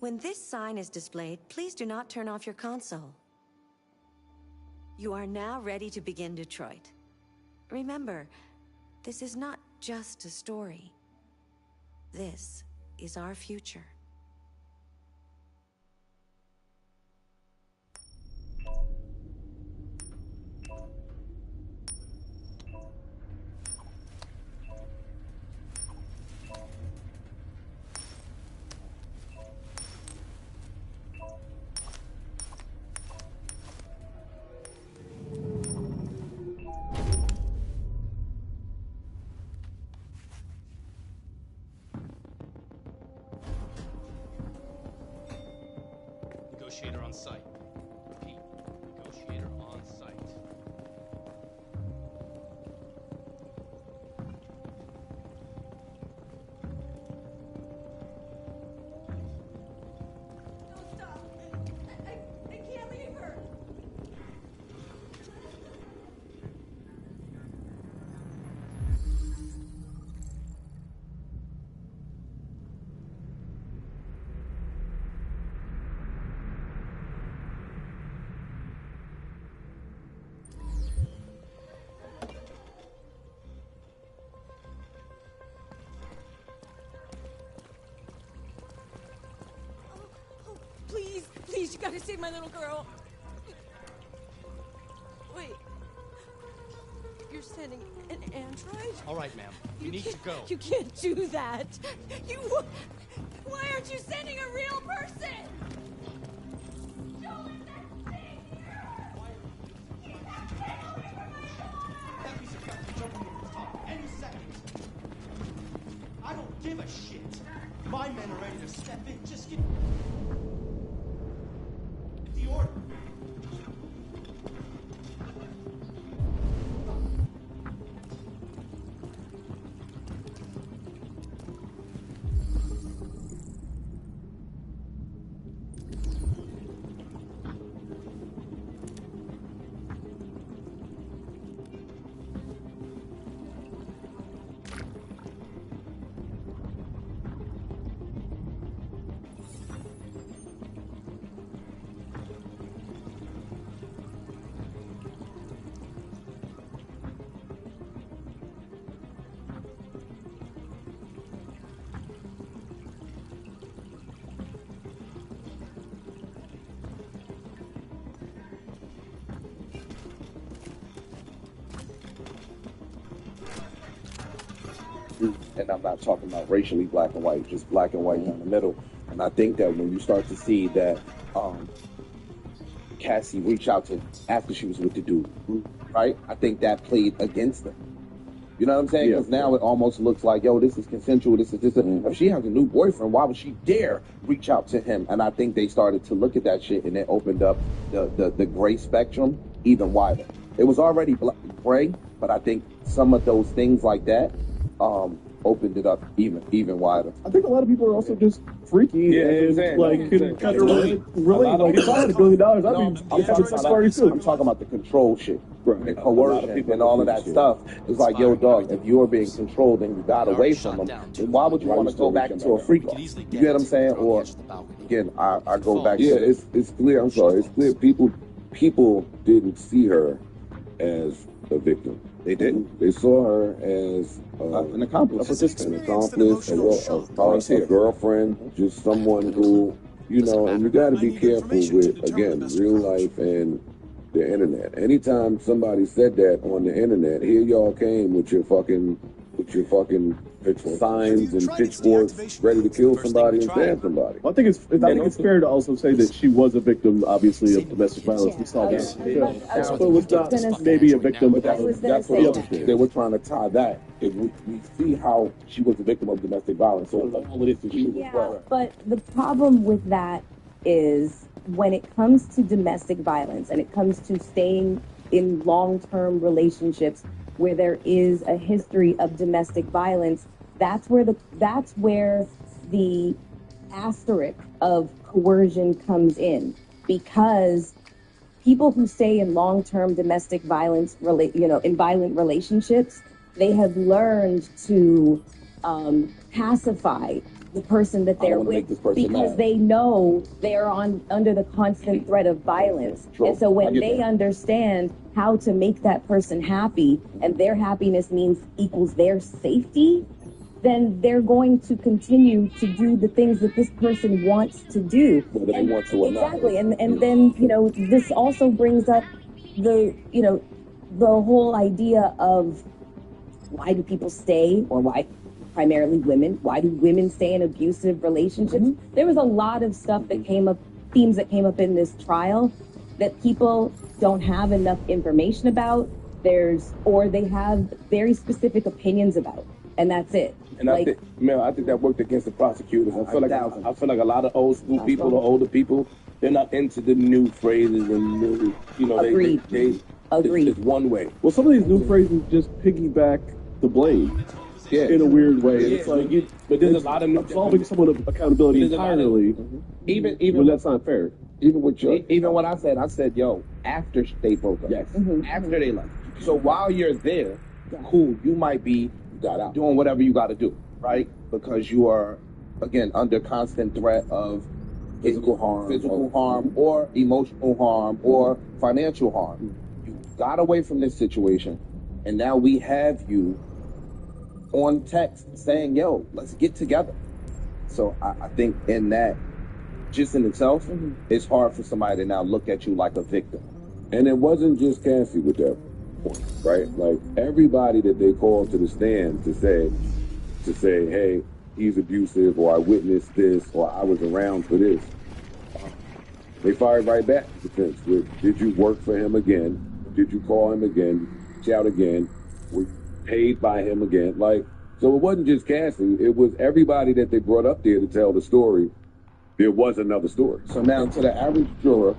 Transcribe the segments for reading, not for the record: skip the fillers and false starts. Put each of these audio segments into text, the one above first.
When this sign is displayed, please do not turn off your console. You are now ready to begin Detroit. Remember, this is not just a story. This is our future. Negotiator on site. Repeat. Negotiator on site. Don't stop. I can't leave her. Please, please, you gotta save my little girl. Wait. You're sending an android? All right, ma'am. We need to go. You can't do that. Why aren't you sending a real person? Don't let that thing here! Get that thing away from my daughter! That piece of crap can jump on your top any second. I don't give a shit. My men are ready to step in. Just get the order. And I'm not talking about racially black and white, just black and white down the middle. And I think that when you start to see that Cassie reach out to after she was with the dude, right? I think that played against them. You know what I'm saying? Because now it almost looks like, yo, this is consensual. This. If she has a new boyfriend, why would she dare reach out to him? And I think they started to look at that shit, and it opened up the gray spectrum even wider. It was already gray, but I think some of those things like that opened it up even wider. I think a lot of people are also just freaky and like can kind of relate. Like if I had $1 billion, I'd be I'm talking about the control shit, and coercion, and all of that stuff. It's like, yo, dog, if you're being controlled and you got away from them, then why would you want to go back to a freak off? You get what I'm saying? Or again, I go back. Yeah, it's clear. I'm sorry. It's clear. People didn't see her as a victim. They didn't. They saw her as an accomplice, a girlfriend, just someone who, you know. And you got to be careful with, again, real life and the internet. Anytime somebody said that on the internet, here y'all came with your fucking signs and pitchforks, ready to kill somebody and stab somebody. I think it's fair to also say that she was a victim, obviously, of domestic violence. We saw that. So it was not maybe a victim, but that's what they were trying to tie that. If we see how she was a victim of domestic violence, so all of this is true as well. But the problem with that is when it comes to domestic violence and it comes to staying in long-term relationships where there is a history of domestic violence, that's where the asterisk of coercion comes in, because people who stay in long-term domestic violence, in violent relationships, they have learned to pacify the person that I don't they're wanna make this with person because mad. they know they're under the constant threat of violence. True. And so I when get they that. understand how to make that person happy and their happiness equals their safety, then they're going to continue to do the things that this person wants to do. Whether they want to or not. Exactly. And then, this also brings up the whole idea of why do people stay, or why primarily women, why do women stay in abusive relationships? There was a lot of stuff that came up, themes that came up in this trial that people don't have enough information about. Or they have very specific opinions about, and that's it. And I think that worked against the prosecutors. I feel like a lot of old school people or older people, they're not into the new phrases and new, Agreed. Agreed. It's one way. Well, some of these new phrases just piggyback the blame Yeah. in a weird way. Yeah. It's like But there's a lot of absolving someone of accountability There's a lot of- entirely. even When that's not fair. even with your even what I said, yo, after they broke up. Yes. After they left. So while you're there, cool, you might be doing whatever you gotta do, right? Because you are again under constant threat of physical harm or emotional harm or financial harm. You got away from this situation, and now we have you on text saying, yo, let's get together. So I think in that, just in itself, it's hard for somebody to now look at you like a victim. And it wasn't just Cassie with that point, right? Like everybody that they called to the stand to say, hey, he's abusive, or I witnessed this, or I was around for this. They fired right back to defense with, did you work for him again? Did you call him again? Shout again? Were you paid by him again? Like, so it wasn't just Cassie, it was everybody that they brought up there to tell the story. There was another story. So now to the average juror,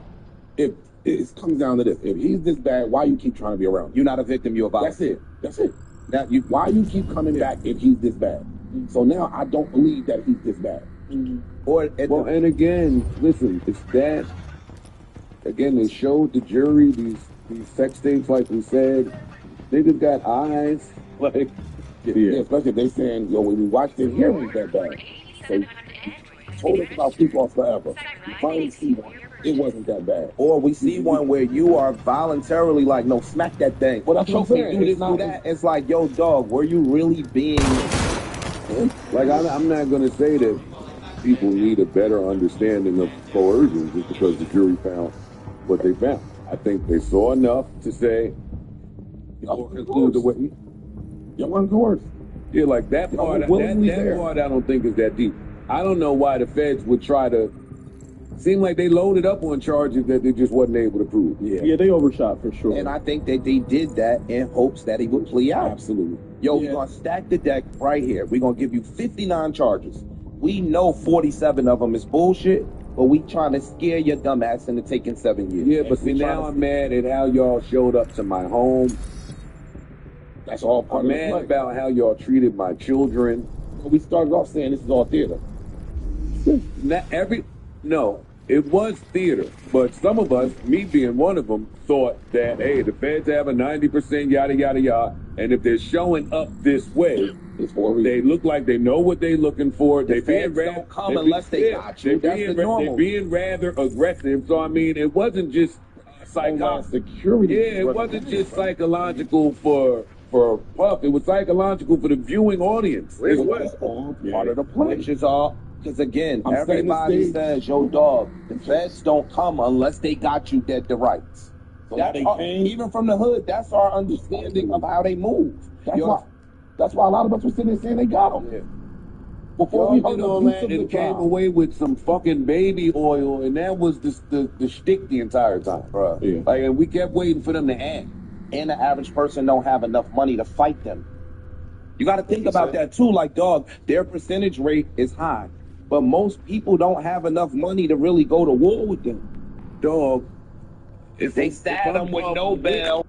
if it comes down to this, if he's this bad, why you keep trying to be around? You're not a victim, you're a volunteer. That's it. Now, why you keep coming back if he's this bad? So now I don't believe that he's this bad. And again, listen, it's that. Again, they showed the jury these sex tapes, like we said. Niggas got eyes, like Yeah, especially if they saying, yo, when we watched it here, it was that bad. So you told us about Keep Off Forever. You finally see one. It wasn't that bad. Or we see one where you are voluntarily like, no, smack that thing. Well, that's what I'm Choke me, saying. do this, It's not- do that. It's like, yo, dog, were you really being... Like, I'm not going to say that people need a better understanding of coercion just because the jury found what they found. I think they saw enough to say, or conclude the way. You weren't coerced. Yeah, like that part, that part I don't think is that deep. I don't know why the feds would try to, seem like they loaded up on charges that they just wasn't able to prove. Yeah, they overshot for sure. And I think that they did that in hopes that he would plea out. Absolutely. Yo, we're going to stack the deck right here. We're going to give you 59 charges. We know 47 of them is bullshit, but we trying to scare your dumb ass into taking 7 years. Yeah, but see, now I'm mad at how y'all showed up to my home. That's all part I'm of the mad play. about how y'all treated my children. We started off saying this is all theater. No, it was theater, but some of us, me being one of them, thought that, hey, the feds have a 90% yada, yada, yada, and if they're showing up this way, It's for a reason. they look like they know what they're looking for. The They being feds don't come unless they got you. That's the normal. They're being rather aggressive. So I mean, it wasn't just Homeland Security. Yeah, it wasn't just psychological for Puff. It was psychological for the viewing audience. It was. all part of the play. Which is all, because again, I'm setting the everybody stage. says, yo, dog, the feds don't come unless they got you dead to rights. So That's they our- came. even from the hood, that's our understanding of how they move. That's Yo, why a lot of us were sitting there saying they got them. Before Y'all we did heard the all piece that of the and came trial. away with some fucking baby oil, and that was the shtick the entire time. Bruh. Yeah. Like, and we kept waiting for them to act. And the average person don't have enough money to fight them. You got to think about that too. Like, dog, their percentage rate is high, but most people don't have enough money to really go to war with them. Dog. If they stab them with no bail.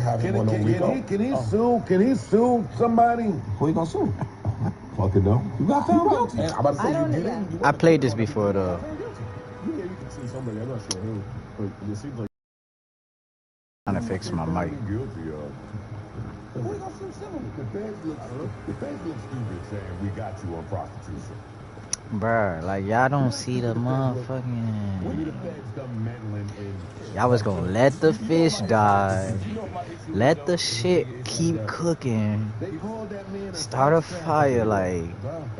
have him Can on no Rico. Can he sue somebody? Who he gonna sue? Fucking no. You got found guilty. And I'm about to say, I don't you know. didn't. I played this before though. Yeah, you can see somebody. I'm not sure who, but it seems like Trying to fix my mic. Guilty of. Who he gonna sue civilly? The feds look stupid saying we got you on prostitution. Bruh, like y'all don't see the When motherfucking. the feds done meddling in. Y'all was gonna let the fish die. Let the shit keep cooking. They called that man Start a fire, like.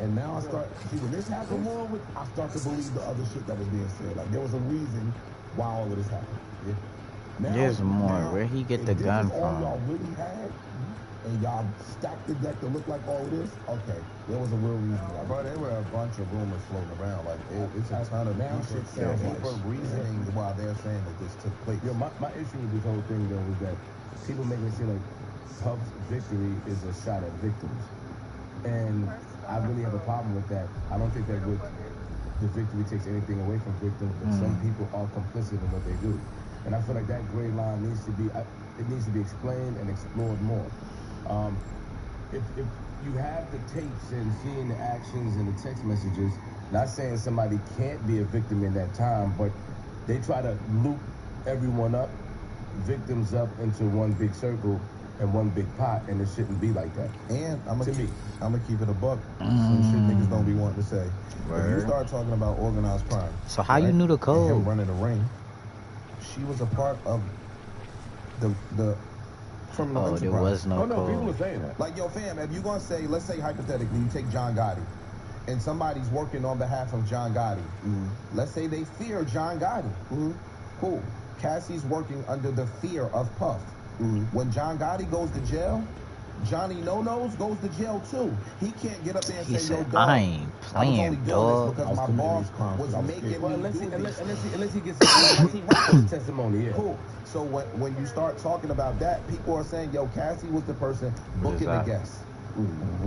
And now I start see when this happened. I start to believe the other shit that was being said. Like there was a reason why all of this happened. Yeah. Now, There's more. Where he get the if this gun is all from? y'all really had, and y'all stacked the deck to look like all of this. Okay, there was a real reason. Bro, there were a bunch of rumors floating around. Like it's a ton of now shit sounds like reasoning why they're saying that this took place. Yo, my issue with this whole thing though was that people making it seem like Puff's victory is a shot at victims, and I really have a problem with that. I don't think that the victory takes anything away from victims, but some people are complicit in what they do, and I feel like that gray line needs to be explained and explored more. If you have the tapes and seeing the actions and the text messages, not saying somebody can't be a victim in that time, but they try to loop everyone up, victims up into one big circle and one big pot, and it shouldn't be like that. And I'm gonna keep it a buck. Some shit niggas don't be wanting to say. If you Word. start talking about organized crime, So how you right, knew the and code? him running the ring, she was a part of the criminal Oh, enterprise. there was no People code. are saying that. Like, yo, fam, if you're gonna say, let's say hypothetically, you take John Gotti, and somebody's working on behalf of John Gotti. Let's say they fear John Gotti. Cool. Cassie's working under the fear of Puff. When John Gotti goes to jail, Johnny No-Nos goes to jail too. He can't get up there and He say, yo, said, dog, I ain't I was playing, only doing dog. this because my boss was making Well, me unless do he this. gets he writes his testimony, yeah. Cool. So when you start talking about that, people are saying, yo, Cassie was the person What is booking the that? guests.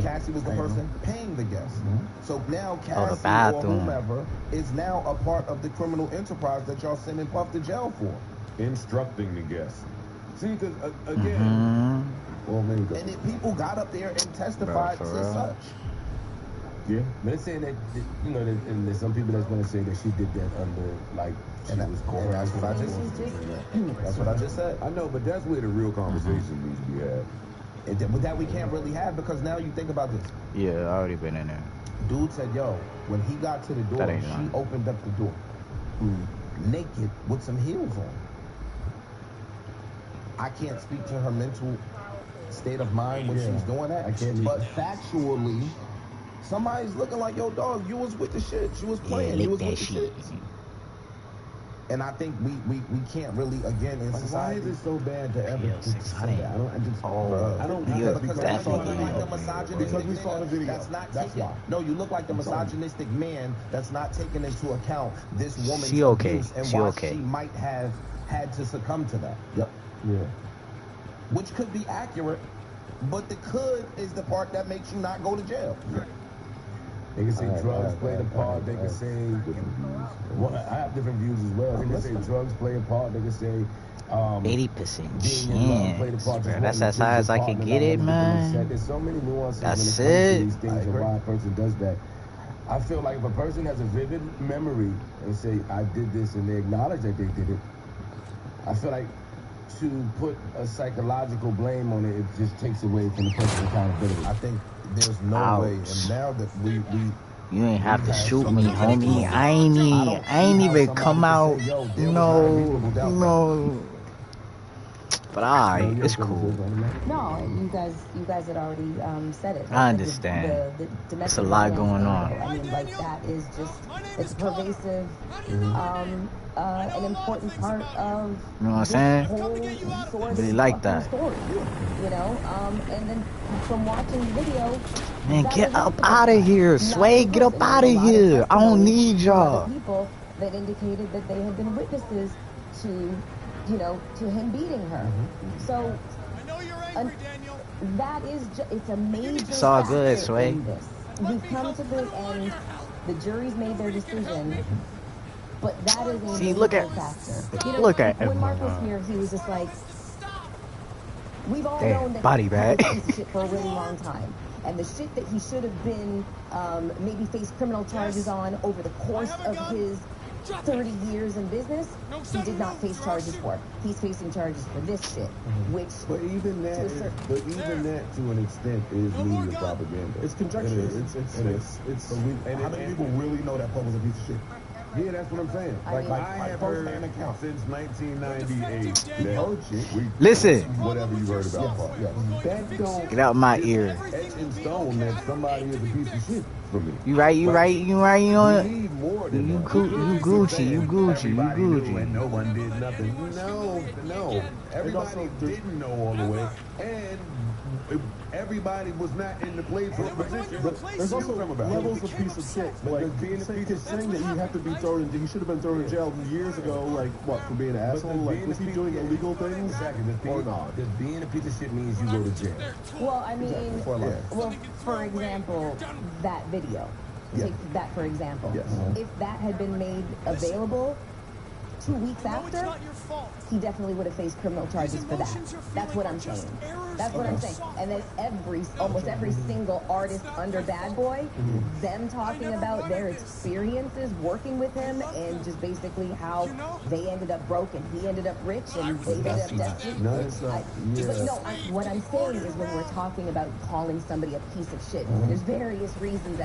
Cassie was the person paying the guests. So now Oh, Cassie the or bathroom. whomever is now a part of the criminal enterprise that y'all sending Puff to jail for. Instructing the guests. See, because again, well, maybe And then people got up there and testified Bro, to for real. such. yeah. But they're saying that and there's some people that's going to say that she did that under like she And was and that's what I just that's what I just said. I know, but that's where the real conversation needs to be had. But that we can't really have because now you think about this. Yeah, I already been in there. Dude said, yo, when he got to the door, That ain't she lying. opened up the door. Naked with some heels on. I can't speak to her mental state of mind when she's doing that. I can't But factually, somebody's looking like, yo, dog, you was with the shit. She was Yeah, playing. You lick was that with the shit. shit. And I think we can't really, again, in Why society. is it so bad to ever Yeah, say that? I don't Yeah, Because definitely. you look like the misogynistic Because we saw the nigga video. That's not That's taking. why. No, you look like the misogynistic man that's not taking into account this woman's She okay. abuse and She why okay. she might have had to succumb to that. Yep. Yeah. Which could be accurate, but the could is the part that makes you not go to jail. They can say drugs play a part. They can say, well, I have different views as well. They can say drugs play a part. They can say 80% being in love played a chance, part. bro. Just That's wanting as to high please as your I can partner, get not it, wanting to man. consent. There's so many nuances That's when it comes it. to these things and why a person does that. I feel like if a person has a vivid memory and say, I did this, and they acknowledge that they did it, I feel like to put a psychological blame on it, it just takes away from the person's accountability. I think there's no Ouch. way, and now that we You ain't have to have shoot some me, people homie. that I ain't don't even, see I ain't how even somebody come can out. say, yo, there was not a reasonable doubt. No. But alright, it's cool. No, you guys had already said it. I understand. The domestic It's a lot violence going angle, on. I mean, like that is just it's pervasive, an important part of You know what I'm this saying? whole sort Really of like fucking that. story, you know. And then from watching the video, Man, that get was up happening. out of here. Not Sway, just get up us, and out there of was a lot here. I don't testimony need from other y'all. people that indicated that they had been witnesses to, you know, to him beating her. So I know you're angry, Daniel. that is it's a major It's all good, factor Sway. in this. We've come to the end. The jury's made their decision, but that is a See, major look at- factor. You know, look at when him. Mark was here, he was just like, We've all Damn, known that body he bag. was a piece of shit for a really long time. And the shit that he should have been maybe faced criminal charges on over the course of his 30 years in business, he did not face charges for. He's facing charges for this shit, which But even that, to an extent is media propaganda. It's conjecture. It's How many people really know that Poe was a piece of shit? Yeah, that's what I'm saying. Like I have heard first-hand account. since 1998 that Listen. whatever you heard about Paul. That don't Get out my ear. etch in stone that somebody is a piece of shit for me. You right, you right, you right, you know You it. need more than You that. Gucci, you Gucci, you Everybody knew Gucci. and no one did nothing. No. Everybody didn't know all the way. And everybody was not in the place or position. But there's also levels of piece of shit. Like being saying that you have to be thrown into, he should have been thrown in jail years ago. Like what, for being an asshole? Like was he doing illegal things? Exactly. Or not? Does being a piece of shit means you go to jail? well, I mean, well, for example, that video. Take that for example. Yes. If that had been made available 2 weeks after, he definitely would have faced criminal charges for that. That's what I'm saying. That's what I'm saying. And then almost every single artist under Bad Boy, them talking about their experiences working with him and just basically how they ended up broke and he ended up rich and they ended up destitute. No, it's not. But no, what I'm saying is when we're talking about calling somebody a piece of shit, there's various reasons,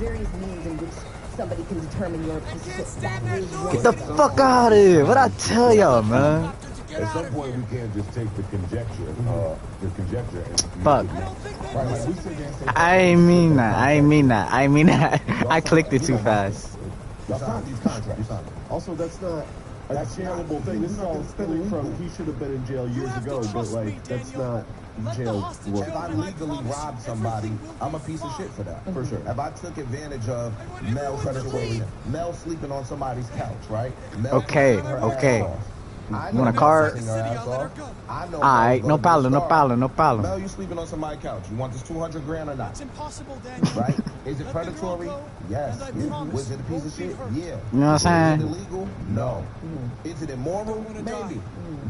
various means in which somebody can determine you're a piece of shit. That is Get the fuck out of here. What I tell y'all, man? At some point, we can't just take the conjecture, and Fuck. I ain't mean that. I clicked it too fast. Also, that's not a jailable thing. This is all stemming from he should have been in jail years ago, but like that's not jail work. If I legally robbed somebody, I'm a piece of shit for that. For sure. If I took advantage of Mel predatory, Mel sleeping on somebody's couch, right? Mel Okay, kissing her okay. ass off. I You know want a Mel card? kissing her ass off. I know Alright, Mel's no gonna be a problem, no star. problem, no problem. Mel, you sleeping on somebody's couch. You want this 200 grand or not? It's impossible, Daniel. Right? Is it predatory? Yes. Was it a piece of shit? Yeah. You know what I'm Is it saying? illegal? No. Is it immoral? Maybe.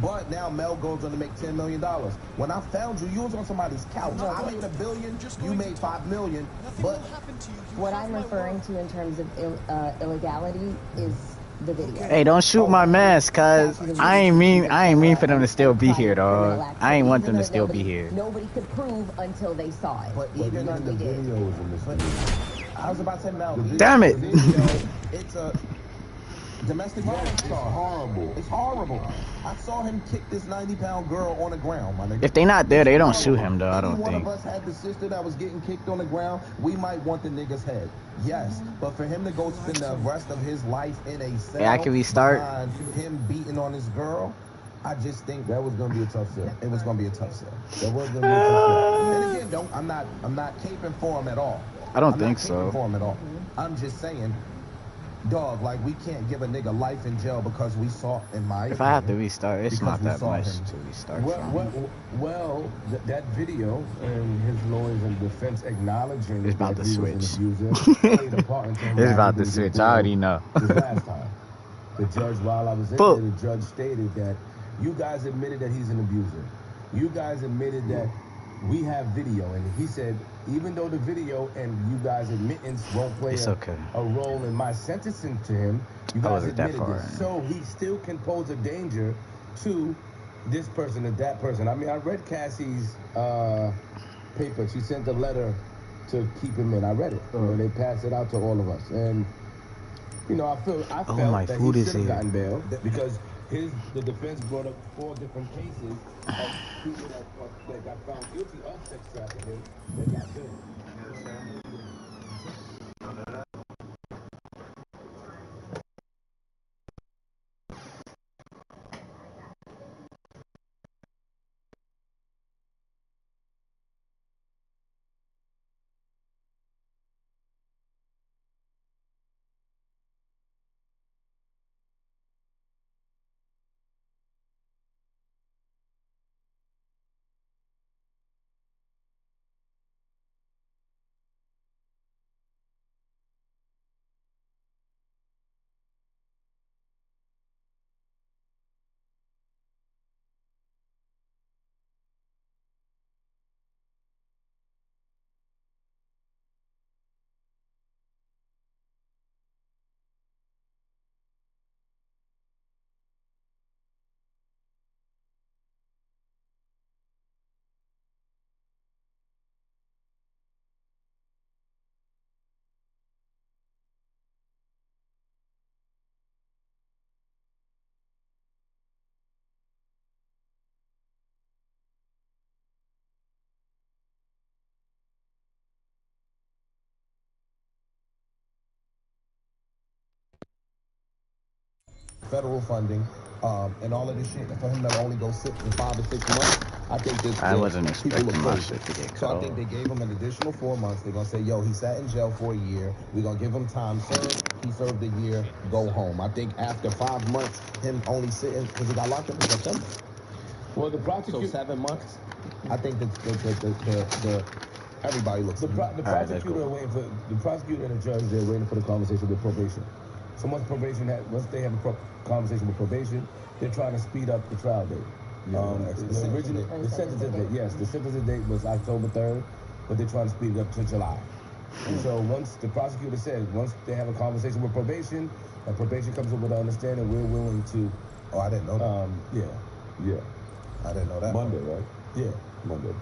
But now Mel goes on to make $10 million. When I found you, you was on somebody's couch. I made $1 billion, you made $5 million. But what I'm referring to in terms of illegality is the video. Hey, don't shoot my mask, cuz I ain't mean for them to still be here, dog. I ain't want them to still be here. Nobody could prove until they saw it. But even the under did. videos in this I was about to say Mel. Damn it. It's a domestic violence charge. horrible. It's horrible. I saw him kick this 90-pound girl on the ground, my nigga. If they not there, they don't shoot him, though. I Any don't one think. of us had the sister that was getting kicked on the ground, we might want the nigga's head. Yes, but for him to go spend the rest of his life in a cell, Yeah, I can restart. behind him beating on his girl, I just think That was gonna be a tough sell. it was gonna be a tough sell. That was gonna be a tough sell. And again, I'm not caping for him at all. I don't I'm think not so. caping for him at all. I'm just saying, dog, like we can't give a nigga life in jail because we saw in my. If I have to restart, it's Because not we that saw much him. to restart. Well, that video and his lawyers in defense acknowledging It's about that to he was an switch. abuser played a part in him It's about having to be switch. I deported already know. This last time, the judge, while I was in Fuck. there, the judge stated that you guys admitted that he's an abuser. You guys admitted that we have video, and he said even though the video and you guys' admittance won't play It's okay. a role in my sentencing to him, you I guys wasn't that admitted far this. in. So he still can pose a danger to this person and that person. I mean, I read Cassie's paper. She sent a letter to keep him in. I read it. And they passed it out to all of us. And, you know, I felt my that food he is should have here. gotten bail because the defense brought up 4 different cases of people that got found guilty of sex trafficking that got bail. federal funding, and all of this shit. For him to only go sit for 5 or 6 months, I think that I wasn't people expecting look my crazy. shit to get So cut I think off. they gave him an additional 4 months. They're gonna say, yo, he sat in jail for a year. We're gonna give him time served. He served a year. Go home. I think after 5 months, him only sitting because he got locked up in September. Well, the prosecutor. So 7 months. I think that the everybody looks. The prosecutor cool. waiting for the prosecutor and the judge. They're waiting for the conversation with probation. So once they have a conversation with probation, they're trying to speed up the trial date. The sentencing date. Yes, the sentencing date was October 3rd, but they're trying to speed it up to July. And so once the prosecutor said, once they have a conversation with probation, and probation comes up with an understanding, we're willing to. Oh, I didn't know that. Yeah. I didn't know that. Monday, right? Yeah. Monday.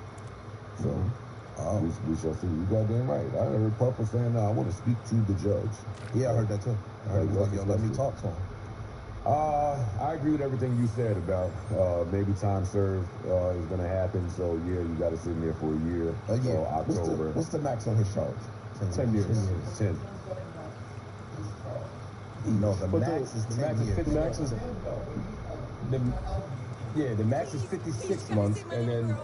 So, we shall see. You goddamn right. I heard Papa saying, I want to speak to the judge. Yeah, I heard that too. I heard he was like, yo, let me talk to him. I agree with everything you said about maybe time served is going to happen. So, yeah, you got to sit in there for a year. So, October. What's the max on his charge? 10 years. 10. No, the max is 10 years. The max is the max is 56 months, and then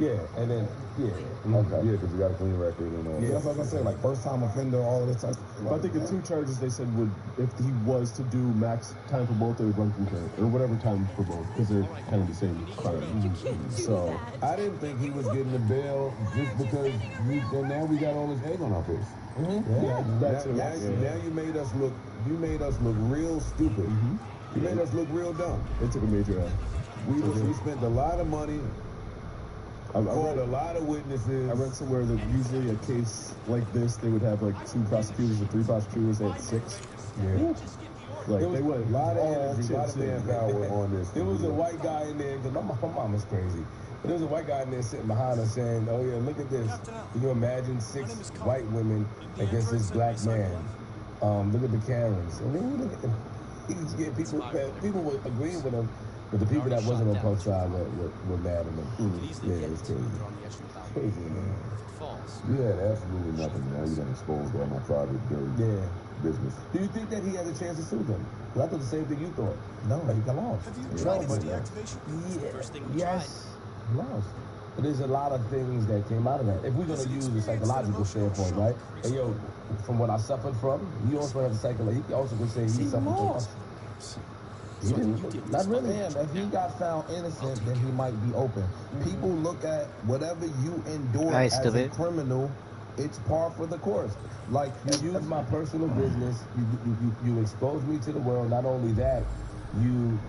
Okay. Yeah, because you got a clean record and all. Yeah, that's what I was gonna say. Like first time offender, all of this type. But I think the 2 charges they said would, if he was to do max time for both, they would run concurrent, or whatever time for both, because they're kind of the same crime. So I didn't think he was getting the bail just because and now we got all this egg on our face. Now you made us look. You made us look real stupid. You made us look real dumb. it took a major L. We spent a lot of money. Called a lot of witnesses. I read somewhere that usually a case like this, they would have like 2 prosecutors or 3 prosecutors. They had 6. Yeah. Like There was they went a lot of all energy, a lot of chips in. manpower on this. There was a white guy in there, because my mom was crazy. But there was a white guy in there sitting behind us saying, oh yeah, look at this. Can you imagine 6 white women against this black man? Look at the Karens. I mean, look at them. He was getting people were agreeing with him, but the people that wasn't on Puff's side were mad at him. Yeah, it was crazy. Crazy, man. You had absolutely nothing. Now you done exposed all my private dirty business. Do you think that he has a chance to sue them? Because I thought the same thing you thought. No, he got lost. Yes, he lost. But there's a lot of things that came out of that. If we're going to use the psychological standpoint, right? And yo, from what I suffered from, you also have the psychological. He also could say he suffered from. He didn't. Not really. Damn, if he got found innocent, then he might be open. People look at whatever you endure as a criminal, it's par for the course. Like you use my personal business. You expose me to the world. Not only that, you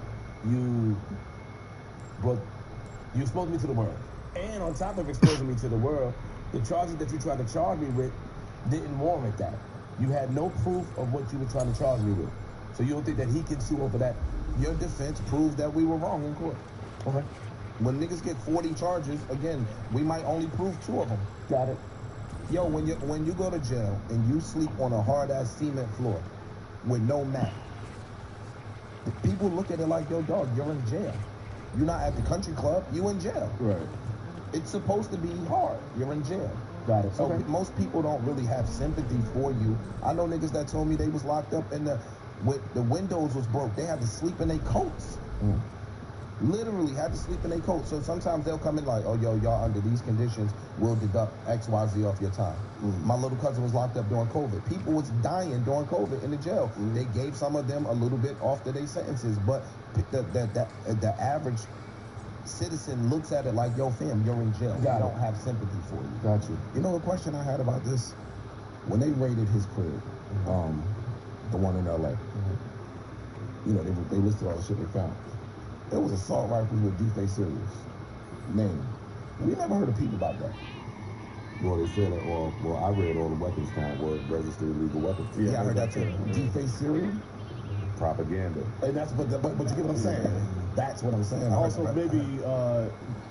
exposed me to the world. And on top of exposing me to the world, the charges that you tried to charge me with didn't warrant that. You had no proof of what you were trying to charge me with. So you don't think that he can sue over that? Your defense proves that we were wrong in court. Okay. When niggas get 40 charges, again, we might only prove 2 of them. Got it. Yo, when you go to jail and you sleep on a hard-ass cement floor with no mat, people look at it like, yo, dog, you're in jail. You're not at the country club, you in jail. Right. It's supposed to be hard. You're in jail. Got it. So most people don't really have sympathy for you. I know niggas that told me they was locked up and the windows was broke. They had to sleep in their coats. Literally had to sleep in their coats. So sometimes they'll come in like, oh, yo, y'all under these conditions, we'll deduct X, Y, Z off your time. My little cousin was locked up during COVID. People was dying during COVID in the jail. They gave some of them a little bit off their sentences, but the average citizen looks at it like, yo, fam, you're in jail. I don't have sympathy for you. Got you. You know the question I had about this? When they raided his crib, the one in L.A., you know, they listed all the shit they found. There was assault rifles with DeFace Serious name. We never heard a peep about that. Well, they said that, well, I read all the weapons count were registered illegal weapons. Yeah, I heard that too. DeFace Serious? Propaganda. And that's, but you get what I'm saying? That's what I'm saying. Also, maybe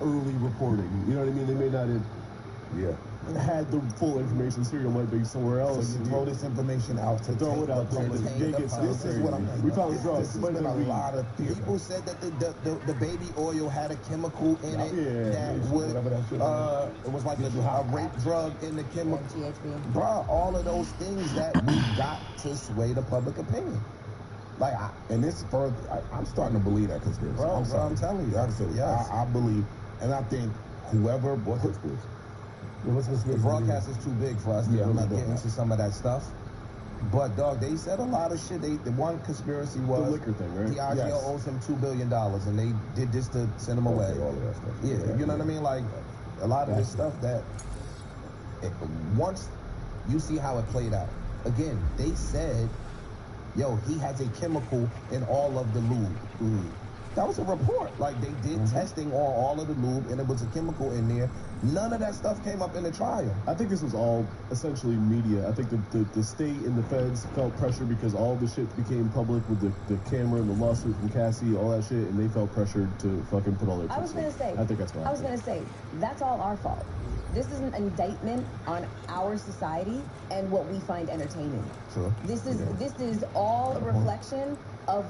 early reporting. You know what I mean? They may not have had the full information. Serial might be somewhere else. So you throw this information out to throw it out there. This is what I'm. We found drugs. This has been a lot of people said that the baby oil had a chemical in it that would it was like a rape drug in the chemical. Bruh, all of those things that we got to sway the public opinion. Like, and this further, I'm starting to believe that conspiracy. Bro, I'm telling you. Yes. I believe, and I think whoever bought conspiracy. The broadcast is too big for us to really get into some of that stuff. But, dog, they said a lot of shit. The one conspiracy was the liquor thing, right? Diageo owes him $2 billion, and they did this to send him away. All of that stuff. Yeah, you know what I mean? Like, a lot of this stuff that, once you see how it played out, again, they said, yo, he has a chemical in all of the lube. That was a report. Like, they did testing on all of the lube, and it was a chemical in there. None of that stuff came up in the trial. I think this was all essentially media. I think the state and the feds felt pressure because all the shit became public with the camera and the lawsuit from Cassie, all that shit, and they felt pressured to fucking put all their I was going to say, I think that's why. I was going to say, that's all our fault. This is an indictment on our society and what we find entertaining. Sure. This is all a reflection of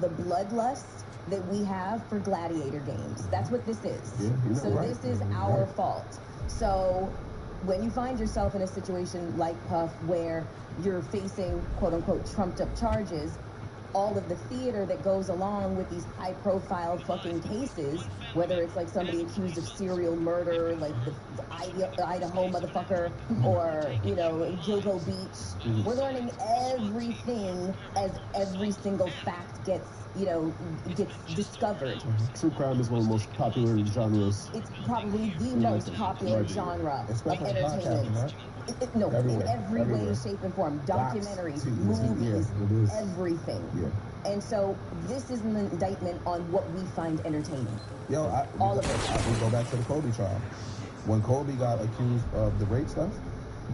the bloodlust that we have for gladiator games. That's what this is. This is our fault. So when you find yourself in a situation like Puff where you're facing quote unquote trumped up charges, all of the theater that goes along with these high profile fucking cases, whether it's like somebody accused of serial murder, like the Idaho motherfucker, or, you know, Jogo Beach, we're learning everything as every single fact gets discovered. True crime is one of the most popular genres. It's probably the most popular genre of entertainment. In every way, shape, and form. Documentaries, movies, everything. And so this is an indictment on what we find entertaining. Yo, all of it. We go back to the Kobe trial. When Kobe got accused of the rape stuff,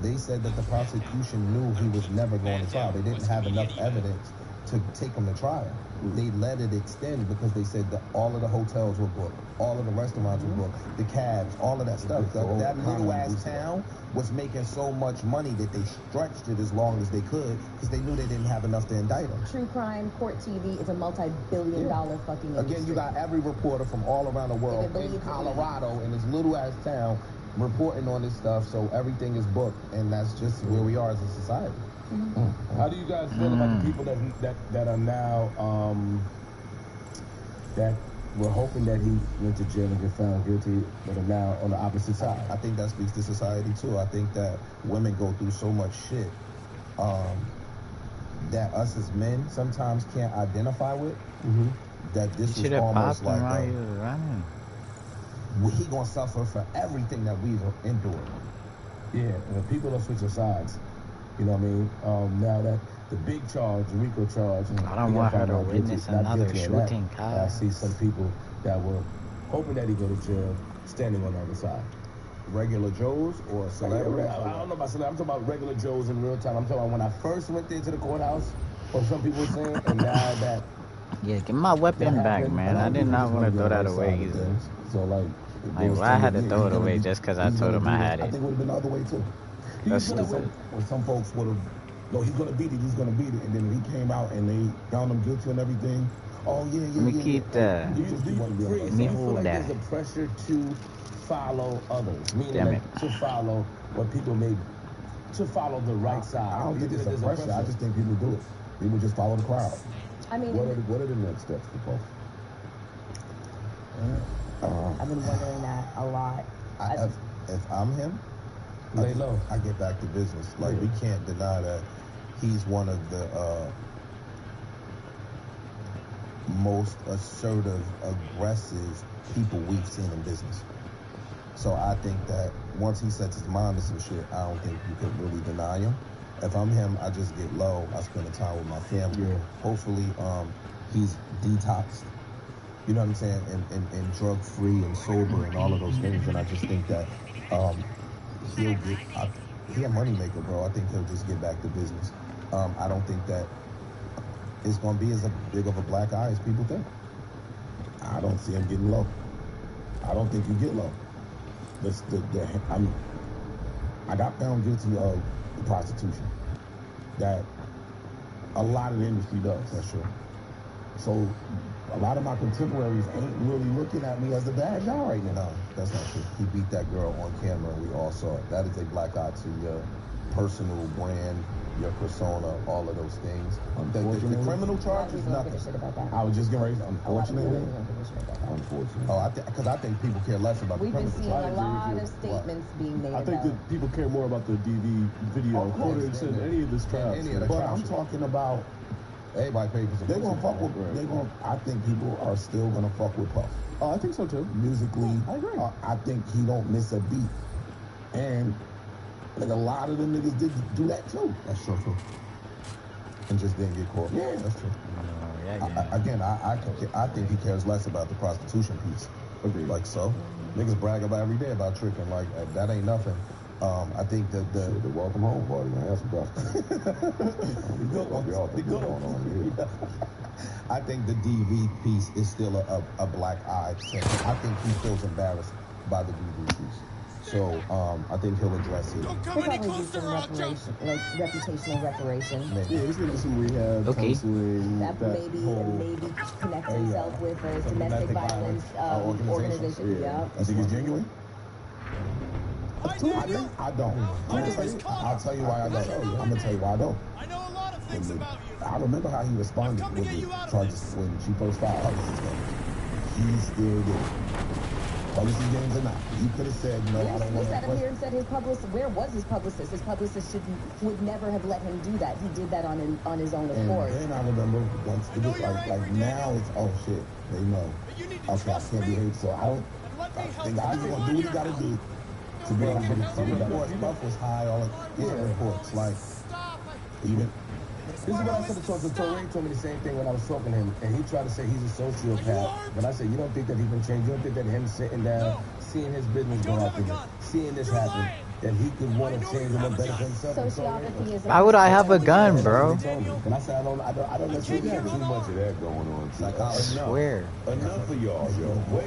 they said that the prosecution knew he was never going to trial. They didn't have enough evidence to take him to trial. They let it extend because they said that all of the hotels were booked, all of the restaurants were booked, the cabs, all of that stuff. That little ass town was making so much money that they stretched it as long as they could because they knew they didn't have enough to indict him. True crime, court TV is a multi-billion-dollar fucking industry. Again, you got every reporter from all around the world in Colorado in this little ass town reporting on this stuff, so everything is booked, and that's just where we are as a society. How do you guys feel about the people that are now that were hoping that he went to jail and get found guilty, but are now on the opposite side? I think that speaks to society too. I think that women go through so much shit that us as men sometimes can't identify with. That this was almost like he gonna suffer for everything that we've endured. Yeah, and the people are switching sides. You know what I mean? Now that the big charge, the RICO charge, I don't want her to witness another shooting. I see some people that were hoping that he go to jail, standing on the other side. Regular Joes or celebrities? I don't know about celebrities. I'm talking about regular Joes in real time. I'm talking about when I first went there to the courthouse, or some people were saying, and now that. Yeah, give my weapon back, man. I did not want to throw that away either. So, like I had to throw it away just because I told him I had I it. think it would have been the other way too. That's stupid. Some folks would have, no, he's gonna beat it, he's gonna beat it, and then he came out and they found him guilty and everything. Oh yeah. Nikita, do you feel like there's a pressure to follow others, meaning to follow what people may, to follow the right side? I don't think there's a pressure. I just think people do it. People just follow the crowd. I mean, what are the next steps for folks? I've been wondering that a lot. If I'm him, lay low. I get back to business. Like, we can't deny that he's one of the most assertive, aggressive people we've seen in business. So I think that once he sets his mind to some shit, I don't think you can really deny him. If I'm him, I just get low. I spend the time with my family. Hopefully, he's detoxed. You know what I'm saying? And drug-free and sober and all of those things. And I just think that he'll get, he a moneymaker, bro. I think he'll just get back to business. I don't think that it's going to be as big of a black eye as people think. I don't see him getting low. I don't think you get low. I got found guilty of prostitution. That a lot of the industry does. That's true. So a lot of my contemporaries ain't really looking at me as the bad guy right now. No, that's not true. He beat that girl on camera and we all saw it. That is a black eye to personal brand, your persona, all of those things. The criminal charges, nothing. I was just getting ready. Unfortunately. Oh, because I think people care less about We've the been criminal seeing a charges. lot of statements being made I think about that people care more about the DV video footage than any of this trap. But I'm talking about everybody pays for some. They're gonna fuck with. They're gonna. I think people are still gonna fuck with Puff. Oh, I think so too. Musically, I agree. I think he don't miss a beat, and like a lot of them niggas did do that too. That's true too. And just didn't get caught. Yeah, that's true. I think he cares less about the prostitution piece. Agreed. Like so, niggas brag about every day about tricking. Like that ain't nothing. I think that the welcome home party, man. That's the good one. I think the DV piece is still a black eye thing. I think he feels embarrassed by the DV piece. So I think he'll address it. He'll probably do some reparation, like reputational reparation. Yeah, he's gonna do some rehab, counseling. That maybe connect himself with a domestic violence organization. Yeah. I think it's genuine. I don't. I'll tell you why I don't. I'm gonna tell you why I don't. I know a lot of things about you. I remember how he responded with the charges when she first filed. He still did. Publicist games or not, he could have said no. I don't want to. He sat up here and said his publicist. Where was his publicist? His publicist would never have let him do that. He did that on his own accord. And then I remember once it was like now it's shit. They know. Okay, I can't behave, so I don't. I think I just want to do what you gotta do to be able to get it. Reports, Buff was high. All reports like even. This is what I said to Torre. Torre told me the same thing when I was talking to him, and he tried to say he's a sociopath. But I said, you don't think that he can change? You don't think that him sitting down, seeing his business go out there, seeing this happen, that he could want to change and want better for himself? Sociopathy is. Why would I have a gun, bro? And I said, I don't necessarily have too much of that going on. I swear. Enough of y'all, yo. Wait.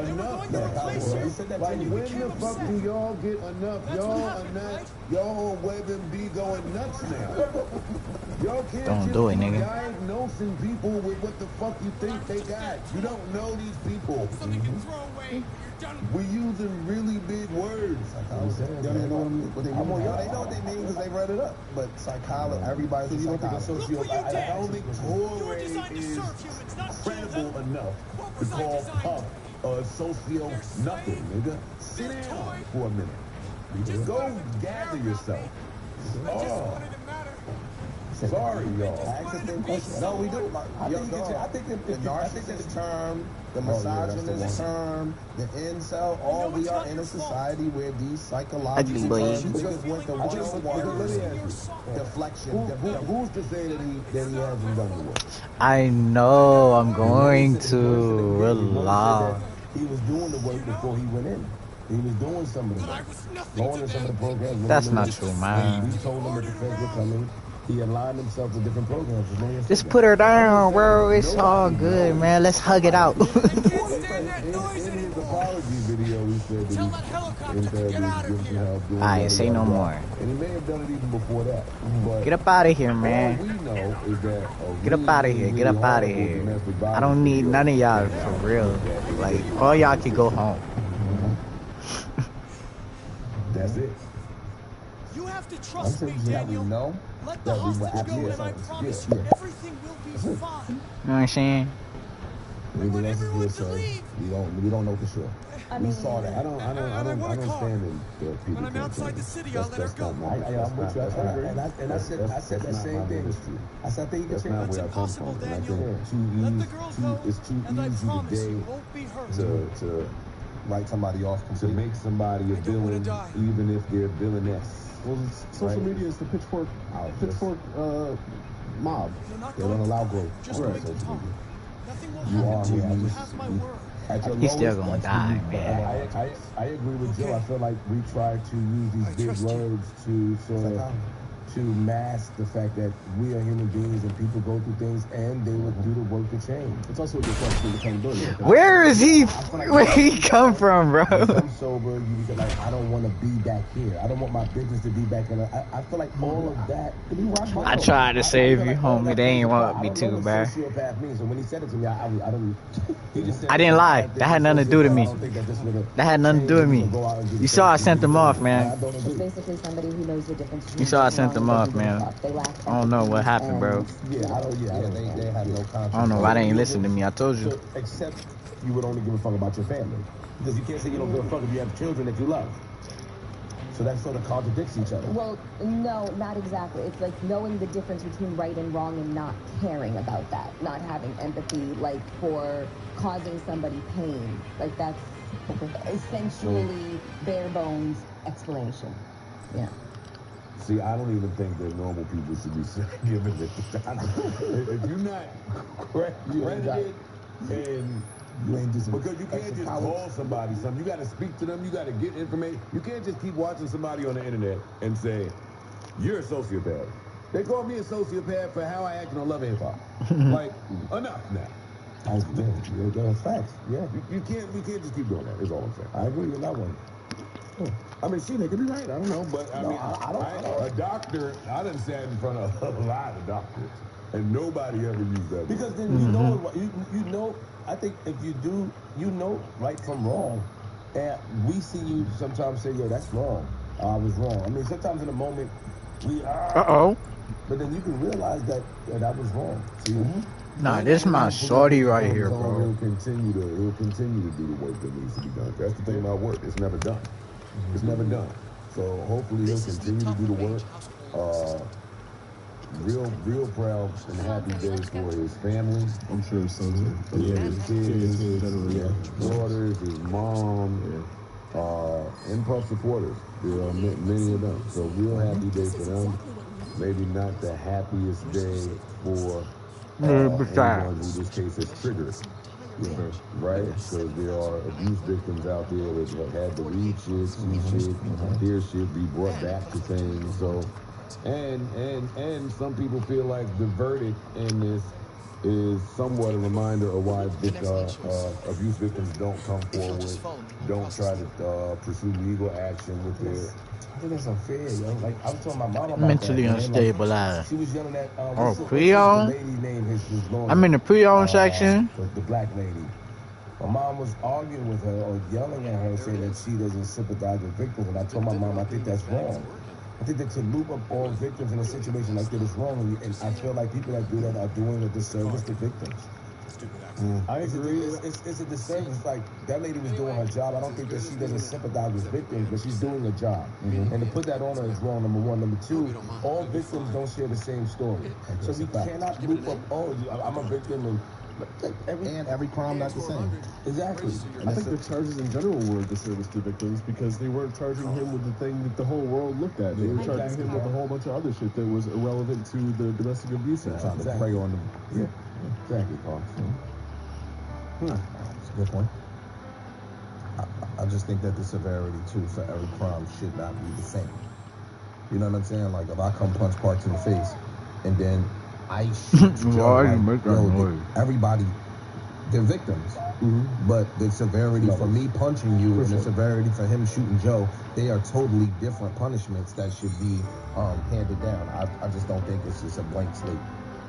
Enough. Like, when the fuck do y'all get enough? Y'all on WebMD going nuts now. Y'all can't Don't do it, nigga. Diagnosing people with what the fuck you think they got. You don't know these people. We're using really big words. Y'all know what they mean. They know what they mean because they read it up. But psychology, everybody's a psychologist. I don't think Torre is credible enough to call Puff a socio nothing, nigga. Sit down for a minute. Go gather yourself. Oh. Sorry, y'all. No, we do. I think the narcissist term, the misogynist term, the incel, all we are in a society where these psychological terms niggas went to deflection. Who's to say that he hasn't done the work? I know I'm going to relax. He was doing the work before he went in. He was doing some of the work. Going in some of the programs. That's not true, man. We told him that the feds were coming. He aligned himself with different programs. Just put her down, bro. It's all good, man. Let's hug it out. In his apology video, he said that he Alright, say no more. And he may have done it even before that. But get up out of here, man. All we know is that get up out of here. Get up out of here. I don't need none of y'all for real. Like, all y'all can go home. That's it. You have to trust me, Daniel. Let the that we were hostage go, and I promise you, everything will be fine. You know what I'm saying? Everything else is hearsay. We don't know for sure. We saw that. I don't stand in the people. When I'm outside the city, I'll let her go. I'm with you. And I said that same thing. I said, I think you can change. That's not where I come from. And I think it's too easy today to write somebody off completely. To make somebody a villain, even if they're villainess. Well, social media is the pitchfork mob. They don't allow growth on social media. You are who you have my word. He's still gonna die, man. I agree with Joe. I feel like we try to use these big words to sort of to mask the fact that we are human beings and people go through things and they would do the work to change. It's also a reflection of accountability. Where is he? Where he come from, bro? I'm sober. You feel like I don't want to be back here. I don't want my business to be back in. I feel like all of that. I tried to save you, homie. They ain't want me to, bro. Sociopath means. So when he said it to me, I don't. He just said I didn't lie. That had nothing to do with me. That had nothing to do with me. You saw I sent them off, man. It's basically somebody who knows the difference between. You saw I sent them off, man. I don't know what happened, bro. Yeah, they had no conscience. I don't know why they ain't listen to me. I told you. So, except you would only give a fuck about your family. Because you can't say you don't give a fuck if you have children that you love. So that sort of contradicts each other. Well, no, not exactly. It's like knowing the difference between right and wrong and not caring about that. Not having empathy, like, for causing somebody pain. Like, that's essentially bare bones explanation. Yeah. See, I don't even think that normal people should be given it. If you're not credited and you ain't just because you can't just call somebody something. You got to speak to them. You got to get information. You can't just keep watching somebody on the internet and say you're a sociopath. They call me a sociopath for how I act on Love and Hip Hop. Like enough now. That's facts. Yeah. You can't. We can't just keep doing that. Is all I'm saying. I agree with that one. I mean, they could be right. I don't know, but I mean, a doctor. I done sat in front of a lot of doctors, and nobody ever used that. Because then you know, you know. I think if you do, you know right from wrong, and we see you sometimes say, "Yo, that's wrong. I was wrong." I mean, sometimes in a moment we are. But then you can realize that that was wrong. See? Nah, this is my shorty right here, bro. He'll continue to do the work that needs to be done. That's the thing about work. It's never done. It's never done. So hopefully he'll continue to do the work. Real proud and happy day for his family. I'm sure his sons are. His kids, his daughters, his mom, and Puff supporters. There are many of them. So real happy day for them. Maybe not the happiest day for anyone who this case has triggered. Right? Because there are abuse victims out there that have had to read shit, see shit, hear shit, be brought back to things. So, and some people feel like the verdict in this is somewhat a reminder of why abuse victims don't come forward, don't try to pursue legal action with their. I think that's unfair, yo. Like, I was telling my mom about mentally that, unstable. Like, she was yelling at pre-owned? I'm in the pre-owned section. The black lady. My mom was arguing with her or yelling at her, saying that she doesn't sympathize with victims. And I told my mom, I think that's wrong. I think that to loop up all victims in a situation like that is wrong. And I feel like people that do that are doing a disservice to victims. I agree. It's a disservice. Like, that lady was doing her job. I don't think that she doesn't sympathize with victims, but she's doing her job. And to put that on her is wrong, number one. Number two, all victims don't share the same story. So we cannot loop up, I'm a victim, and every crime not the same. Exactly. I think the charges in general were a disservice to victims because they weren't charging him with the thing that the whole world looked at. They were charging him with a whole bunch of other shit that was irrelevant to the domestic abuse. Trying to prey on them. Yeah. Exactly, Carl. That's a good point. I just think that the severity, too, for every crime should not be the same. You know what I'm saying? Like, if I come punch Parks in the face, and then I shoot Joe, everybody, they're victims. But the severity for me punching you and the severity for him shooting Joe, they are totally different punishments that should be handed down. I just don't think it's just a blank slate.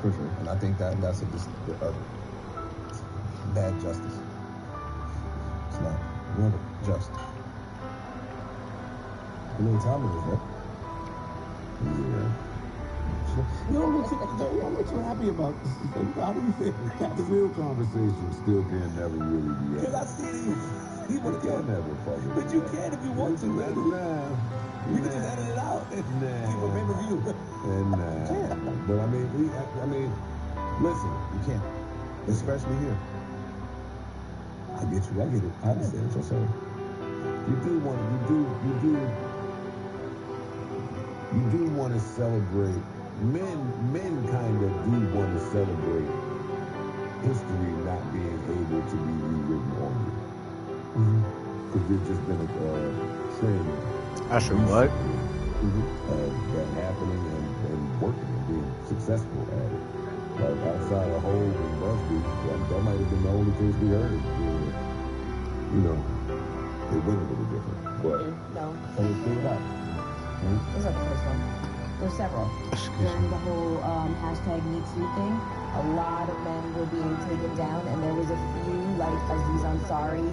For sure. And I think that's a bad justice. It's not just. You know what time it is, right? Yeah. You know what makes you happy about this? How do you feel? The real conversation still can never really be had. Because I see you can never fucking. But you can if you want to. Nah. You can just edit it out and keep a member view. But I mean, listen, you can't, especially here. I get you. I get it. I understand what you're saying. You do want to celebrate. Men kind of do want to celebrate history not being able to be rewritten on you. Because there's just been a trend. I should what? that happening and working and being successful at it. Like outside of Hov and Busby, that might have been the only case we heard. You know, it went a little different. But No. so let's figure it out. This is not the first one. There's several. During the whole hashtag #MeToo thing, a lot of men were being taken down, and there was a few, like Aziz Ansari,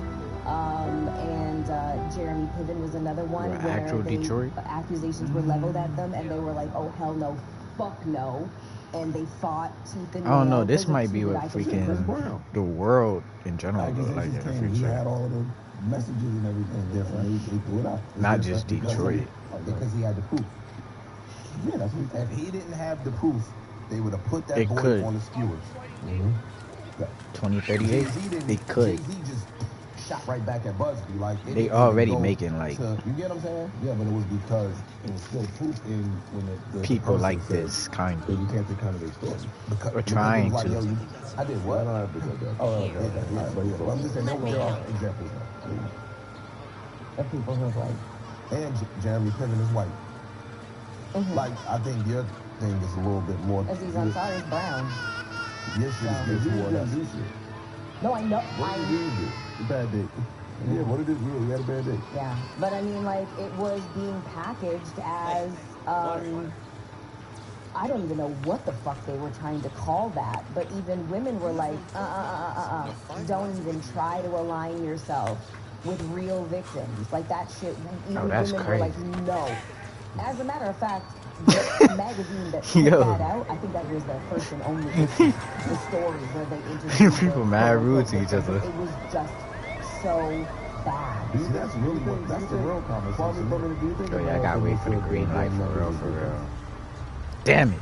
and Jeremy Piven was another one, What, where actual Detroit? accusations were leveled at them, and they were like, oh, hell no, fuck no. And they fought tooth and I don't know. nail This for the might be two what that I think was freaking the world in general look like in the He future. had all the messages and everything different. They threw it out. Not just Detroit. Because he had the proof. Yeah, that's what If he didn't have the proof, they would have put that It boy could. on the skewers. 2038, Jay-Z didn't- they could. Jay-Z just shot right back at Busby. Like it They didn't already go making, like, to- you get what I'm saying? Yeah, but it was because it was still proof in when the People person like said, this kind "Then of. you can't take kind of their story." Because, We're trying like, to. yo, I did what? I don't have to go there. Oh, okay. Right, but yeah, but I'm just saying there are examples now. of people who have like, And Jeremy Piven is white. Like, I think your thing is a little bit more. Aziz Ansari is brown. Your shit is You good toward us. do shit. No, I know. What did he do? Bad day. Yeah, what did it do? He had a bad day. Yeah, but I mean, like, it was being packaged as, I don't even know what the fuck they were trying to call that, but even women were like, don't even try to align yourself with real victims. Like, that shit, even that's women crazy. were like, no. As a matter of fact, the magazine that put Yo. that out, I think that was the first and only issue, the story where they interviewed People the mad rude quote-unquote to each victims. other. It was just so bad. See, that's really what, that's the real conversation. Oh yeah, I gotta wait for the green light for real, for real. Damn it.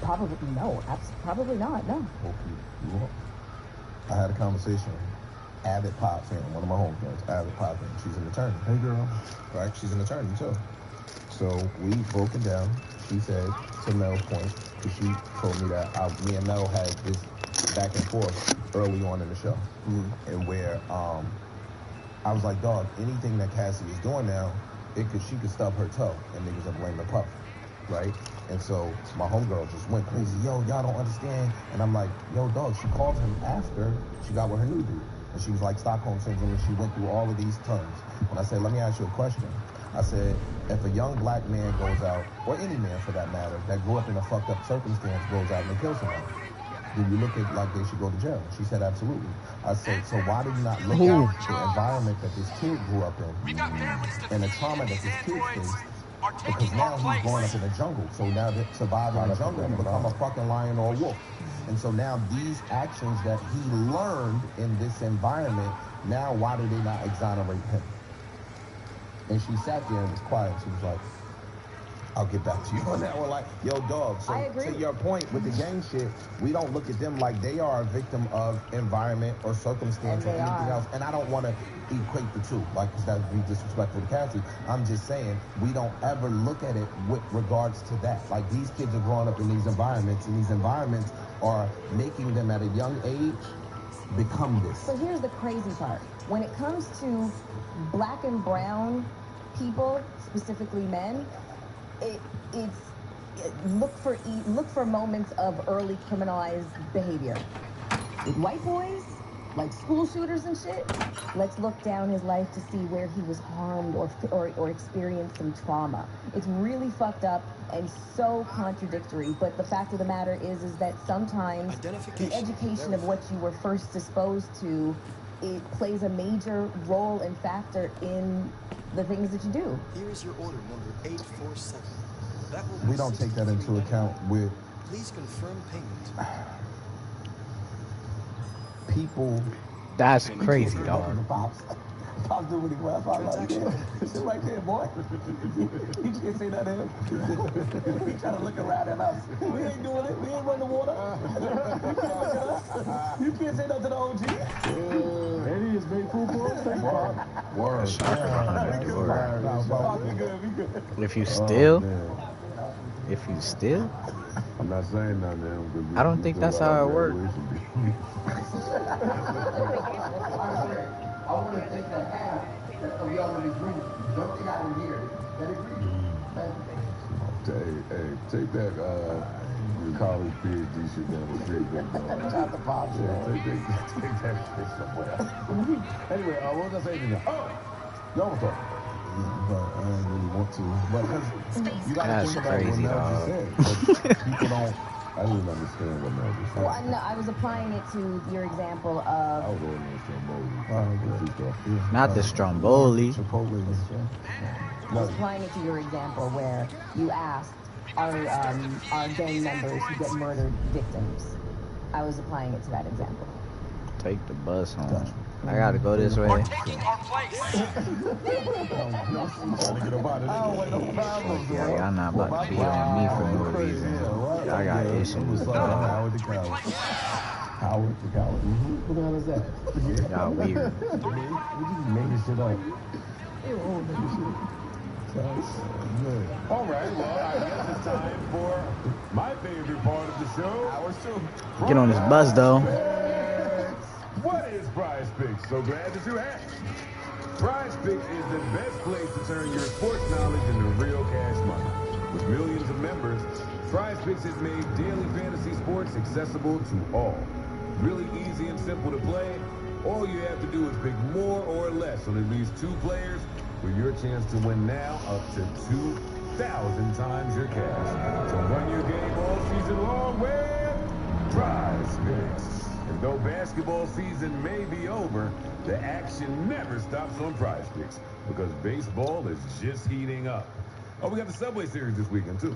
Probably no. Probably not. No. I had a conversation. Avid Pop fan, one of my homegirls, Avid Pop fan. She's an attorney. Hey, girl. Right? She's an attorney too. So we broke it down. She said to Mel's point, because she told me that me and Mel had this back and forth early on in the show, and where I was like, dog, anything that Cassie is doing now, she could stub her toe, and niggas are blaming Puff, right? And so my homegirl just went crazy. Yo, y'all don't understand. And I'm like, yo, dog, she called him after she got with her new dude. And she was like Stockholm Syndrome, and she went through all of these terms. And I said, let me ask you a question. I said, if a young black man goes out, or any man for that matter, that grew up in a fucked up circumstance goes out and they kill someone, do you look at like they should go to jail? She said, absolutely. I said, so why do you not look at the environment that this kid grew up in and the trauma that this kid faced? Because now he's growing up in the jungle. So now that surviving in the jungle, he become a fucking lion or a wolf. And so now these actions that he learned in this environment, now why do they not exonerate him? And she sat there and was quiet. She was like, I'll get back to you on that one. Like, yo, dog. So to your point with the gang shit, we don't look at them like they are a victim of environment or circumstance or anything else. And I don't want to equate the two, like, because that would be disrespectful to Cassie. I'm just saying we don't ever look at it with regards to that. Like, these kids are growing up in these environments, and these environments are making them at a young age become this. So here's the crazy part. When it comes to black and brown people, specifically men, look for moments of early criminalized behavior. With white boys, like school shooters and shit, let's look down his life to see where he was harmed or experienced some trauma. It's really fucked up and so contradictory, but the fact of the matter is that sometimes the education of what you were first exposed to, it plays a major role and factor in the things that you do. Here is your order number 847. That will We don't take that into account with Please confirm payment. people. That's crazy, dog. Pops do what he wants. Pops like, yeah, sit right there, boy. You can't say that to him. He trying to look around at us. We ain't doing it. We ain't running the water. You can't say that to the OG. Eddie is big food for us. Word. If you steal, I'm not saying nothing. I don't think that's how it works. I want to take that half of y'all in this room. Don't think I don't hear that agree. Hey, take that college PhD shit down the street, big dog. Not the pop shit. Take that shit somewhere. Anyway, what was I saying to you? Oh, y'all was talking. But I don't really want to. But you got to That's think about crazy, what Mel dog. just said. But people don't. I didn't understand what Mel just said. Well, no, I was applying it to your example I of. was going to Stromboli. Not the Stromboli. Chipotle is I was applying it to your example where you asked, are gang members who get murdered victims? I was applying it to that example. Take the bus home. I gotta go this way. Trying to get up out of Yeah, y'all not about to beat on me for no reason. I got issues. Howard the Coward. Howard the Coward. What the hell is that? Y'all weird. We just making shit up. All right, well, I guess it's time for my favorite part of the show. Ours too. Get on this bus though. What is Prize Picks? So glad that you asked. Prize Picks is the best place to turn your sports knowledge into real cash money. With millions of members, Prize Picks has made daily fantasy sports accessible to all. Really easy and simple to play. All you have to do is pick more or less on at least 2 players with your chance to win now up to 2,000 times your cash. So run your game all season long with Prize Picks. And though basketball season may be over, the action never stops on Prize Picks because baseball is just heating up. Oh, we got the Subway Series this weekend, too.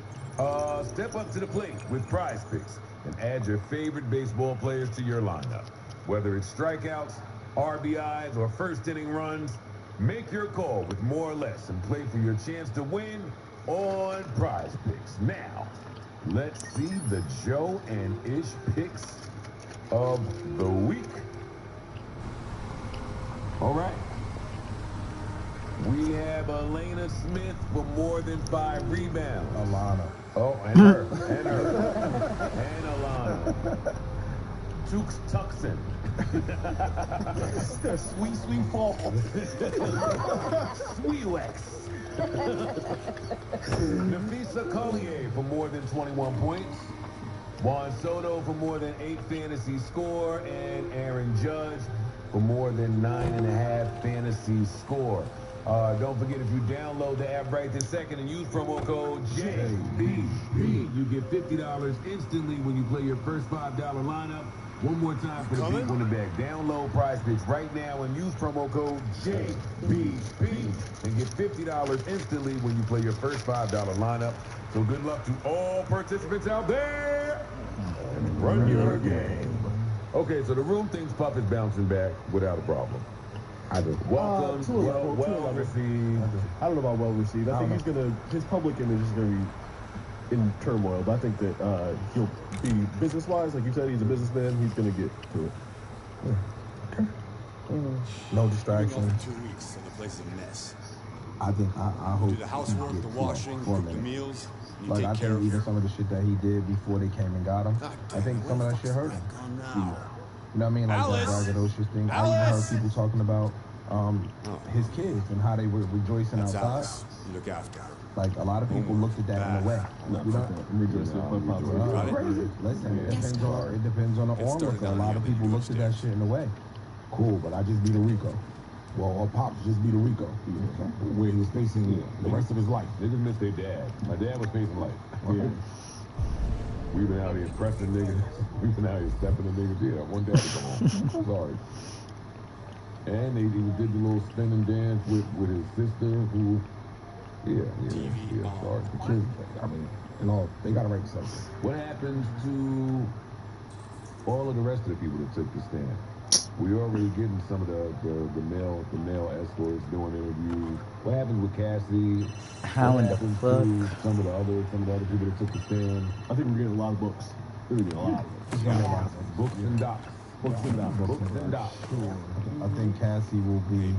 Step up to the plate with Prize Picks and add your favorite baseball players to your lineup. Whether it's strikeouts, RBIs, or first-inning runs, make your call with more or less and play for your chance to win on Prize Picks. Now, let's see the Joe and Ish picks of the week. All right. We have Elena Smith for more than 5 rebounds. Alana. Oh, and her. And Alana. Tukes Tuxon. Sweet fall. Sweet Lex. Nafisa Collier for more than 21 points. Juan Soto for more than 8 fantasy score. And Aaron Judge for more than 9.5 fantasy score. Don't forget, if you download the app right this second and use promo code JBP, you get $50 instantly when you play your first $5 lineup. One more time for the people in the back. Download Prize Picks right now and use promo code JBP and get $50 instantly when you play your first $5 lineup. So good luck to all participants out there and run your game. Okay, so the room thinks Puff is bouncing back without a problem. I do. Welcome. Well received. I don't know about well received. I think he's his public image is gonna be in turmoil, but I think that he'll be business-wise, like you said, he's a businessman. He's gonna get to it. Okay. No distraction. 2 weeks and the place is a mess. I think I hope Do the housework, the washing, cook the meals. You like take I care think of even her. some of the shit that he did before they came and got him. I think some of that shit hurt him. You know what I mean? Like that braggadocious thing. I even heard people talking about his kids and how they were rejoicing That's outside. Alice. You look after her. Like a lot of people looked at that in a way. You know? Listen, it depends on the onlooker. A lot of people looked at that shit in a way. Cool, but I just beat a Rico. Well, Pops just beat a Rico. Where he was facing the rest of his life. They just missed their dad. My dad was facing life. Yeah. We've been out here pressing niggas. We've been out here stepping the niggas. Yeah, one dad to go home. Sorry. And he did the little spinning dance with his sister who, yeah, sorry. The kids, I mean, they gotta write something. What happens to all of the rest of the people that took the stand? We already getting some of the male escorts doing interviews. What happens with Cassie? How in the fuck? Some of the other people that took the stand. I think we're getting a lot of books. We're getting a lot of books. Books and docs. Books and docs. Books and docs. I think Cassie will be.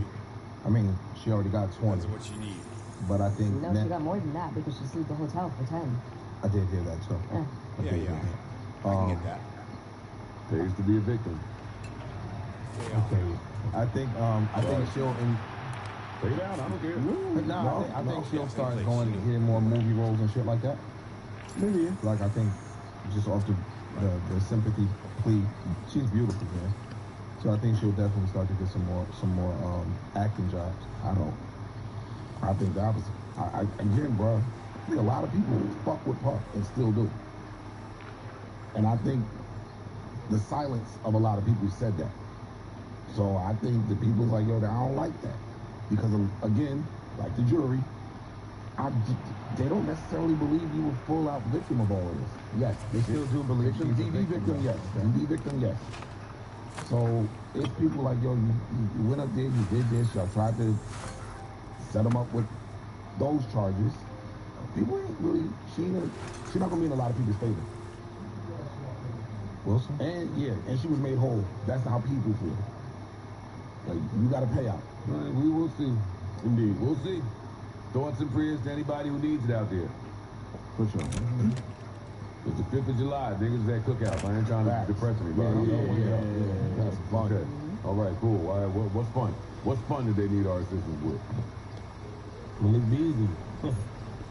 I mean, she already got 20. That's what you need. But I think No, she got more than that because she stayed at the hotel for 10. I did hear that too. Yeah. Yeah. I can get that. Pays to be a victim. Okay. I think she'll. Stay down. I don't care. No, I think she'll start going and getting more movie roles and shit like that. Maybe. Like I think just off the sympathy plea, she's beautiful, man. So I think she'll definitely start to get some more acting jobs. I think that was again, bro. I think a lot of people fuck with Puff and still do. And I think the silence of a lot of people said that. So I think the people's like, yo, I don't like that. Because, again, like the jury, they don't necessarily believe you were full-out victim of all of this. Yes, they still do believe she's a victim, yes. DV victim, yes. So it's people like, yo, you went up there, you did this, y'all tried to set them up with those charges. People ain't really, she's not going to be in a lot of people's favor. Wilson? And she was made whole. That's how people feel. Like, you got to pay out. We will see. Indeed. We'll see. Thoughts and prayers to anybody who needs it out there. For sure. It's the 5th of July. Niggas at cookouts. I ain't trying to depress anybody. Yeah. That's fun. Okay. All right, cool. All right, what's fun? What's fun that they need our assistance with? Malik Beasley.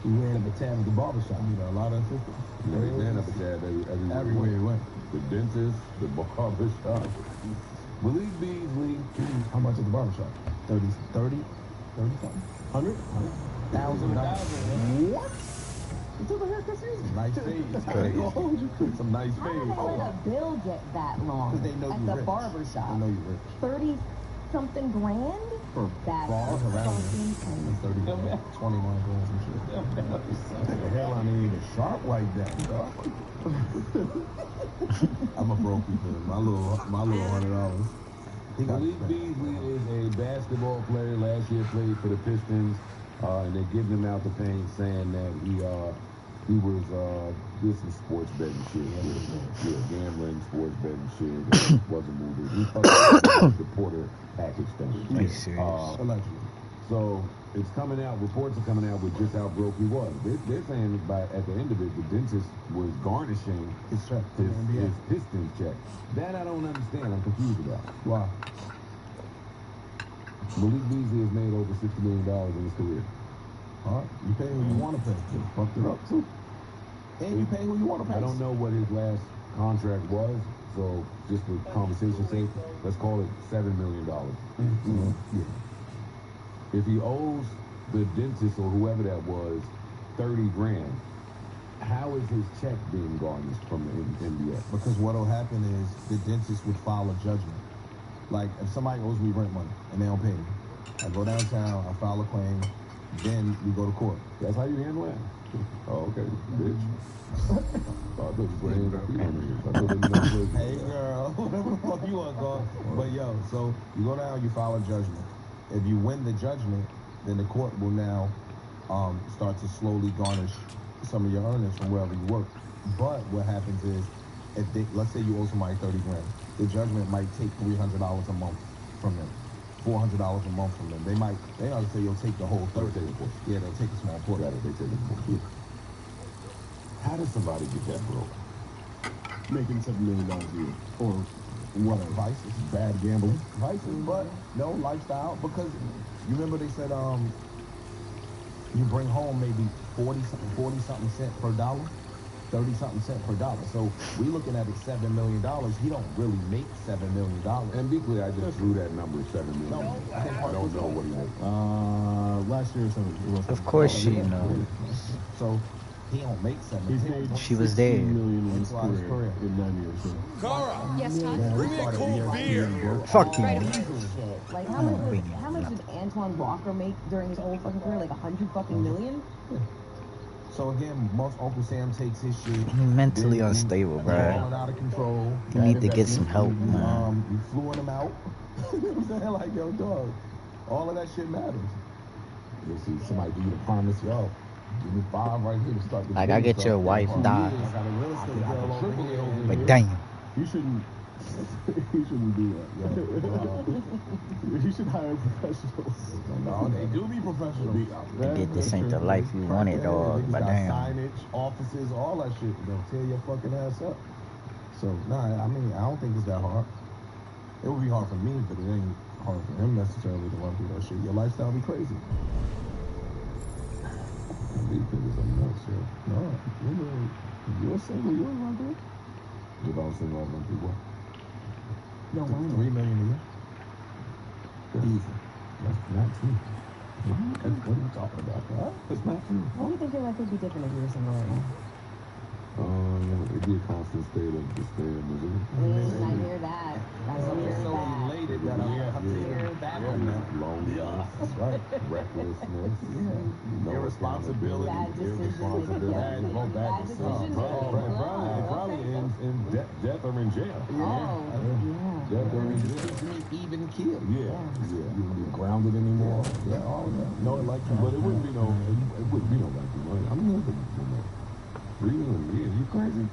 He ran up a tab at the barbershop. You know, a lot of assistance. Yeah, he ran up a tab everywhere he went. The dentist, the barbershop. Malik Beasley. How much at the barbershop? 30 something? 100? $1,000. What? You took a haircut season. Nice fade. Some nice fade. How did a bill get that long? Because they know at you the rich. barbershop? They know you rich. 30-something grand? That's Balls around fucking it. 30, 21 grand and shit. The hairline ain't even sharp like that, dog. I'm a broke people. My little $100. Malik Beasley is a basketball player. Last year played for the Pistons, and they're giving him out the paint, saying that he was did some sports betting shit. Yeah, gambling, sports betting shit. Wasn't moving. He fucked the Porter package thing. Are you serious? Allegedly. So it's coming out. Reports are coming out with just how broke he was. They're saying at the end of it, the dentist was garnishing his check, his Pistons check. That I don't understand. I'm confused about. Why? Malik Beasley has made over $60 million in his career. All right, you pay who you want to pay. Fucked it up too. And you pay who you want to pay. I don't know what his last contract was, so just for conversation's sake, let's call it $7 million. Yeah. If he owes the dentist or whoever that was 30 grand, how is his check being garnished from the NBA? Because what'll happen is the dentist would file a judgment. Like if somebody owes me rent money and they don't pay me, I go downtown, I file a claim, then we go to court. That's how you handle it? Oh, okay, bitch. I thought you were Hey girl, whatever the fuck you want, girl. But yo, so you go down, you file a judgment. If you win the judgment, then the court will now start to slowly garnish some of your earnings from wherever you work. But what happens is, if they, let's say you owe somebody 30 grand, the judgment might take $300 a month from them, $400 a month from them. They might say you'll take the whole 30. Yeah, they'll take a small portion. They take a small portion. How does somebody get that broke? Making $7 million a year. Or whatever. Vices. Bad gambling. Vices, but no lifestyle. Because you remember they said you bring home maybe 40-something cent per dollar, 30-something cent per dollar. So we looking at it $7 million. He don't really make $7 million. And be clear, I just drew that number at $7 million. No, I don't know what he makes. Last year or something. Of course she knows. So he don't make $7. She was there. $16 million in his career in 9 years. So. Cara! Yes, Todd? Bring me a cold beer! Fuck you. Like, how much did Antoine Walker make during his whole fucking career? Like $100 million? So again, once Uncle Sam takes his shit, He's mentally unstable, bro. Out of control. You need to get some help, man. You fluing him out. You know what I'm saying? Like, yo, dog, all of that shit matters. You see somebody give you the promise, yo, give me 5 right here to start the Like, I get your wife died. Like, damn. You shouldn't do that. Yeah. You should hire professionals. No, they do be professional. I get this ain't the life you wanted, dog. But damn. Signage, offices, all that shit. They'll tear your fucking ass up. So, nah, I mean, I don't think it's that hard. It would be hard for me, but it ain't hard for him necessarily to run through that shit. Your lifestyle be crazy. These niggas are nuts, yo. No, you're single, you ain't run through. If I was single, I'd run through what? No, $3 million a year. Easy. That's not true. What are you talking about, bro? It's not true. Why do you think your life would be different if you were single right now? It'd be a constant state of despair and misery. I hear that. That's so elated that I have to hear that one now. Loneliness. That's right. Recklessness. Irresponsibility. Bad decisions. Bad decisions. Probably in death or in jail. Death or in jail. Even kill. Yeah. You wouldn't be grounded anymore. Yeah, all of that. No election. But it wouldn't be no like I'm living for that. 3 million years, you crazy?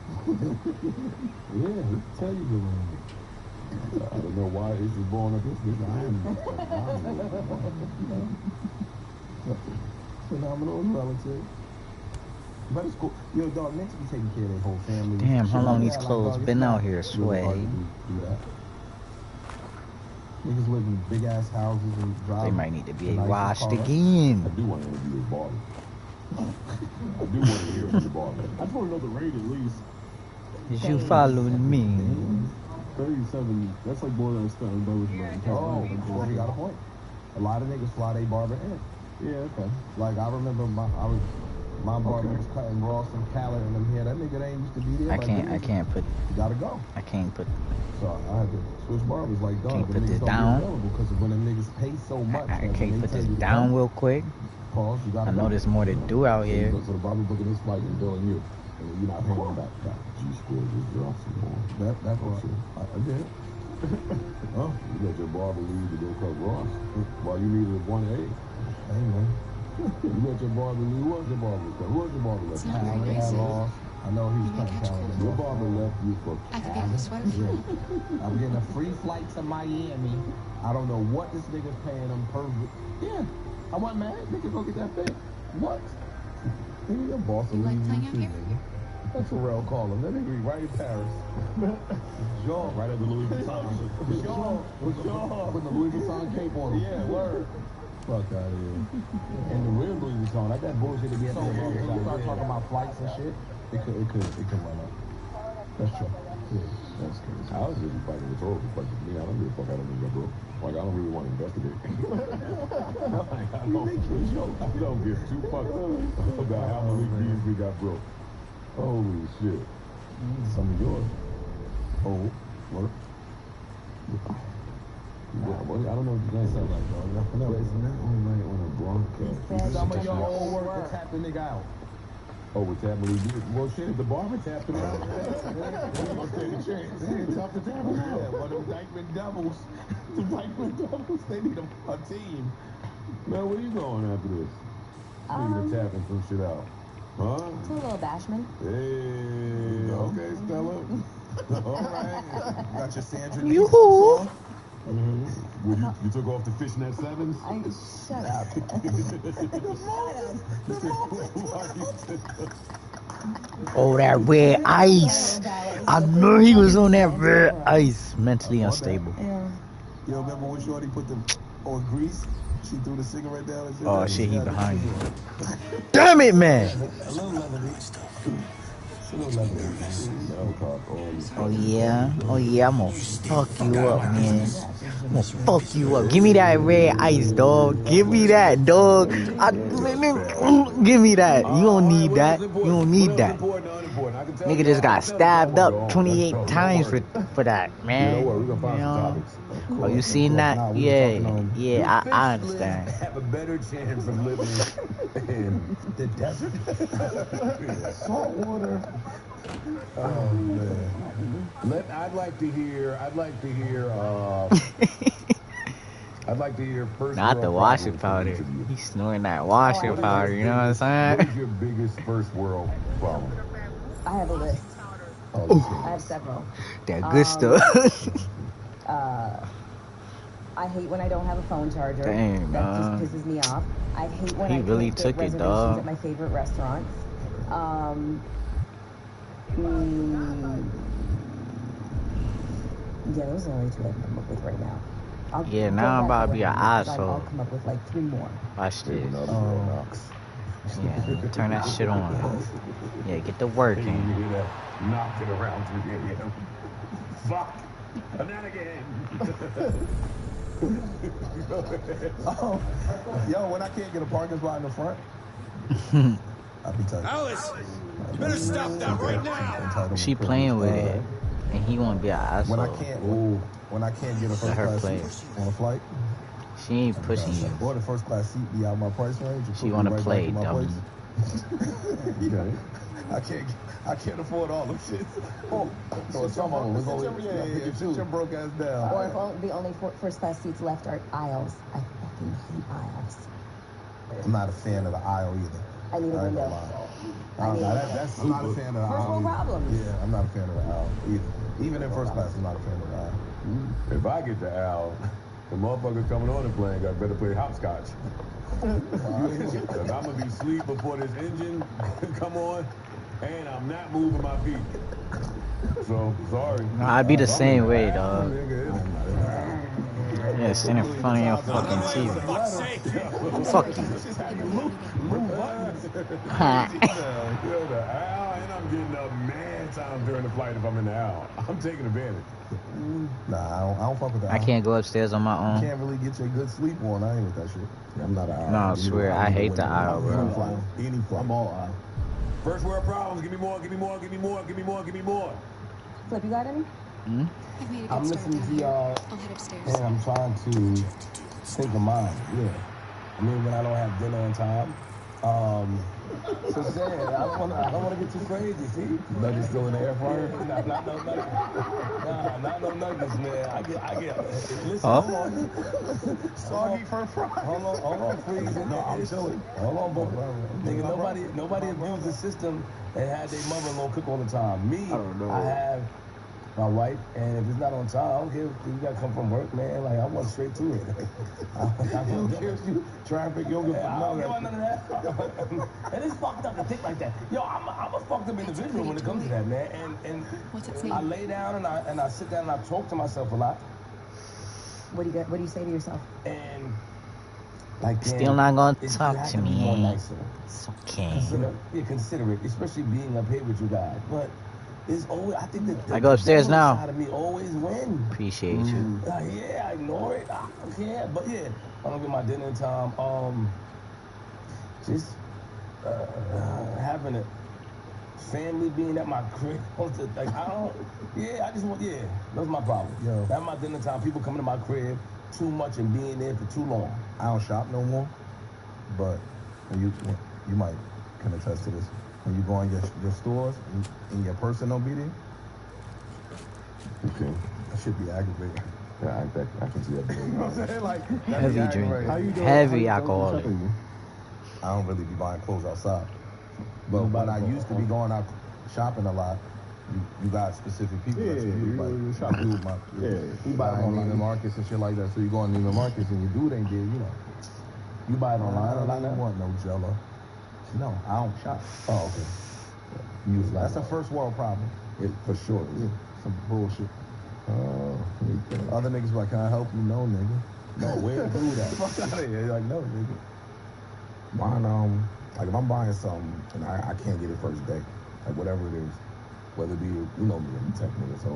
Yeah, he tell you the I don't know why this is born up this. I am phenomenal and relative. But it's cool. Yo, dog, next be taking care of their whole family. Damn, how long these clothes been out here, Sway? Niggas live in big ass houses and drive. They might need to be washed again. I do want to interview his barber. I do want to hear from the barber. I just want to know the rate at least. Is you following me? 37. That's like borderline starting barbers. Oh, well, he got a point. A lot of niggas fly they barber in. Yeah, okay. Like I remember my barber was cutting Ross and Khaled and them here. That nigga ain't used to be there. I can't put. You gotta go. I can't put. So I had to switch barbers. Like, dog, can't the put niggas this don't down. Because when them niggas pay so much, I can't put this down real quick. Pause. You gotta I know there's more to do out here. So the barber booking this flight and billing you, and you're not paying him back. G-score just dropped some more. That's what I did. Oh, you let your barber leave to go cut Ross while you needed 1A. Hey man. You let your barber leave. Who was your barber? Who was your barber left? I know he was cutting Khaled. Your barber left you for I'm getting a free flight to Miami. I don't know what this nigga's paying him per. Yeah, I want mad. Nigga, go get that thing. What? Nigga, your boss will leave you too, nigga. That's what Pharrell call him. That nigga be right in Paris. Jean. Right at the Louis Vuitton. Jean. Putting the Louis Vuitton cape on him. Yeah, word. Fuck out of here. And the real Louis Vuitton, I got bullshit to be at the end. When you start talking about flights and shit, it could run up. That's true. Yeah, that's crazy. I was just fighting rhetorical questions. Me, I don't give a fuck. I don't think I broke. Like, I don't really want to investigate. Like, I don't give two fucks about how Malik Beasley got broke. Holy shit. Some of yours. Oh, what? I don't know what you guys sound like, dog. But it's not all right on a broadcast. Some of y'all all work to tap the nigga out. Oh, with tap Malik Beasley? Well, shit, if the barber tapped him out, we're going to take a chance. It's tough to tap him out. Yeah, but them Dykeman Devils, they need a team. Man, where you going after this? Speaking of tapping some shit out. Huh? It's a little bashment. Hey, okay, Stella. All right. Got your Sandra Yoo-hoo. Well, you took off the fishnet sevens? Shut up. Oh, that red ice. I knew he was on that red ice. Mentally unstable. Yeah. You remember when Shorty put the grease? She threw the cigarette down and shit. Oh shit, he behind you. Damn it, man. A little leathery. Oh yeah, I'm gonna fuck you up, man. I'm gonna fuck you up. Give me that red ice, dog. Give me that, dog. Give me that. You don't need that. You don't need that. Nigga just got stabbed up 28 times for that, man. You know? Oh, you seen that? Yeah, I understand. Have a better chance of living in the desert. Salt water. Oh man. I'd like to hear first. Not the washing powder. He's snoring that washing powder, you know what I'm saying? What is your biggest first world problem? I have a list. Oh, I have several. That good stuff. I hate when I don't have a phone charger. Dang, that just pisses me off. I hate when I really can't took get it, reservations dog. at my favorite restaurants. Yeah, those are the only two I can come up with right now. Yeah, now I'm about to be an asshole. I'll come up with like 3 more. Watch this. Yeah, turn that shit on. Yeah, get the work in. Knock it around 3 a.m. Fuck. Not again. Oh, yo, when I can't get a parking spot in the front, I'll be tight. Alice, you better stop that right now. She playing with it, and he want to be an asshole. When I can't get a first class seat on a flight, she ain't pushing you. Or the first class seat be out my price range. She want to play, dummy. I can't afford all them shit. So some of them was only sit your broke ass down. Or if the only first class seats left are aisles. I fucking hate aisles. I'm not a fan of the aisle either. I need a window. I'm not a fan of the aisle. First world problems. Yeah, I'm not a fan of the aisle either. Even in first class, I'm not a fan of the aisle. If I get the aisle, the motherfucker coming on the plane got better play hopscotch. Because I'm going to be asleep before this engine come on, and I'm not moving my feet. So, sorry. No, I'd be the same way, dog. Yeah, stand in front of your fucking TV. Fuck you. Yo, the aisle, and I'm getting up mad times during the flight if I'm in the aisle. I'm taking advantage. Nah, I don't fuck with that. I can't go upstairs on my own. You can't really get your good sleep on. I ain't with that shit. Yeah, I'm not an aisle. No, I swear, I hate the aisle, bro. Any flight. I'm all aisle. First world problems. Give me more, give me more, give me more, give me more, give me more. Flip, you got any? I'm listening to y'all, and I'm trying to think of mine. Yeah. I mean, when I don't have dinner on time. So sad. I don't want to get too crazy. See, Nuggets still in the air fryer. Not no nuggets. Nah, not no nuggets, man. I get. Listen, Huh? hold on. Soggy for fries. Hold on, please. No, I'm chilling. Hold on, bro. Nigga, nobody abused the system and had their mother-in-law cook all the time. Me, I have my wife, and if it's not on time, I don't care if you gotta come from work, man. Like, I want straight to it. I don't care if you traffic, you don't give I don't give none of that. And it's fucked up to think like that. Yo, I'm a fucked up individual when it comes to that, man. And I lay down and I sit down and I talk to myself a lot. What do you say to yourself? And like, Still not gonna talk to be more me. nicer. It's okay. Consider it, especially being up here with you guys. But it's always, I think that I go upstairs now. Side of me always win. Appreciate you. Yeah, I ignore it. I don't care. But yeah, I don't get my dinner in time. Just having a family being at my crib. Like, I don't. Yeah, I just want. Yeah, that's my problem. Yo. At my dinner time, people coming to my crib too much and being there for too long. I don't shop no more, but when you might can attest to this. When you go in your stores and your person don't be there, Okay. that should be aggravating. Yeah, I can see that. You know what I'm saying? Like, Heavy drink. Heavy alcoholic. I don't really be buying clothes outside. But when I used to be going out shopping a lot, you got specific people. Yeah, you shop with my you buy it on Neiman Marcus and shit like that. So you go on Neiman Marcus and your dude ain't there, you know. You buy it online. I don't want no Jello. No, I don't shop. Oh, okay. That's a first world problem. For sure. Yeah, some bullshit. Other niggas be like, can I help you? No, nigga. No, where do that? Fuck out of here. You're like, no, nigga. Mine, like if I'm buying something and I can't get it first day, like whatever it is, whether it be, you know me, I'm tech nigga, so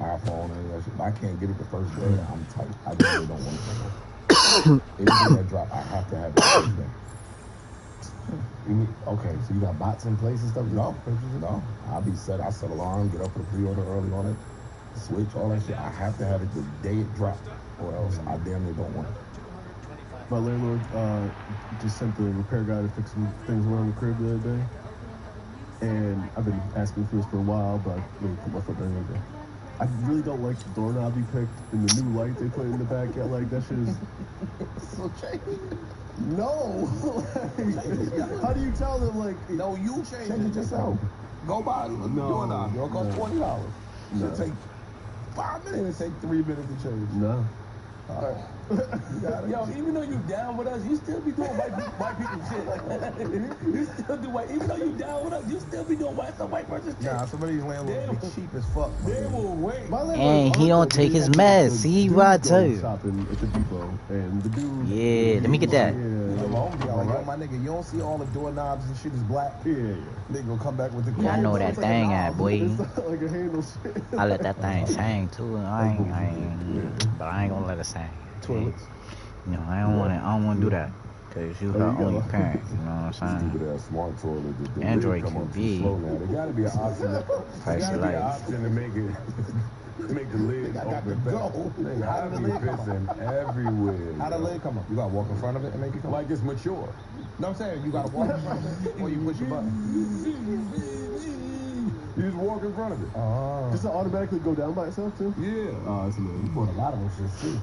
iPhone and that shit, if I can't get it the first day, I'm tight. I really don't want it. Anything that drop, I have to have it the first day. You mean, okay, so you got bots in place and stuff? No. I'll be set. I set alarm, get up for the pre-order early on it, switch, all that shit. I have to have it the day it dropped, or else I damn near don't want it. My landlord just sent the repair guy to fix some things around the crib the other day. And I've been asking for this for a while, but I really put my foot down the other day. I really don't like the doorknob he picked and the new light they put in the backyard. Like, that shit is... So change it. No! How do you tell them, like... No, you change it yourself. Go buy a doorknob. It'll cost $20. It'll take 5 minutes. It'll take 3 minutes to change. No. Yo, even though you down with us, you still be doing white people shit. You still do white. Even though you down with us, you still be doing white person shit. Nah, some of these landlords be cheap as fuck. They will wait. And he don't take his meds. See what I tell you. Shopping at the depot, and the dude. Yeah, let me get that. Yo, my nigga, you don't see all the doorknobs and shit is black? Yeah. They gonna come back with the. Yeah, I know that thing at, boy. Like a handle shit. I let that thing sing too. I ain't, but I ain't gonna let it sing. Toilets. You know, I don't want to do that. Cause you her only parent, you know what I'm saying? Stupid ass smart toilet. Android come can up be. too slow now. There gotta be an option. There gotta be an option to make it. Make the lid open. Nigga, I be pissing everywhere. How the lid come up? You gotta walk in front of it and make it come up? Like it's mature. No, I'm saying you gotta walk in front of it or you push a button. You just walk in front of it. Does it automatically go down by itself too? Yeah. Oh, it's amazing. You bought a lot of those shit too.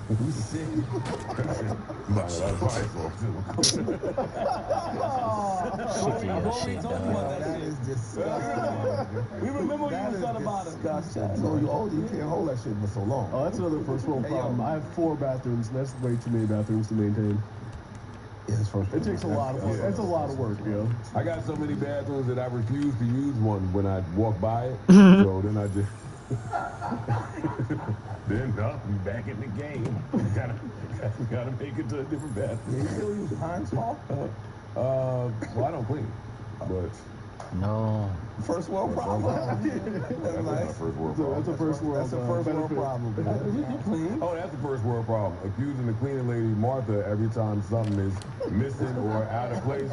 You sick. Buying a lot of bikes off too. That is disgusting. We remember when you was talking about it. So you older, you can't hold that shit for so long. Oh, that's another first world problem. I have 4 bathrooms, and that's way too many bathrooms to maintain. Yeah, it's first. It takes a lot of work. It's a lot of work, yo. I got so many bathrooms that I refuse to use one when I walk by it. So then I just. Then I'll be back in the game. Gotta make it to a different bathroom. You still use Pine Small? Well, I don't clean, but No. First world problem. that's not a first world problem. That's a first world. That's a first world problem. You clean. Oh, that's the first world problem. Accusing the cleaning lady Martha every time something is missing or out of place.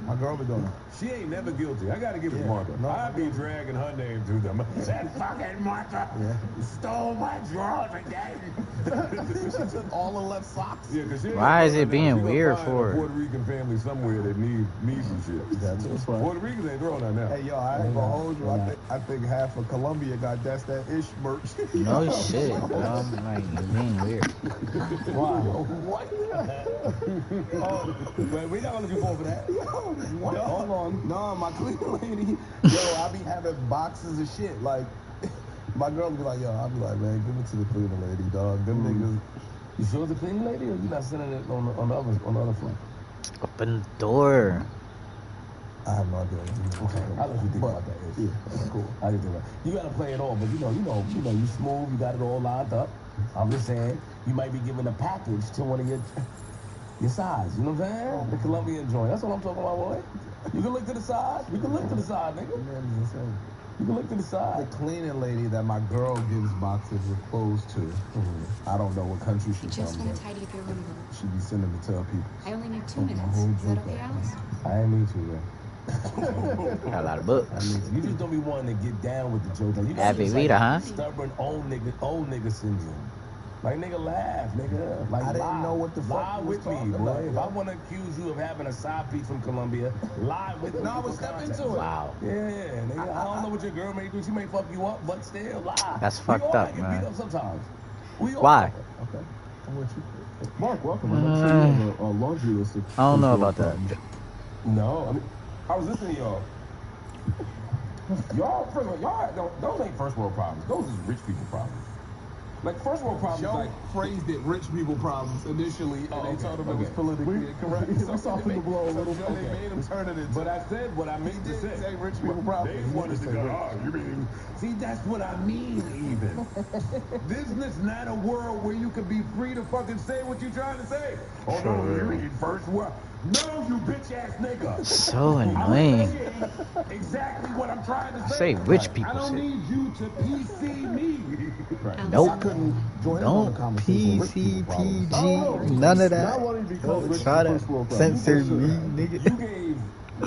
My girl be doing it. She ain't never guilty. I gotta give it to Martha. No. I'd be dragging her name to them. That fucking Martha stole my drawers again. She took all the left socks. Yeah, cause Why is it being she gonna weird find for a her? Puerto Rican family somewhere that needs some shit. That's fine. Puerto Ricans ain't throwing that now. Hey, yo, I ain't gonna hold you. I think half of Colombia got that's that ish merch. No shit, bro. Like, you're being weird. Wow. What? Wait, we're not gonna do more for that. What? Hold on. No, my cleaning lady. Yo, I be having boxes of shit. Like, my girl be like, yo, I be like, man, give it to the cleaning lady, dog. Them niggas. You sure it's a cleaning lady, or you not sending it on the other flight? Open the door. I have no idea. Okay, I'll let you think about that. Yeah, that's cool. I can do that. You gotta play it all, but you smooth. You got it all lined up. I'm just saying, you might be giving a package to one of your sides. You know what I'm saying? The Colombian joint. That's what I'm talking about, boy. You can look to the side. You can look to the side, nigga. You can look to the side. The cleaning lady that my girl gives boxes of clothes to, I don't know what country she's Just from. gonna tidy up your room a little. She be sending to tell people. I only need 2 Oh, my minutes. whole Is that group okay, up. Alice? I ain't need to, man. Got a lot of books. You just don't be wanting to get down with the joke. You Happy this, Rita, huh? Stubborn old nigga syndrome. Like, nigga, laugh, nigga. Like, I didn't lie. know what the fuck Lie you was with me, talking boy. about, If yo. I want to accuse you of having a side piece from Colombia, lie with me. No, I would step into it. Wow. Yeah, nigga. I don't know what your girl may do. She may fuck you up, but still, lie. That's We fucked all up, get man. beat up sometimes. We all Why? Okay. I'm with you. Mark, welcome. I'm sure you have a laundry list of. I don't know about that. No, I mean, I was listening to y'all. Y'all, first of all, those ain't first world problems. Those is rich people problems. Like, first world problems, Joe like, phrased it rich people problems initially, and they told him it was politically incorrect. We softened the blow a little bit. They made him turn it into. But I said what I meant to say. Say rich people problems. They wanted to go, oh, you mean... See, that's what I mean, even. This is not a world where you can be free to fucking say what you're trying to say. Oh, no, you mean first world. No, you bitch-ass nigga. So annoying. Exactly what I'm trying to say. Say rich people I don't shit. need you to PC me. Nope. I couldn't join in on the Don't conversation. Rich people problems. PCPG. None of Not that. wanting to be called rich Try to first world problem. censor me, nigga. you gave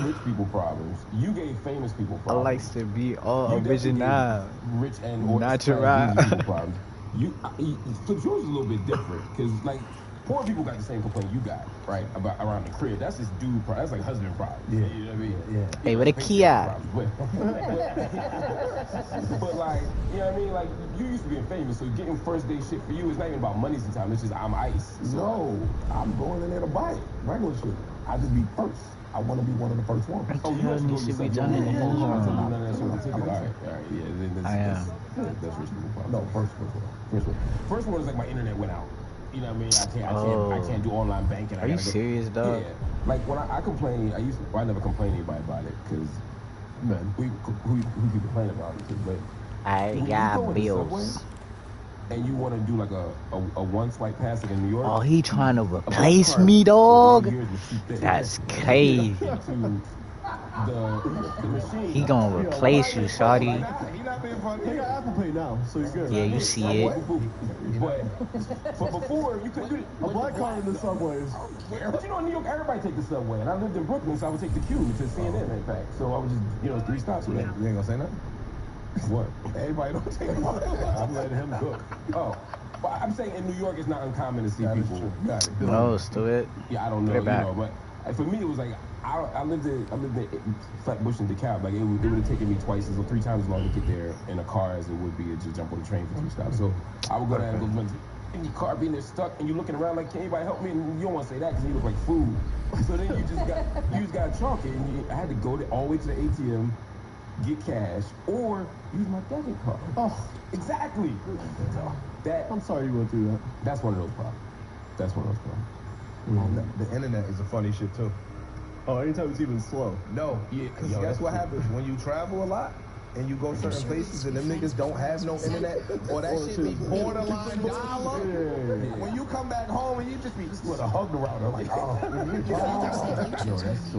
rich people problems. You gave famous people I problems. like to be all You definitely original. gave rich and or Natural. trans people problems. But yours is a little bit different because, like, poor people got the same complaint you got, right? About around the crib. That's just dude problem. That's like husband problem. Yeah. You know what I mean? Yeah. Hey, where the key at? But like, you know what I mean? Like, you used to being famous, so getting first day shit for you is not even about money sometimes. It's just I'm ice. So, No, I'm going in there to buy it. Regular shit. I just be first. I want to be one of the first ones. oh, you actually go should be yourself. done in the All home. right, yeah. Then that's rich people problem. No, first one. First one is like my internet went out. You know what I mean? I can't do online banking. Are you serious, dog? Yeah. Like when I complain, I never complain to anybody about it because who can complain about it? But I when got you go in the bills. subway and you want to do like a one swipe pass like in New York. Oh, he trying to replace me, dog? That's crazy. The machine. He gonna replace you, shawty. He not being funny. He got Apple Pay now, so you're good. Yeah, you see it. But before you couldn't do it. A black card in the subways. But you know, in New York, everybody take the subway, and I lived in Brooklyn, so I would take the Q to CNN. In fact, so I would just 3 stops with that. You ain't gonna say nothing? What? Everybody don't take it. I'm letting him cook. Oh. But I'm saying in New York, it's not uncommon to see people. Got it. No, stupid. Yeah, I don't know. Put it back. You know, but for me, it was like I lived in Flatbush and DeKalb. Like it would have taken me 3 times as long to get there in a car as it would be to just jump on the train for 3 stops. So I would go there and go in your car being there stuck, and you're looking around like, can anybody help me? And you don't want to say that because you look like food. So then you just got chalk it, and I had to go all the way to the ATM, get cash, or use my debit card. Oh, exactly. I'm sorry you went through that. That's one of those problems. That's one of those problems. The internet is a funny shit too. Oh, anytime it's even slow. No, because guess what happens when you travel a lot and you go certain places and them niggas don't have no internet or that shit be borderline dial-up. When you come back home and you just be with a hug around her like,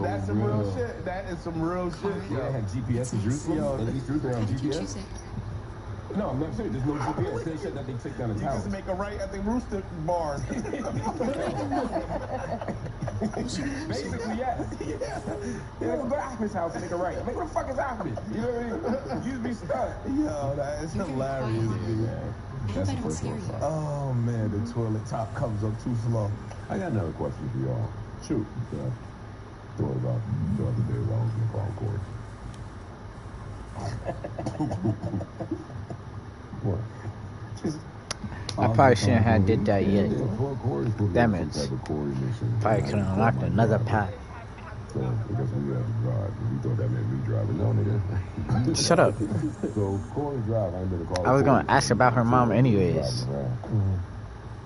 that's some real shit. That is some real shit. Yeah, I had GPS in Jerusalem. In East Jerusalem on GPS. No, I'm not serious. There's no GPS. They said that they take down the tower. You just make a right at the Rooster Bar. Basically, yes. Yeah, go to Ahmed's house and make a right. I'm like, what the fuck is Ahmed? You know what I mean? You just be stuck. Yo, that is hilarious, dude. That's the first one. Oh, man, the toilet top comes up too slow. I got another question for y'all. Shoot. Thought about the other day while I was in Concord. What? I probably shouldn't have did that yet. Damn it. Probably could have unlocked another path. So I guess we have to drive. We thought that meant me driving. No, nigga. Shut up. So Corey drive. I ain't been to call. I was gonna ask about her mom anyways.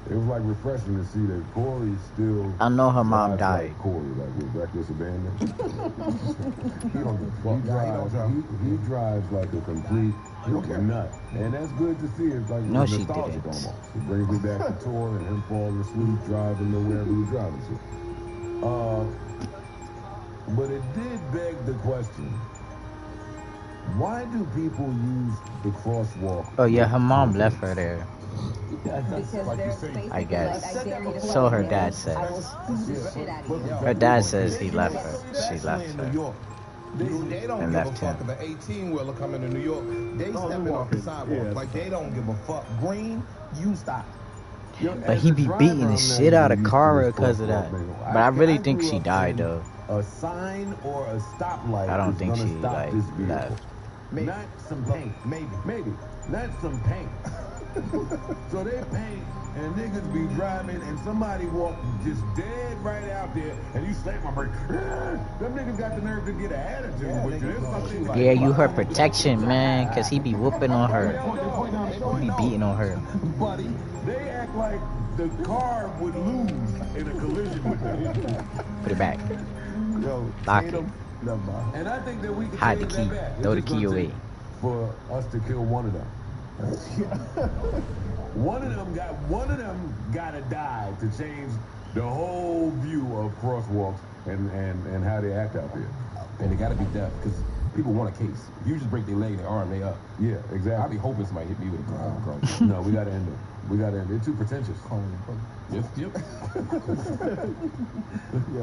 It was like refreshing to see that Corey still. I know her mom died. Like Corey, like with reckless abandon. He don't give a fuck. He drives like a complete nut, and that's good to see. It's like no, she nostalgic didn't. almost. It brings me back to tour and him falling asleep driving to wherever he's driving to. But it did beg the question: why do people use the crosswalk? Oh yeah, her mom left her there. Because I guess. So her dad says. Her dad says he left her. She left her. They don't And give a left fuck him. if an 18-wheeler coming to New York. They stepping off the sidewalk. Like, they don't give a fuck. Green, you stop. But he be beating the shit out of Kara because of that. But I really think she died though. A sign or a stoplight. I don't is think gonna she stop like this vehicle. left. Maybe. Not some paint. Maybe. Not some paint. So they paint and niggas be driving and somebody walk just dead right out there and you slam my brake. Them niggas got the nerve to get an attitude with you. There's something like Yeah, you her protection, man, because he be whooping on her. He be beating on her. Buddy, they act like the car would lose in a collision with them. Put it back. Yo, Lock it. And I think that we can Hide the take key. that back. Throw the It's key gonna away. take for us to kill one of them. One of them gotta die to change the whole view of crosswalks and how they act out there. And they gotta be deaf because people want a case. If you just break their leg, their arm, they up. Yeah, exactly. I'll be hoping somebody hit me with a car. No, we gotta end them. We gotta end. They're too pretentious. Yep. Yeah,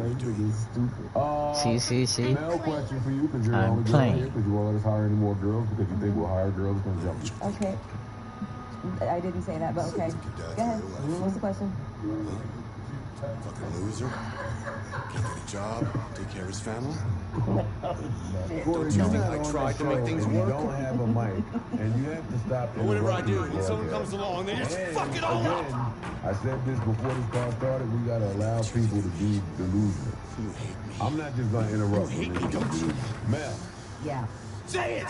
you niggas stupid. See. Male question for you because you're I'm only playing. here because you won't let us hire any more girls because you think we'll hire girls that's gonna jump you. Okay. I didn't say that, but okay. Go ahead. What's the question? Fucking loser. Can't get a job, take care of his family. Corey, Don't you you're think not I on tried the to make show things and you work? don't have a mic, and you have to stop. But whatever I do, interrupting when someone the comes broadcast. along, they just And fuck it all up. again, I said this before this call started. We gotta allow people to be delusional. I'm not just gonna interrupt. You hate me, don't you? Mel. Yeah. Say it!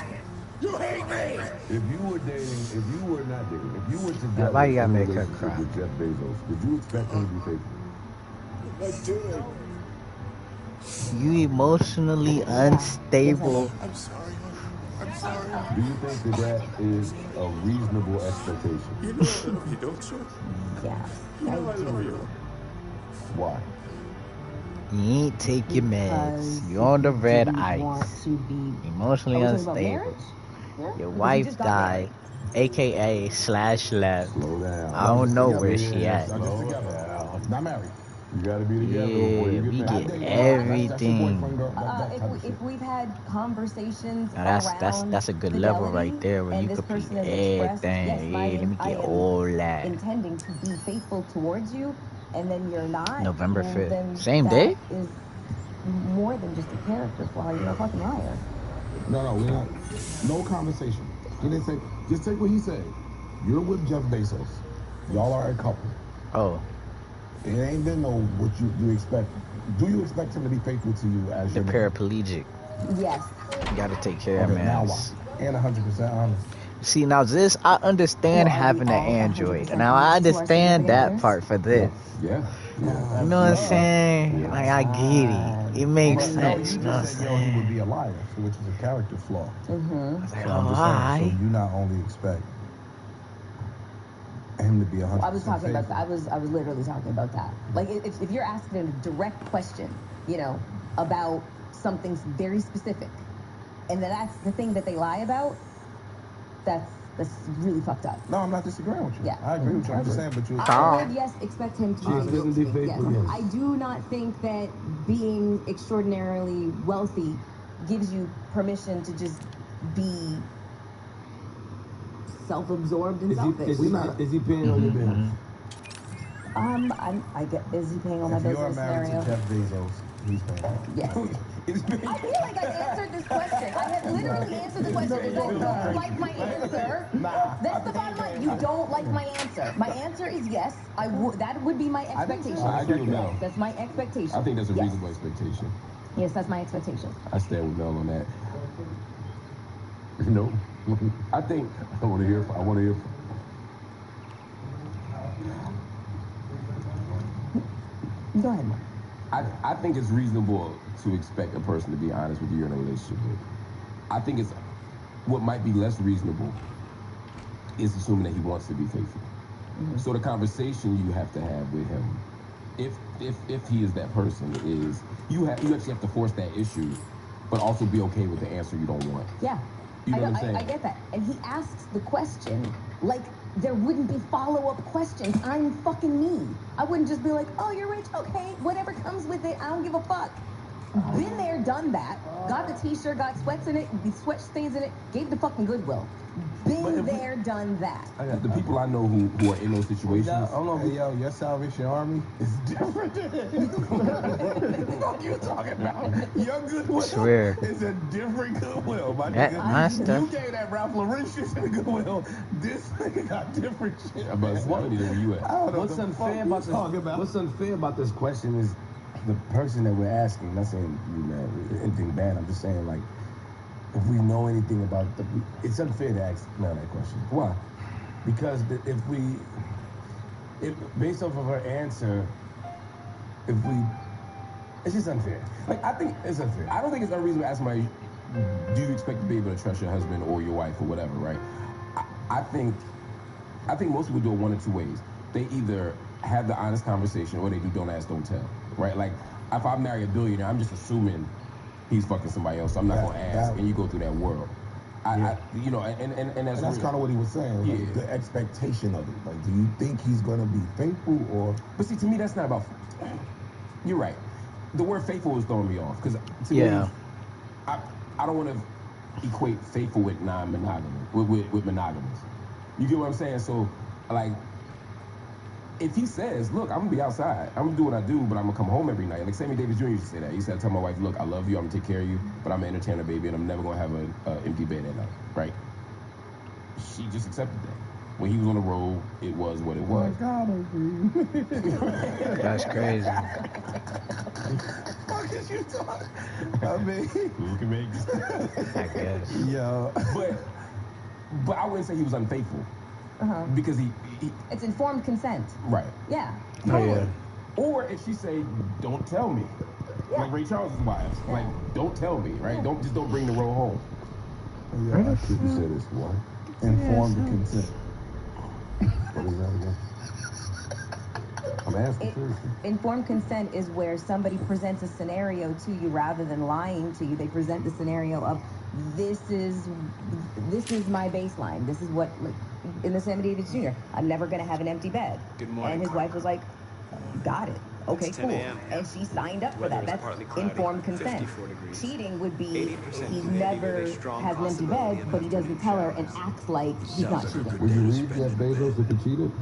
You hate me! If you were dating, if you were not dating, if you were together Why you gotta in a make her relationship cry? with Jeff Bezos, did you expect him to be faithful? I did. You emotionally unstable. I'm sorry. I'm sorry. Do you think that that is a reasonable expectation? You know I love you, don't you? Yeah. You know I love you. Why? You ain't take your meds. You on the red ice. Emotionally unstable. Your wife died, aka /left. Slow down. I don't know where she at. Slow down. Not married. You gotta be together before Yeah, you we get married. get everything. If we've had conversations Now around that's a good level fidelity, right there where and you this could be person has expressed, everything. yes, Yeah, let me I get am all that. intending to be faithful towards you, and then you're not. November well, 5th. then Same that day? is more than just a character flaw. You're a fucking liar. No, we're not. No conversation. He didn't say. Just take what he said. You're with Jeff Bezos. Y'all are a couple. Oh, It ain't been no what you expect. Do you expect him to be faithful to you as the your man? paraplegic. Yes. You gotta take care of Okay, now man. why? And 100% honest. See, now this, I understand Well, are we having an all 100% Android. Now I honest to our understand that significant part for this. Yeah. You know what I'm saying? Like, I get it. It makes sense. You You know what I'm just said, yo, he would saying? be a liar, so which is a character flaw. Mm-hmm. Like, So oh, I'm just saying, so alright. you not only expect him to be 100%. I was talking about that. faithful. I was literally talking about that. Like, if you're asking a direct question, you know, about something very specific, and then that's the thing that they lie about, that's really fucked up. No, I'm not disagreeing with you. Yeah. I agree with you. I'm just saying, but you. I would, yes, expect him to be She doesn't be faithful, yes. I do not think that being extraordinarily wealthy gives you permission to just be self-absorbed and selfish. Is he paying on your bills? I get. Is he paying all my If bills you in are this married scenario? to Jeff Bezos, he's paying. Yes. I feel like I answered this question. I have literally answered the question. If you don't like my answer, that's the bottom line. You don't like my answer. My answer is yes. That would be my expectation. I agree with Mel. That's my expectation. I think that's a Yes. reasonable expectation. Yes, that's my expectation. I stand with Mel on that. No. I think I want to hear. Go ahead, Mark. I think it's reasonable to expect a person to be honest with you in a relationship with. I think it's what might be less reasonable is assuming that he wants to be faithful. Mm-hmm. So the conversation you have to have with him, if he is that person, is you actually have to force that issue, but also be okay with the answer you don't want. Yeah. You know what I'm saying? I get that. And he asks the question like there wouldn't be follow-up questions. I'm fucking me. I wouldn't just be like, oh, you're rich? Okay, whatever comes with it. I don't give a fuck. Been there, done that. Got the t-shirt, got sweats in it, sweat stains in it, gave the fucking Goodwill. Been there, done that. The people I know who are in those situations. Hey, yo, your Salvation Army is different. What you talking about? Your Goodwill Swear. is a different Goodwill, my That nigga. my stuff. You gave that Ralph Lauren shit to the Goodwill. This nigga got different shit. But it's funny where you at. I don't know What's what the fuck unfair you about talking about. What's unfair about this question is the person that we're asking. I'm not saying you man anything bad. I'm just saying like if we know anything about it's unfair to ask Mel that question. Why? Because if based off of her answer, it's just unfair. Like I think it's unfair. I don't think it's unreasonable to ask somebody, do you expect to be able to trust your husband or your wife or whatever, right? I think most people do it one of two ways. They either have the honest conversation or they do don't ask, don't tell, right? Like if I marry a billionaire, I'm just assuming he's fucking somebody else. So I'm not gonna ask, and you go through that world. And that's kind of what he was saying. Yeah. Like, the expectation of it. Like, do you think he's gonna be faithful or? But see, to me, that's not about. You're right. The word faithful is throwing me off because to me, I don't want to equate faithful with non-monogamous, with monogamous. You get what I'm saying? So, like, if he says, look, I'm gonna be outside, I'm gonna do what I do, but I'm gonna come home every night. Like Sammy Davis Jr. used to say that. He said, tell my wife, look, I love you, I'm gonna take care of you, but I'm gonna entertain a baby, and I'm never gonna have an empty bed at night, right? She just accepted that. When he was on the road, it was what it was. That's crazy. Fuck is you talking? I mean, who can make I guess. Yo. But I wouldn't say he was unfaithful. Because he it's informed consent. Right. Yeah. Oh, yeah. Or if she say, don't tell me. Yeah. Like Ray Charles' wives. Yeah. Like, don't tell me, right? Yeah. Don't bring the roll home. Yeah, I shouldn't say this one. Informed consent. What is that again? I'm asking seriously. Informed consent is where somebody presents a scenario to you rather than lying to you. They present the scenario of this is my baseline. This is what, like, in the Sammy Davis Jr. I'm never gonna have an empty bed. Good morning. And his wife was like, got it. Okay, It's cool. 10 a.m. And she signed up for Weather that. is That's partly cloudy, informed consent. 54 degrees. Cheating would be 80% he humidity never with a strong has an empty possibility bed, of but he doesn't tell her and acts like he's not cheating. Would you read Jeff Bezos if he cheated?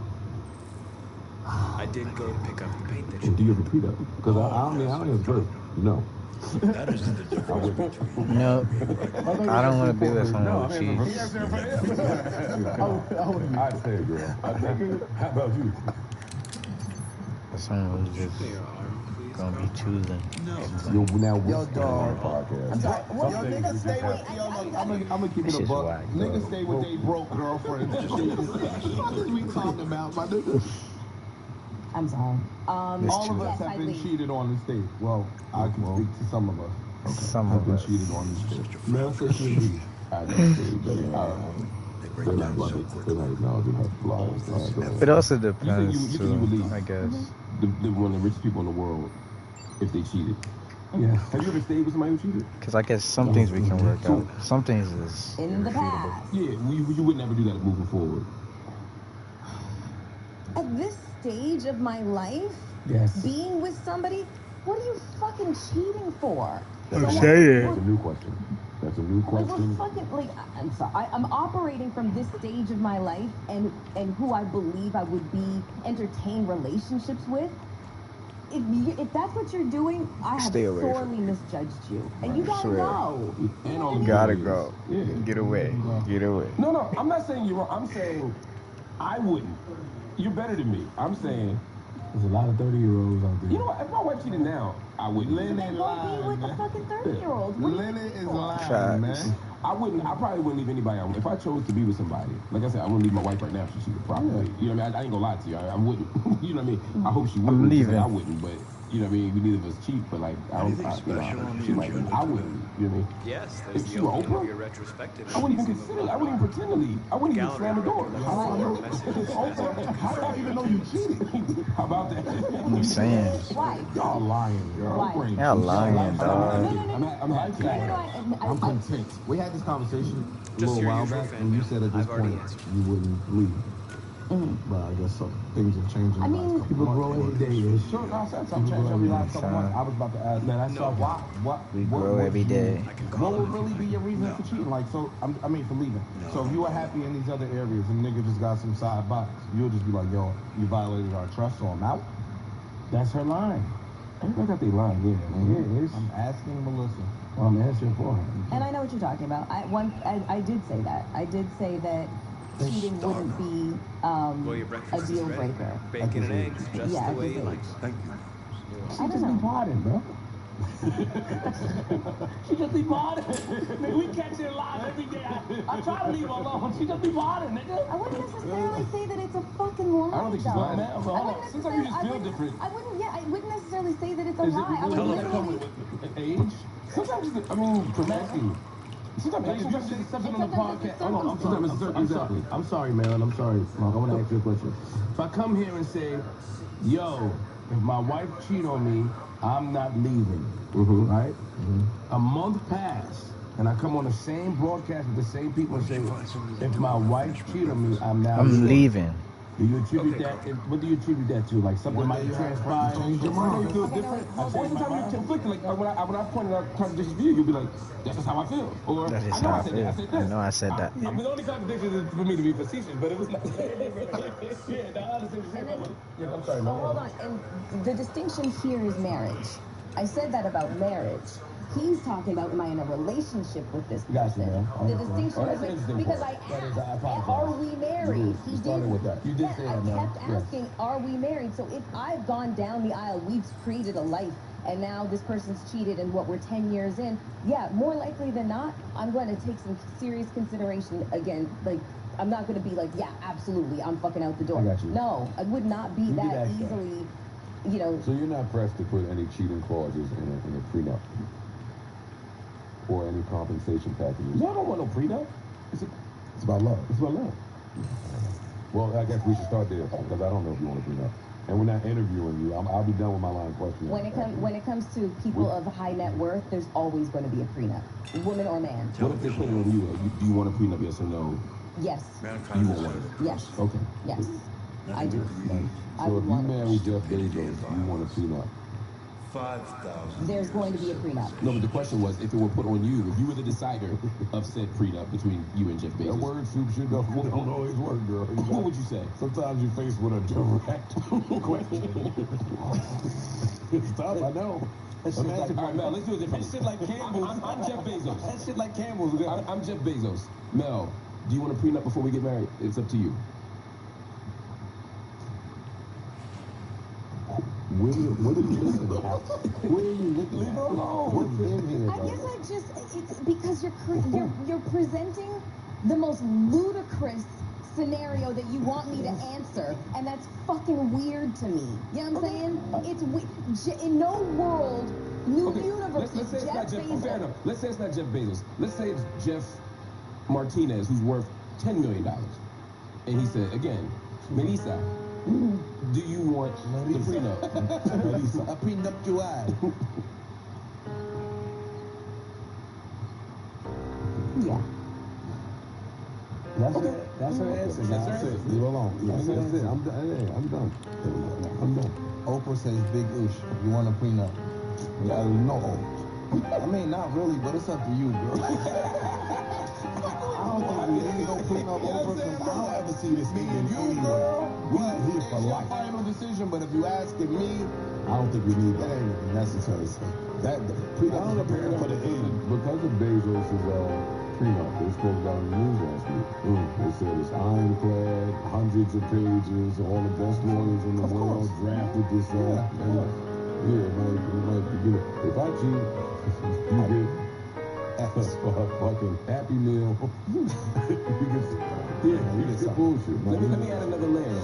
I did go to pick up the paint that Or do you repeat that? Because I don't have birth. No. That is the difference. No, I don't want to be with someone who cheats. I'd say it, girl. How about you? Someone who's just gonna be choosing. Yo, now Yo, what's dog. on our podcast? Yo, niggas stay with, I'm gonna keep This it a is buck. whack, Niggas stay with they broke girlfriends. What the fuck is we talking about, my nigga? I'm sorry. All of us have been cheated on this state. Well, I can speak to some of us. Some have of been us. cheated on this state. Male sexuality. I don't say that. They're not like it. They're not acknowledging flaws. It also You depends, think you would leave I guess. one of the richest people in the world if they cheated? Yeah. Have you ever stayed with somebody who cheated? Because I guess some things we can work out. Some things is In the irrefutable. past. Yeah, you would never do that moving forward. At this stage of my life, Yes. being with somebody, what are you fucking cheating for? That's a new question. That's a new Like, we're question. fucking, like, I'm sorry. I'm operating from this stage of my life and who I believe I would be entertain relationships with. If that's what you're doing, I have Stay away from sorely misjudged you. And you gotta Swear. go. And all the Gotta videos. go. Yeah. Get away. Get away. No, I'm not saying you're wrong. I'm saying I wouldn't. You're better than me. I'm saying There's a lot of 30-year-olds out there. you know what? If my wife cheated now, I wouldn't. Then go be with the fucking 30-year-old. Lily is lying, Facts. man. I probably wouldn't leave anybody. If I chose to be with somebody, like I said, I wouldn't leave my wife right now if she cheated probably. You know what I mean? I ain't gonna lie to you. I wouldn't. You know what I mean? I hope she wouldn't. leaving. I wouldn't, but you know what I mean? We neither of us cheat, but like I don't. She might. I wouldn't. You know what I mean? Yes, If there's she the were opening of Oprah, your retrospective. I wouldn't even consider it. I wouldn't even pretend to leave. I wouldn't even slam the door. How do I know? How do I even know you cheated? How about that? I'm saying. Why? Y'all lying, girl. Why? Y'all lying, dog. I'm happy. I'm content. We had this conversation a Just little your while usual back, fan and you mail. said at this I've already point answered. you wouldn't leave. But I guess things have changed. In the I mean, last People couple grow months. every day. Ish. Sure, no, I said something changed every last couple months. I was about to ask, man, I saw what We grow every day. What would really be your reason for cheating? Like, so, I mean, for leaving. So if you were happy in these other areas and nigga just got some side box, you'll just be like, yo, you violated our trust, so I'm out. That's her line. Everybody got their line, yeah. Yeah, I'm asking Melissa. well, I'm answering for her. And I know what you're talking about. I did say that. I did say that cheating wouldn't be Well, a your breakfast deal is ready. breaker. Bacon and eggs, just Yeah, the way I you like. Thank you. I don't know. Pardon, bro. She just be bothered. Nigga, we catch her live every day. I try to leave her alone. She just be bothered, nigga. I wouldn't necessarily say that it's a fucking lie. I don't think she's though. lying. Man, hold on. Sometimes you just feel different. I wouldn't necessarily say that it's a Is it lie. I would does that come literally. with age? Sometimes, I mean, dramatically. Sometimes it's just something on the podcast. Hold on, I'm sorry, man. I'm sorry. I want to ask you a question. If I come here and say, yo, if my wife cheat on me, I'm not leaving. Right? A month passed, and I come on the same broadcast with the same people and say, if my wife cheat on me, I'm now I'm leaving. Do you attribute that? What do you attribute that to? Like something might be transpired. I know you feel different. Or sometimes you're conflicted. Like when I pointed out contradictions to you, you'll be like, "That's just how I feel." Or That is I know how I said that. I said I this. know I said that. I mean, the only contradiction is for me to be facetious, but it was like, yeah, the other thing. Yeah, I'm sorry. Oh, hold on. And the distinction here is marriage. I said that about marriage. He's talking about, am I in a relationship with this person? The distinction is because I asked, are we married? You started with that. You did say that, I kept asking, are we married? So if I've gone down the aisle, we've created a life, and now this person's cheated, and what, we're 10 years in, yeah, more likely than not, I'm going to take some serious consideration again, like, I'm not going to be like, yeah, absolutely, I'm fucking out the door. I got you. No, I would not be that easily, you know. So you're not pressed to put any cheating clauses in a prenup? Or any compensation packages? No, I don't want no prenup. It's about love. It's about love. Well, I guess we should start there, because I don't know if you want a prenup. And we're not interviewing you. I'll be done with my line of questioning. When it comes to people of high net worth, there's always going to be a prenup, woman or man. What if they put it on you? Do you want a prenup? Yes or no? Yes. You want one? Yes. Okay. Yes. I do. So if you marry Jeff Bezos, you want a prenup? 5,000. There's going to be a prenup. No, but the question was, if it were put on you, if you were the decider of said prenup between you and Jeff Bezos. That word soup shit don't always work, girl. What would you say? Sometimes you're faced with a direct question. It's tough, I know. All right, Mel, let's do it different. That shit like Campbell's. I'm Jeff Bezos. That shit like Campbell's. I'm Jeff Bezos. Mel, do you want a prenup before we get married? It's up to you. What are you looking at? Where are you looking at? What's in here? I guess it's because you're presenting the most ludicrous scenario that you want me to answer, and that's fucking weird to me. You know what I'm saying? It's in no world, new universe. Let's say it's Jeff not Jeff. Bezos. Fair enough. Let's say it's not Jeff Bezos. Let's say it's Jeff Martinez, who's worth $10 million, and he said again, Melissa, do you want the prenup? A prenup to add. Yeah. That's it. That's her answer. That's it. Leave alone. That's it. I'm done. I'm done. Oprah says, big ish. You want a prenup? Yeah, no. I mean, not really, but it's up to you, girl. I don't think we need no prenup, Oprah, because I don't ever see this nigga in anywhere. We here for life. Final decision, but if you asking me, I don't think we need that. That ain't necessary. That prenup is preparing for the end. Because of Bezos' prenup, they spoke about in the news last week. They said it's ironclad, hundreds of pages, all the best lawyers in the world drafted this up. Yeah, it might be good. If I cheat, you get a fucking Happy Meal. You get some bullshit. Let me add another layer.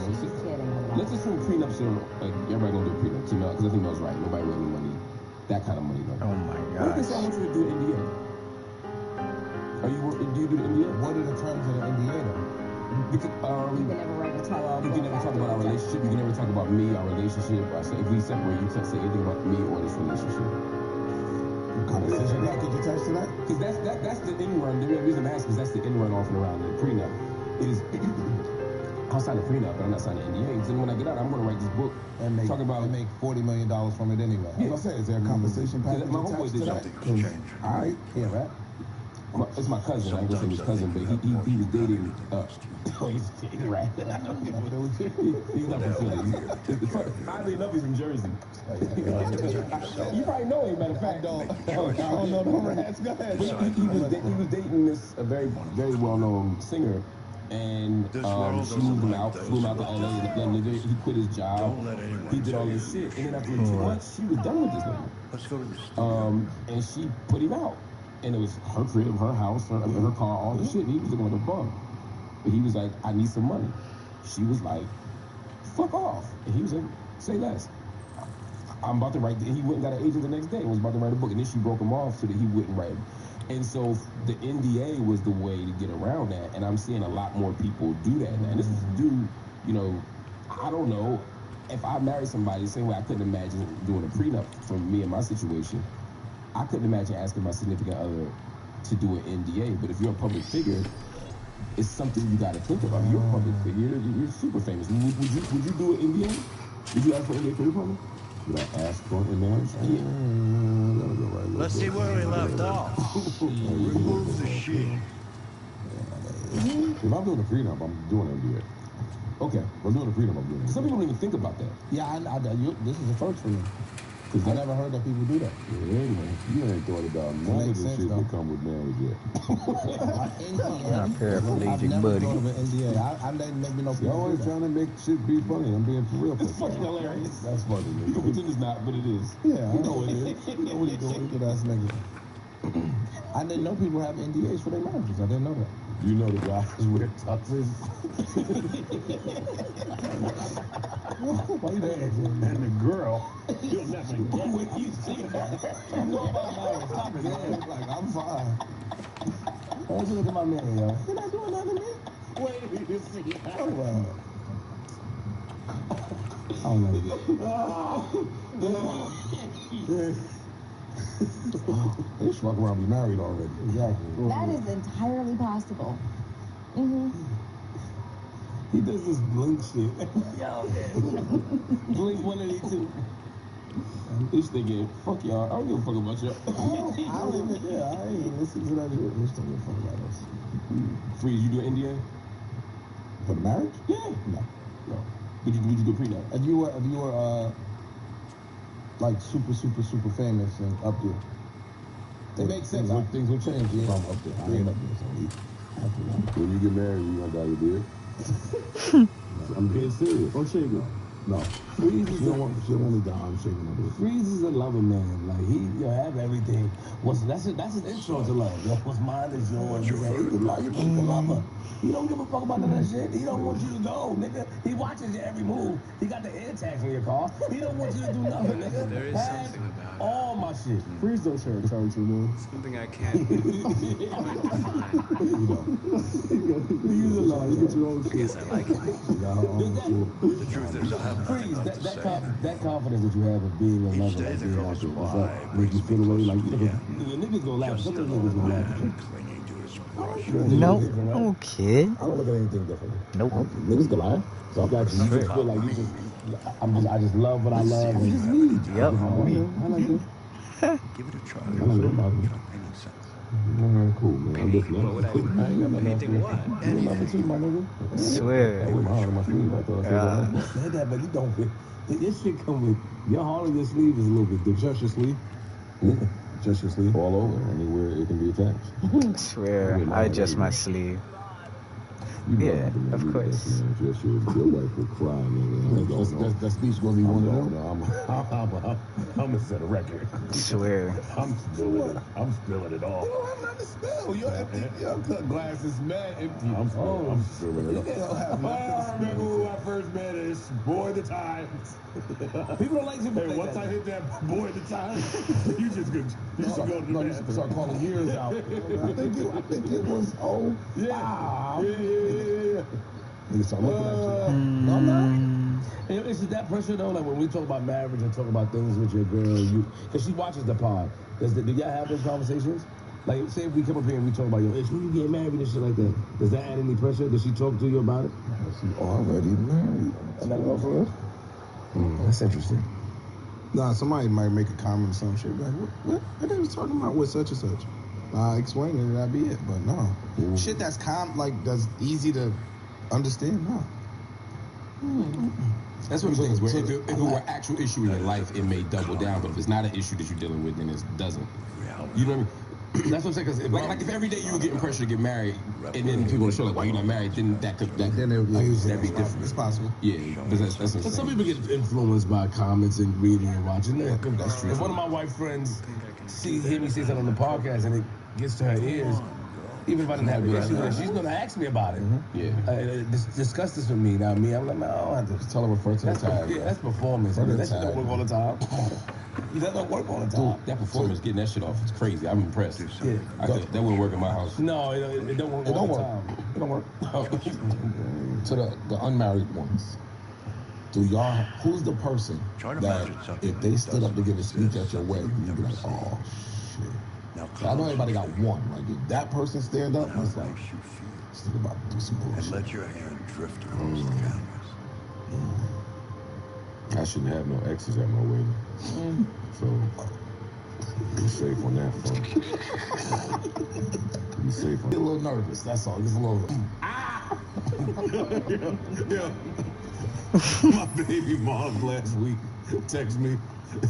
Let's assume prenups are like everybody gonna do a prenup, because I think Mel's right. Nobody with any money, that kind of money though. Oh my What if they say I want you to do an NDA? Do you do the NDA? What are the terms of the NDA though? Because, You can never write a title. you can never talk about our relationship. You can never talk about me, our relationship. If we separate, you can't say anything about me or this relationship. Compensation package attached to that? Because that's the end run. The reason I'm asking is that's the end run off and around the prenup. It is. I'll sign a prenup, but I'm not signing an NDA. So when I get out, I'm going to write this book and make $40 million from it anyway. Yeah. I say, is there a compensation package My homeboy attached to did that? that. All right, yeah, right. It's my cousin. I ain't gonna say his cousin, but he was dating. He's dating right. He's not from Philly. Oddly enough, he's from Jersey. You probably know him, matter of fact. I don't know the rats. Go ahead. He was dating this very well-known singer. And she moved him out, flew him out to LA. He quit his job. He did all this shit. And then after 2 months, she was done with this nigga. Let's go to this. And she put him out. And it was her crib, her house, her car, all the shit. And he was looking like a bum. But he was like, I need some money. She was like, fuck off. And he was like, say less. I'm about to write. And he went and got an agent the next day and was about to write a book. And then she broke him off so that he wouldn't write it. And so the NDA was the way to get around that. And I'm seeing a lot more people do that now. And this is due, I don't know. If I married somebody the same way I couldn't imagine doing a prenup for me and my situation, I couldn't imagine asking my significant other to do an NDA. But if you're a public figure, it's something you got to think about. You're a public figure. You're super famous. Would you do an NDA? Did you ask for NDA for your partner? Would I ask for in marriage? Yeah. Let's see where we left off. Remove the shit. If I'm doing a prenup, I'm doing an NDA. Okay, if I'm doing a prenup, I'm doing it. Some people don't even think about that. Yeah, this is the first for me. Because I never heard that people do that. Yeah, anyway, you ain't thought about none of the shit that come with marriage yet. Not paraplegic, I've never buddy. thought of an NDA. I didn't make me no You're always trying to make shit be funny. I'm being for real. It's fucking hilarious. That's funny, nigga. You pretend it's not, but it is. Yeah, I know it is. You know what he's doing. Wicked ass nigga. I didn't know people have NDAs for their marriages. I didn't know that. You know the guys wear tuxes. Why you there? And the girl, you'll never get when you see her. You know about marriage. Stop it, man. Like, I'm fine. Why don't you look at my man, yo? You're not doing nothing to me. Wait till you see her. Oh, wow. I don't know. They just fuck around and be married already. Exactly. That is entirely possible. Mm-hmm. He does this Blink shit. Blink 182. This nigga, fuck y'all. I don't give a fuck about y'all. I ain't even listen to that shit. This don't give a fuck about us. Freeze, you do an NDA? For the marriage? Yeah. No. Would you do prenup? If you were like super famous and up there. It makes sense. Things will change. Yeah. I'm up there. I ain't up there, so when you get married, you gonna dye your beard? I'm being serious. Don't shave it. No. Freeze is she don't want me to die. I'm shaking my beard. Freeze is a loving man. Like he have everything. That's his intro to love. What's mine is yours. He's a lover. He don't give a fuck about none of that shit. He don't want you to go, nigga. He watches your every move. He got the air tags on your car. He don't want you to do nothing, nigga. There is something about all my shit. Freeze don't share a currency, man. something I can't. You use a lot. You get your own shit. Yes, I like it. The truth is, I have nothing Freeze, left to say. that confidence that you have of being a lover, day like that being goes out there, by make you feel away, like Yeah. the niggas gonna laugh. Some of the niggas gonna laugh. Clinging to his brush. Nope. Okay. I don't look at anything different. Nope. Niggas can lie. So I'm like, you just feel like you just, I just love what I love. And just me. Yep. I like it. Give it a try. I like it about you. Any sense. Cool, man. I'm just What would I do? Anything what? Anything, my nigga. Swear. I wear my heart on my sleeve. I thought I said that, but you don't fit. This shit come with, your heart on your sleeve is a little bit different. Just your sleeve? Just your sleeve? All over, anywhere it can be attached. Swear. I adjust my sleeve. Yeah, of course. Just your wife will cry, nigga. That speech gonna be one of them? I'm gonna set a record. Swear. I'm spilling it all. You don't have nothing to spill. Your glass is mad empty. I'm spilling it You don't have all. nothing to I spill. remember who I first met is Boy the Time. People don't like to say once I hit that Boy the Time, you should go to the You start calling years out. I think it was Yeah. Niggas start looking at you. No, I'm not. Is it that pressure though? Like when we talk about marriage and talk about things with your girl, because she watches the pod. Do y'all have those conversations? Like, say if we come up here and we talk about your issue, when you get married and shit like that, does that add any pressure? Does she talk to you about it? She already married. And that go for us? That's interesting. Nah, somebody might make a comment or some shit. Like, what they was talking about with such and such? I explain it and that'd be it. But no. Shit that's that's easy to understand, no. That's one of the things where if it were an actual issue in your life, it may double down. But if it's not an issue that you're dealing with, then it doesn't. You know what I mean? That's what I'm saying. Cause like if every day you were getting pressure to get married, and then people would show like, why you not married? Then that'd be different. It's possible. Yeah, but that's what I'm But some saying. people get influenced by comments and reading and watching. That's true. If one of my white friends hear me say something on the podcast and it gets to her ears, even if I didn't have an issue with it, she's gonna ask me about it. Yeah. Discuss this with me. Now me, I'm like, man, I don't have to. Just tell her refer to the time. Yeah, that's performance. That shit don't work all the time. That don't work all the time. Dude, that performance, getting that shit off, it's crazy. I'm impressed. Yeah. That wouldn't work in my house. No, it don't work all the time. It don't work. To the unmarried ones. Who's the person that if they stood up to give a speech at your wedding, you'd be like, oh shit. I know everybody got one. Like, if that person stand up, I was like, this nigga about to do some bullshit. And let your hand drift across the canvas. I shouldn't have no exes at my wedding. So, be safe on that front. Be safe on Get a little nervous, that's all. Just a little. Yeah. My baby mom last week texted me.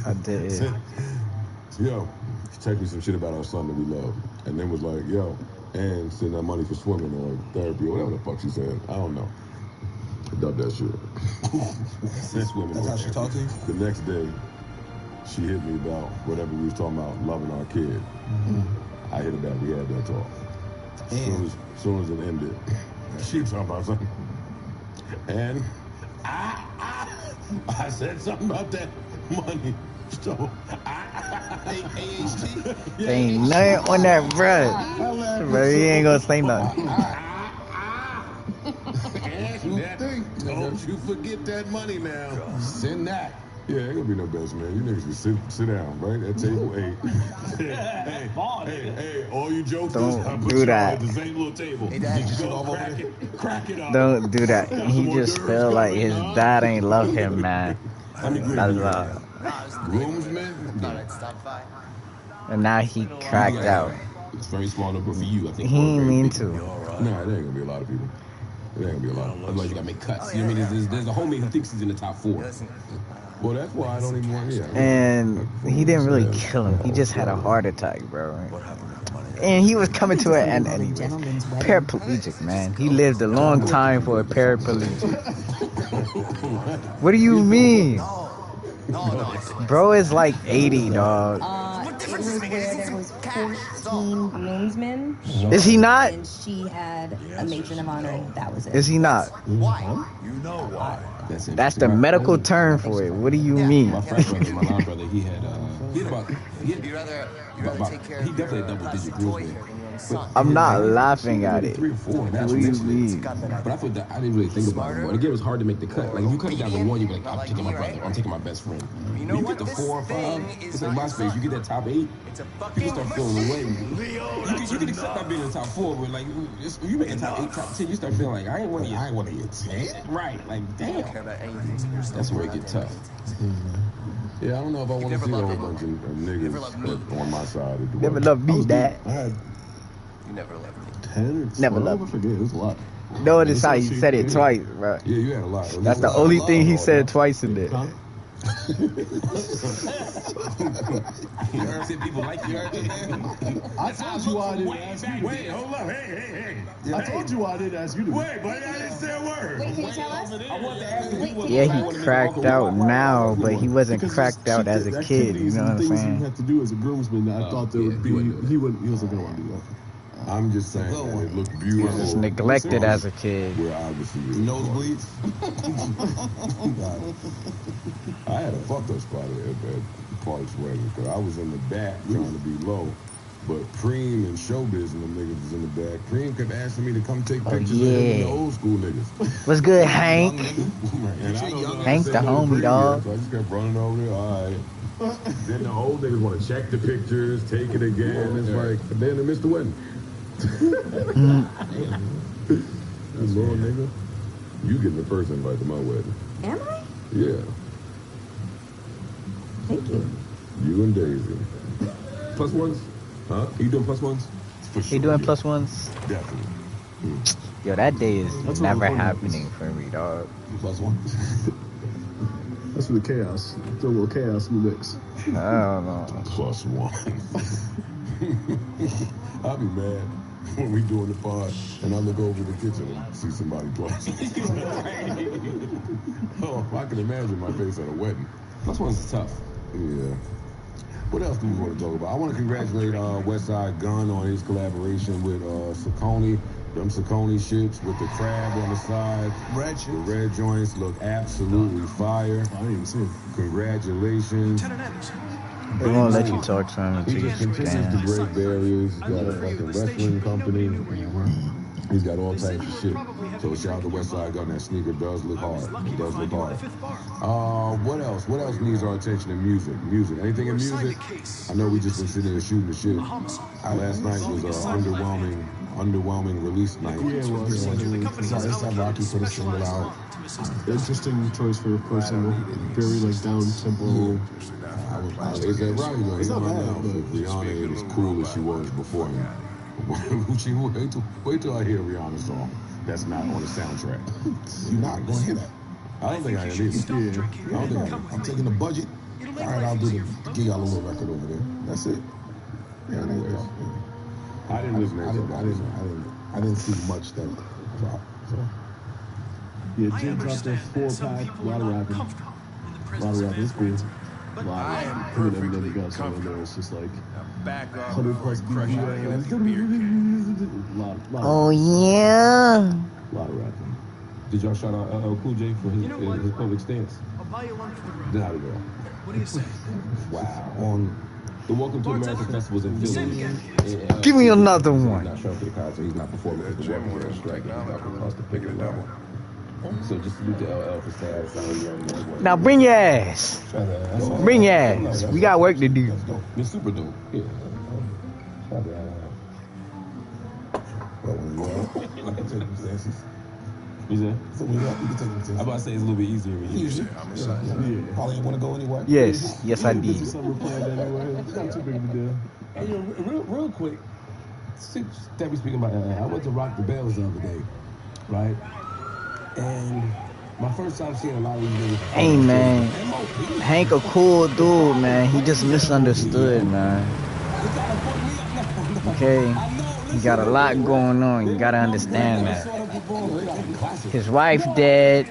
I did. Said, yo, she texted me some shit about our son that we love. And then was like, yo, and send that money for swimming or therapy or whatever the fuck she said. I don't know. Dub that shit. Swimming. That's how she talked to you? The next day, she hit me about whatever we was talking about, loving our kid. I hit her back. We had that talk. As soon as it ended, she was talking about something. And I said something about that money. So, Ain't nothing on that, bruh. But he ain't gonna say nothing. Don't you forget that money now. Send that. Yeah, ain't gonna be no best man. You niggas can sit down, right? At table 8. hey, all you jokers, Don't do that. At the same little table. Crack it up. Don't do that. He just feel like his dad ain't love him, man. That's all. Groomsmen? And now he cracked out. It's very small number for you, I think. He ain't mean to. No, it ain't gonna be a lot of people. It ain't gonna be a lot. Otherwise, you gotta make cuts. You know what I mean? There's a homie who thinks he's in the top 4. Well, that's why I don't even want to hear. And he didn't really kill him. He just had a heart attack, bro. And he was coming to an end anyway. Paraplegic, man. He lived a long time for a paraplegic. What do you mean? Bro is like 80, dog. It was where there was 14 groomsmen. Is he not? And she had a matron of honor, and that was it. Is he not? Why? You know why. That's the medical term for it. What do you mean? My first brother, my line brother, he had about, he definitely had double-digit groomsmen. I'm not laughing at it. 3 or 4. What do you mean? But I thought that I didn't really think about it. Again, it was hard to make the cut. Like if you cut it down to 1, you'd be like, I'm taking my brother, I'm taking my best friend. You get the 4 or 5, it's like MySpace. You get that top 8, people start feeling away. You can accept not being in the top 4, but like you make a top 8, top 10, you start feeling like I ain't one of your 10. Right? Like damn. That's where it gets tough. Yeah, I don't know if I want to see a whole bunch of niggas on my side of the Never loved me, Dad. I had You never loved me. 10 or 12. Never loved I forget. It was a lot. Notice how he said it twice, bro. Yeah, you had a lot. That's the only thing he said twice in there. You heard people like you heard it. I told you I didn't ask you. Wait, hold up. Hey. I told you I didn't ask you to. Wait, buddy, I didn't say a word. Wait, can you tell us? I wanted to ask you. Yeah, he cracked out now, but he wasn't cracked out as a kid. You know what I'm Things you saying? have to do as a groomsman that I thought there would be. He wasn't gonna want to do that. I'm just saying that it looked beautiful. Just neglected as a kid. Where obviously Nosebleeds? I had a fucked up spot at Park's wedding because I was in the back trying to be low. But Preem and Showbiz and them niggas was in the back. Preem kept asking me to come take pictures of him and the old school niggas. What's good, Hank? And I don't know, Hank I said, the "No, homie, Preem dog." here." So I just kept running over there. All right. Then the old niggas want to check the pictures, take it again. It's like, then they missed the wedding. Lord, nigga. You getting the first invite to my wedding. Am I? Yeah. Thank you. You and Daisy. Plus ones? Huh? Are you doing plus ones? For sure. He doing plus ones? Definitely. Yo, that day is That's never what I'm happening for me, dog. Plus 1. That's for the chaos. Throw a little chaos in the mix. I don't know. Plus 1. I'll be mad when we doing the pod and I look over the kitchen and see somebody plus. Oh, I can imagine my face at a wedding. Plus ones is tough. Yeah. What else do we want to talk about? I want to congratulate Westside Gun on his collaboration with Saucony. Them Saucony shits with the crab on the side. Red shit. The red joints look absolutely fire. I didn't even see it. Congratulations. They won't let you talk to him He until you just continues to stand. break barriers. He's got a fucking wrestling company. He's got all types of shit. So shout out to Westside Gun. That sneaker does look hard. It does look hard. What else? What else needs our attention in music? Music. Anything in music? I know we just been sitting there shooting the shit. Last night was an underwhelming release night. Yeah, it was. A$AP Rocky put a single out. Interesting choice for a first single. Very like down tempo. Is that right? Though? It's not bad, but Rihanna ain't as cool as she was before him. Wait till I hear Rihanna's song. That's not on the soundtrack. You're not going to hear that. I don't think I am either. Yeah. I don't think I'm taking the budget. All right, I'll do give y'all a little record over there. That's it. Yeah, I didn't listen to it. I didn't see much that dropped. So. Yeah, Jim dropped a 4-pack, a lot of rapping. It's cool. A lot of him and Eminem got something there. It's just like 100 plus BPM. Oh yeah. A lot of rapping. Did y'all shout out LL Cool J for his public stance? Then how did it go? What do you say? Wow. On the Welcome to America Festival's in Philly. Give me another one. He's not showing for the concert. He's not performing because the Welcome to strike. He's not going to cost the picket a double. So just salute to LL for sad. Now bring your ass. Bring your ass. We got work to do. It's super dope. Yeah. You said? I'm about to say it's a little bit easier with you. Probably didn't want to go anywhere. Yes, I did. It's not too big of a deal. Hey, real quick. That we speaking about LA. I went to Rock the Bells the other day, right? And my first time seeing a lot of these niggas. Hey man, Hank a cool dude, man. He just misunderstood, man. Okay, he got a lot going on. You gotta understand that. His wife dead.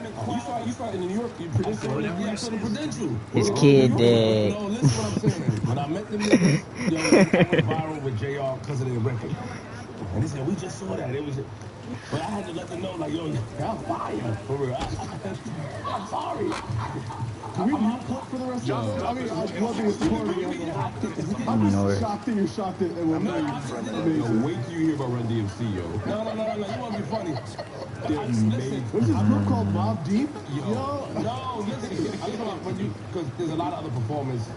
His kid dead. When I met them niggas, I went viral with JR because of their record. And they said, we just saw that. It was. But I had to let them know, like, yo, y'all fire. For real. I'm sorry. Can we report for the rest of the I mean, I love you supporting you. I'm shocked that you're shocked that it will be amazing. Wait till you hear about Run DMC, yo. No. You want to be funny. What's this group called Mob Deep? Yo. No, listen. I'm talking about when you, because there's a lot of other performances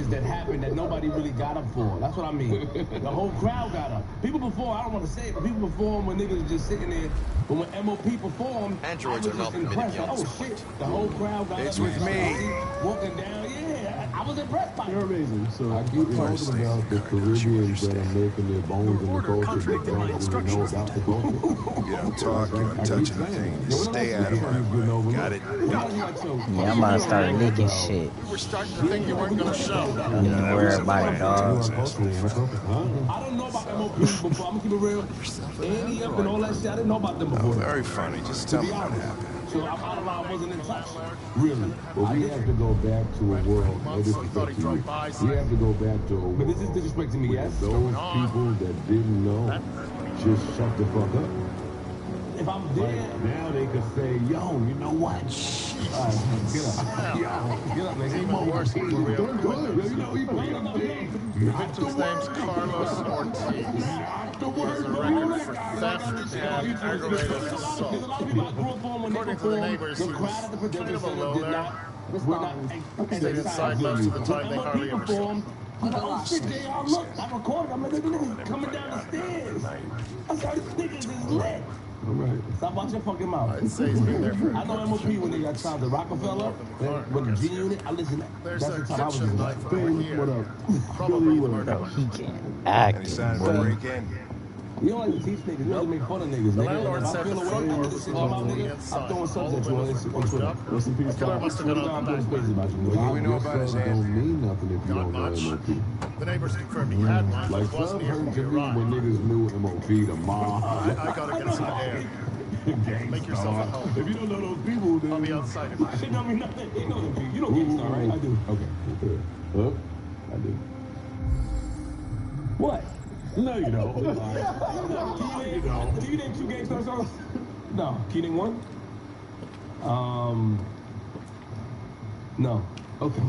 that happened that nobody really got up for. That's what I mean. The whole crowd got up. People perform, I don't want to say it, but people perform when niggas just sitting there. But when MOP performed, Androids I was just impressed. Like, oh shit, the whole crowd got it's up. It's with me. Walking down, yeah. I was impressed by it. You're amazing. So I keep talking about the Caribbeans that are making their bones in the culture, but don't really know about the culture. You don't talk, you don't touch anything. You stay out of it. Got it. Yeah, I'm about to start licking shit. We're starting to think you weren't going to show. Don't even worry about it, dog. I don't know about MOP before. I'm going to keep it real. Andy up and all that shit, I didn't know about them before. Very funny. Just tell me what happened. So I wasn't in touch. Really. But we have to go back to a world. We have to go back to a world. But this is disrespect to me, yes? Those people that didn't know, just shut the fuck up. If I'm dead, now they could say, yo, you know what? Get up. Get up, nigga. Even worse than real. Victim's name's Carlos Ortiz. Has a record for theft and aggravated assault. According to the neighbors, he was kind of a loner. Stayed inside most of the time. They hardly ever saw him. Oh shit, JR, look, I recorded. I'm like, this nigga's coming down the stairs. I saw this niggas is lit. All right. Stop watching your fucking mouth. I'd say he's been there for I know MOP when they got signed to Rockefeller, when the G Unit, I listen to that. There's That's a the time I was kitchen in. knife right here. What up? Probably the murder. He can't act. Any signs of a break-in? You don't like to teach niggas, you don't make fun of niggas. The Nigga. landlord If I said feel the away, front I'm door just was sitting on my locked on the nigga. I'm inside. throwing All subjects the on windows were Twitter. up. Rest in peace, Killer must have got out I'm the doing back spaces door. about you. What do we know about his Your hand? don't mean nothing if you Not don't know much. MOP. The neighbors confirmed he had one, but Like it wasn't stuff here hurt when to we me when arrived. niggas knew MOP, the mob. I gotta get some air. Make yourself at home. If you don't know those people, then I'll be outside if I Shit don't mean nothing. You know them people. You know Gangstar, right? I do. Okay. Huh? I do. What? No, you don't. Can you name 2 Gangstar songs? No. Can you name 1? No. Okay.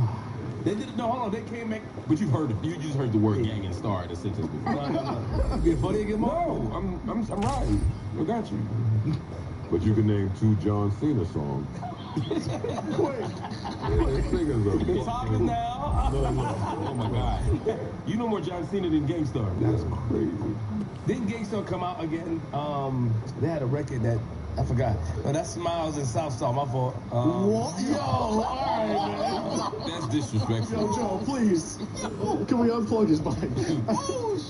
They didn't. No, hold on. They came back. But you've heard it. You just heard the word gang and star in a sentence before. No. Being funny again, No, I'm riding. I got you. But you can name 2 John Cena songs. It's popping now. Oh my God. You know more John Cena than Gangstar. That's crazy. Didn't Gangstar come out again? They had a record that I forgot. No, that's Smiles and Southside. My fault. What? Yo, all right, man. That's disrespectful. Yo, Joe, please. Can we unplug his mic?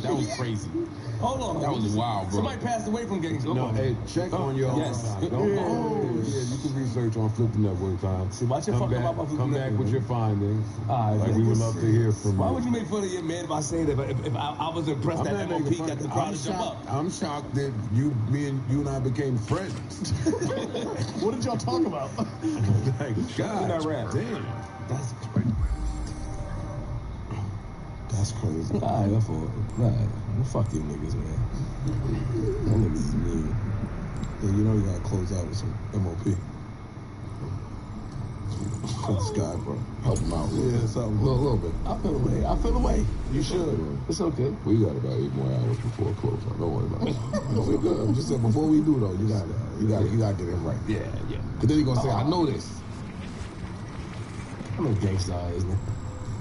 That was crazy. Hold on. That was wild, bro. Somebody passed away from Gangstar. No, hey, check on your. Yes. Yeah, you can research on Flip the Network time. See, watch your fucking mouth. Come back with your findings. All right, we would love to hear from you. Why would you make fun of your man if I say that? If I was impressed that MOP got the crowd to jump up. I'm shocked that you and I became friends. What did y'all talk about? Like, God, not rap. damn. That's crazy. That's crazy. All right, that's all. All right. Well, fuck you niggas, man. Them niggas is mean. Yeah, you know you gotta close out with some MOP. For this guy, bro. Help him out. Yeah, something. A little bit. I feel the way. You should. It's okay. We got about 8 more hours before close out. Don't worry about it. We're good. I'm just saying, before we do though, you gotta get him right. Yeah. Cause then he gonna say, I know this. I'm a gangster, isn't it?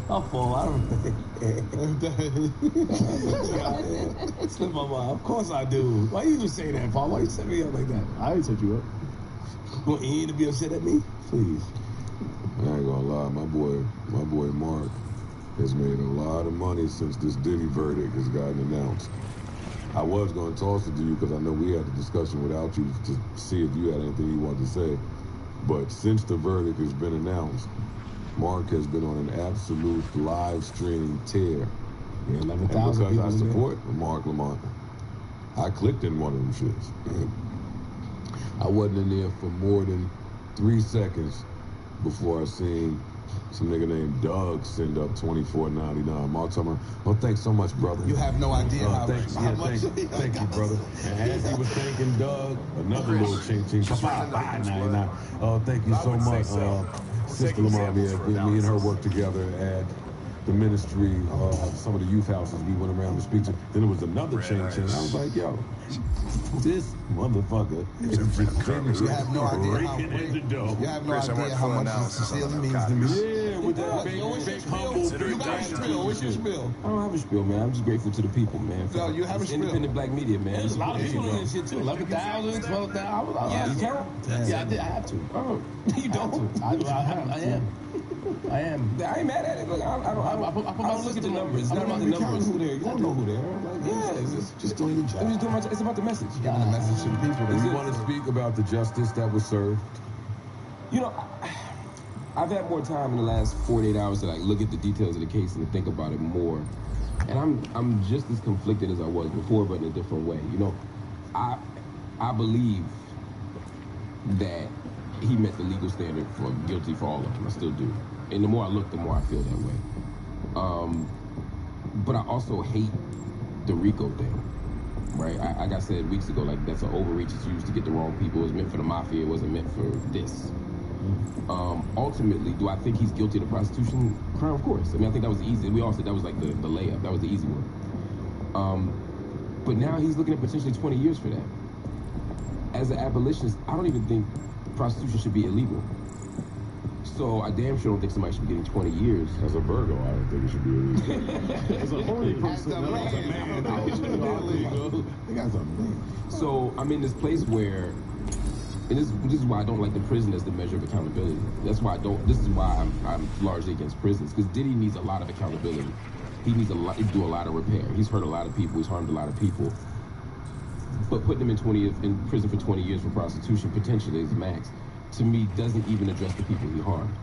I'll fall. I don't slip my mind. Of course I do. Why you even say that, Paul? Why you set me up like that? I didn't set you up. You want Ian to be upset at me? Please. I ain't gonna lie, my boy Mark has made a lot of money since this Diddy verdict has gotten announced. I was gonna toss it to you because I know we had a discussion without you to see if you had anything you wanted to say. But since the verdict has been announced, Mark has been on an absolute live streaming tear. Yeah, 11,000 and because people I support Mark Lamont, I clicked in one of them shits. I wasn't in there for more than 3 seconds before I seen some nigga named Doug send up $24.99. Mark told me, well, thanks so much, brother. You have no idea how much. Thank you, brother. And as he was thanking Doug, another little ching-ching, $5.99. Thank you so much. Sister Lamar, me and her worked together at the ministry of some of the youth houses we went around to speak to. Then there was another ching-ching. I was like, yo, this motherfucker is just You have no idea how much Cecilia means to me. Yeah, with that big humble. You got a spiel. What's your spiel? I don't have a spiel, man. I'm just grateful to the people, man. No, you have a spiel. Independent black media, man. There's a lot of people in this shit, too. 11,000, 12,000. Yeah, you count? Yeah, I did. I have to. Oh, you don't? I am. I am. I ain't mad at it. Look, I don't look at the numbers. It's not about the numbers. Who there? You don't know who there. Yeah, it's just doing your job. I'm just doing my job. It's about the message. Giving the message to the people. Do you want to speak about the justice that was served? You know, I've had more time in the last 48 hours to like look at the details of the case and to think about it more. And I'm just as conflicted as I was before, but in a different way. You know, I believe that he met the legal standard for guilty for all of them. I still do. And the more I look, the more I feel that way. But I also hate the RICO thing, right? Like I said weeks ago, like that's an overreach. It's used to get the wrong people. It was meant for the mafia. It wasn't meant for this. Ultimately, do I think he's guilty of the prostitution crime? Of course. I mean, I think that was easy. We all said that was like the layup. That was the easy one. But now he's looking at potentially 20 years for that. As an abolitionist, I don't even think prostitution should be illegal. So I damn sure don't think somebody should be getting 20 years. As a Virgo, I don't think it should be illegal. As a horny person, So I'm in this place where, and this is why I don't like the prison as the measure of accountability. That's why this is why I'm largely against prisons, because Diddy needs a lot of accountability. He needs to do a lot of repair. He's hurt a lot of people. He's harmed a lot of people. But putting him in prison for 20 years for prostitution, potentially is max, to me doesn't even address the people he harmed.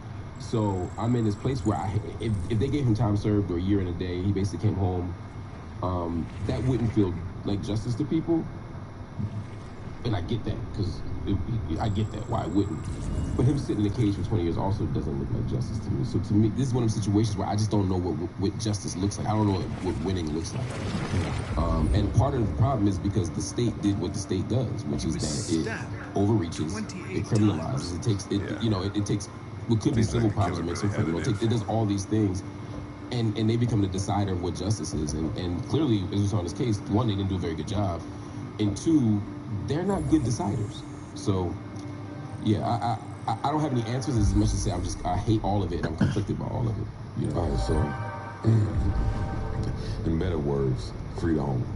So I'm in this place where if they gave him time served or a year and a day, he basically came home, that wouldn't feel like justice to people. And I get that, because I get that, why it wouldn't. But him sitting in a cage for 20 years also doesn't look like justice to me. So to me, this is one of the situations where I just don't know what justice looks like. I don't know what winning looks like. And part of the problem is because the state did what the state does, which is that it overreaches, it criminalizes, it takes what could be civil powers that makes him criminal. It does all these things. And they become the decider of what justice is. And clearly, as we saw in this case, one, they didn't do a very good job. And two, they're not good deciders. So, yeah, I don't have any answers as much as say I hate all of it. I'm conflicted by all of it. You know? All right, so, in better words, free the homie.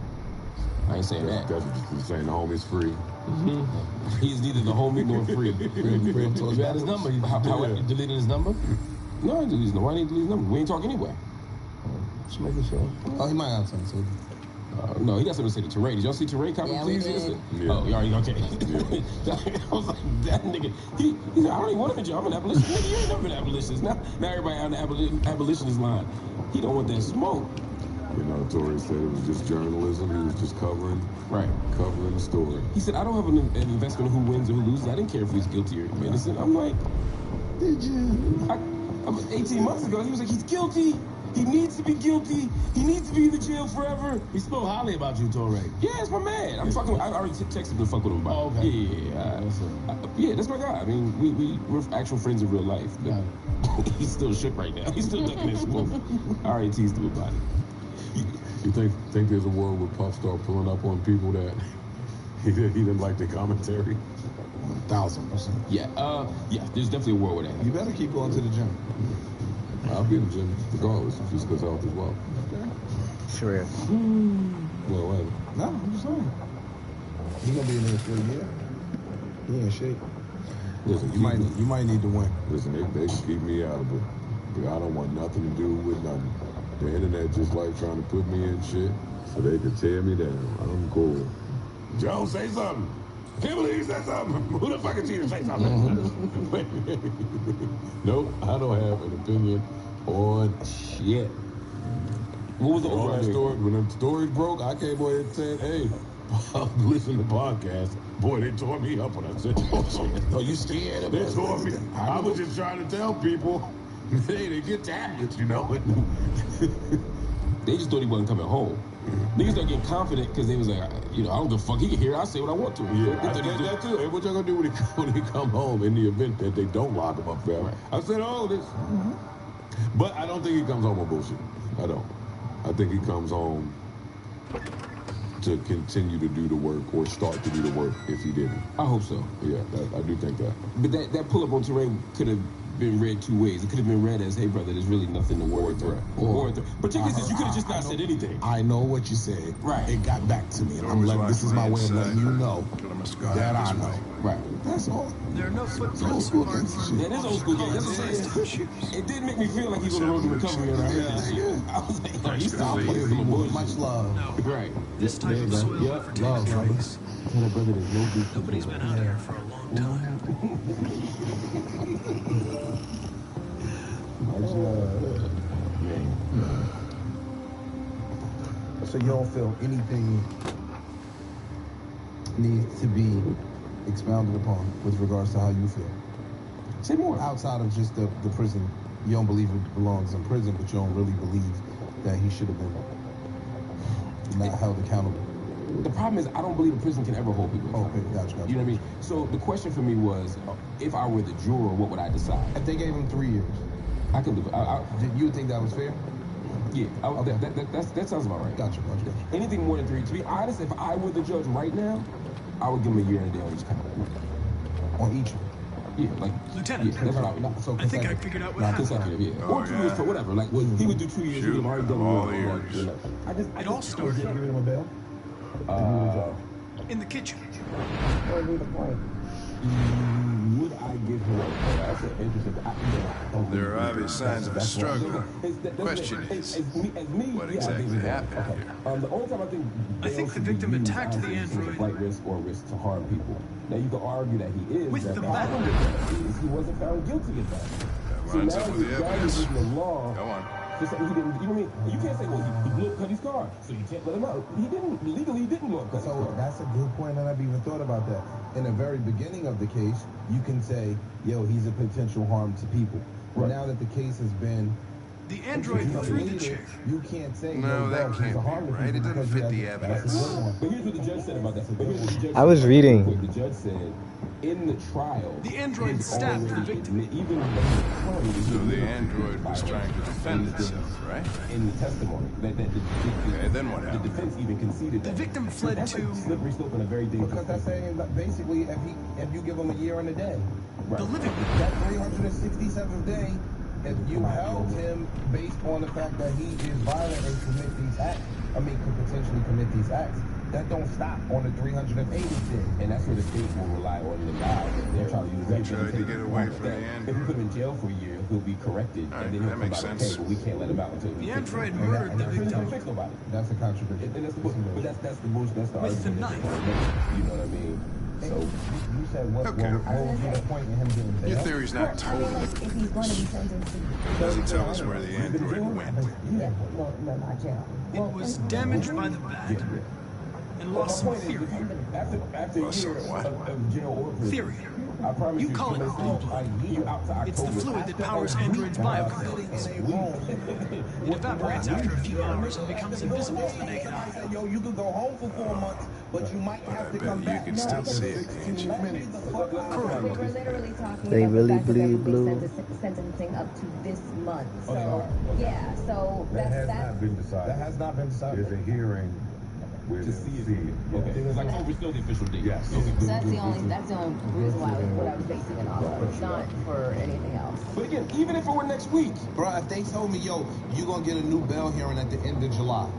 I ain't saying that. That's what you're saying. The homie's free. Mm-hmm. He's neither the homie nor free. You had his number. How you deleted his number? No, I didn't delete his number. Why didn't you delete his number? We ain't talk anyway. Just making sure. Oh, he might have something to say. No, he got something to say to Teray. Did y'all see Teray comment? Yeah, Please? Yeah. Oh, you already okay. I was like, that nigga. He said, I don't even want to be I'm an abolitionist. Nigga, you ain't never been an abolitionist. Now everybody on the abolitionist line. He don't want that smoke. You know, Tory said it was just journalism. He was just covering the story. He said, I don't have an investment in who wins or who loses. I didn't care if he's guilty or innocent. I'm like, did you? 18 months ago, he was like, he's guilty. He needs to be guilty. He needs to be in the jail forever. He spoke highly about you, Torre. Yeah, it's my man. I'm fucking. I already texted him to fuck with him about it. Okay. Yeah, that's my guy. I mean, we're actual friends in real life. But he's still shook right now. He's still ducking his smoke. I already teased him about it. You think there's a world where Puff start pulling up on people that he didn't like the commentary? 1,000%. Yeah, there's definitely a world where that happens. You better keep going to the gym. I'll be in the gym regardless, just because health as well. Okay. Sure. Well, whatever. No, I'm just saying. He's gonna be in there for a year. He ain't shape. Listen, you might need to win. Listen, they can keep me out of it. But I don't want nothing to do with nothing. The internet just like trying to put me in shit so they can tear me down. I'm cool. Joe, say something. Can't believe you said something. Who the fuck is you to say something? Nope, I don't have an opinion on shit. What was the overall story? When the stories broke, I came away and said, hey, listen to the podcast. Boy, they tore me up when I said oh, you scared of They it? tore me. I was just trying to tell people, hey, they get tablets, you know. They just thought he wasn't coming home. Niggas start getting confident because they was like, I don't give a fuck. He can hear it. I say what I want to. Yeah, I said that too. Hey, what y'all gonna do when he come home in the event that they don't lock him up forever? Right. I said, this. But I don't think he comes home on bullshit. I don't. I think he comes home to continue to do the work or start to do the work if he didn't. I hope so. Yeah, I do think that. But that pull-up on Teray could have been read two ways. It could have been read as, hey, brother, there's really nothing to worry about. Or particularly since you could have just not said anything. I know what you said. Right. It got back to me. And I'm like, this is my way of letting you know that I know. Right. That's all. There are no footprints. Old school gangster That is old school gangster. That's what I'm saying. It did make me feel like he was on the road to recovery when I heard this shit. I was like, he's still playing some bullshit. Much love. Right. This type of soil for love, trace. Tell that brother there's no beef. Nobody's been out here for a long time. So you don't feel anything needs to be expounded upon with regards to how you feel? Say more. Outside of just the prison, you don't believe it belongs in prison, but you don't really believe that he should have been not held accountable. The problem is I don't believe a prison can ever hold people accountable. Okay, gotcha. You know what I mean? So the question for me was, if I were the juror, what would I decide? If they gave him 3 years, I could do it. Did you think that was fair? Yeah, Okay. that sounds about right. Gotcha. Anything more than 3. To be honest, if I were the judge right now, I would give him a year and a day on each count. On each? Yeah, like Lieutenant. Yeah, that's what I would. So I think I figured out what happened. Consecutive, yeah. Or 2 years for whatever. Like he would do 2 years. He would have already done all the years. It all started Giving him a bail? in the kitchen. Would I give him a bail? That's an interesting. There are obvious signs of a struggle. Question is, what exactly happened here? The only time I think the victim attacked the android. Flight risk or risk to harm people. Now you can argue that he is. With that the the bat. he wasn't found guilty of that. That So lines now up with the you're evidence. using the law. Go on. For something he didn't. You know what I mean? You can't say, well, he blew up Cuddy's car, so you can't let him out. He didn't legally. He didn't blow up Cuddy's So car. that's a good point, and I've even thought about that. In the very beginning of the case, you can say, yo, he's a potential harm to people. But Right. now that the case has been The android threw the chair. You can't say No, that can't be right. It doesn't fit the evidence. But here's what the judge said about that. I was reading. The judge said, in the trial, The android stabbed the victim. Even So the android was trying to defend itself, right? in the testimony, Okay, then what the happened? defense even conceded that. The victim fled That's to a slippery slope and a very dangerous. Because that's saying that basically if you give him a year and a day, the living. that 367th day, if you held him based on the fact that he is violent and could potentially commit these acts, that don't stop on the 380th day. And that's where the state will rely on the guy. They're trying to use that. Tried to get away from the If you put him in jail for a year, he'll be corrected, and then he'll come makes out sense. okay, but we can't let him out until The android murdered the victim fix nobody. That's a contradiction. And that's the but that's the bullshit. That's the with the argument. knife. You know what I mean? So You said what Okay. would be the point in him getting bail? Your theory's not I mean, totally. like, if he's going to be sentenced to... Doesn't tell us where the android went. Yeah, no, not jail. It was damaged by the bat and lost some theory. after a year of jail or prison, Theory. I promise You call it blue blood. It's the fluid that powers androids' biocomponents. It evaporates after a few hours and becomes invisible to the naked eye. Yo, you could go home for 4 months, but you might have to come You back. can still see it, can't you? We were literally talking They about really the fact that they will blue. be sentencing up to this month. Oh, they So, are? yeah, so That has that's... not been decided. That has not been decided. There's a hearing where to they'll see it. see it. Okay. It's like, oh, we're still the official date. Yes. So that's the only reason why what I was basing it off of. It's not for anything else. But again, even if it were next week, Bro, if they told me, yo, you're gonna get a new bail hearing at the end of July.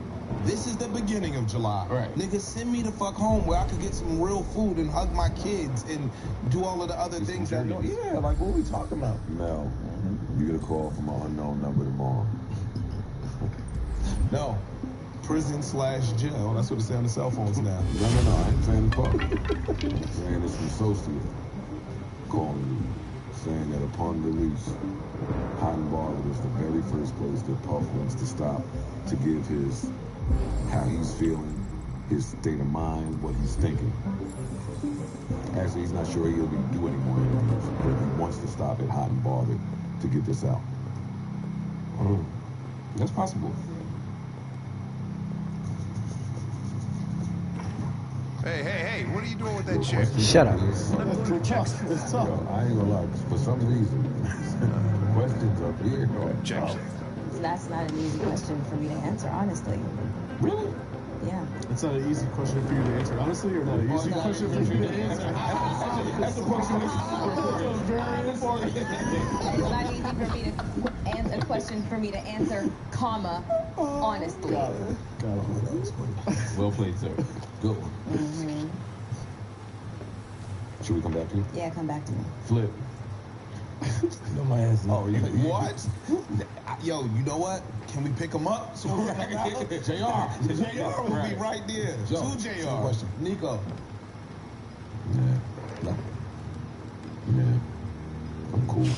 This is the beginning of July. Right. Nigga, send me the fuck home where I could get some real food and hug my kids and do all of the other things that don't. Yeah, like what we talking about? Mel, you get a call from an unknown number tomorrow. No. Prison/jail. That's what it says on the cell phones now. No, I ain't saying the call. I'm saying it's an associate calling you, saying that upon release, Hot and Bothered is the very first place that Puff wants to stop to give how he's feeling, his state of mind, what he's thinking. Actually, he's not sure he'll do any more interviews, but he wants to stop at Hot and Bothered to get this out. that's possible. Hey, what are you doing with that chair? Shut up. It's tough. Yo, I ain't gonna lie, for some reason, questions up here. Objection. That's not an easy question for me to answer, honestly. Really? Yeah. It's not an easy question for you to answer, honestly, or not an easy question for you to answer? That's a question that's very important. It's not easy for me to answer a question for me to answer, comma, honestly. Got it. Well played, sir. Good one. Should we come back to you? Yeah, come back to me. Flip. No, my ass. Oh, what? Yo, you know what? Can we pick him up? So JR will be right there. Joe, To JR. Nico. Yeah. I'm cool.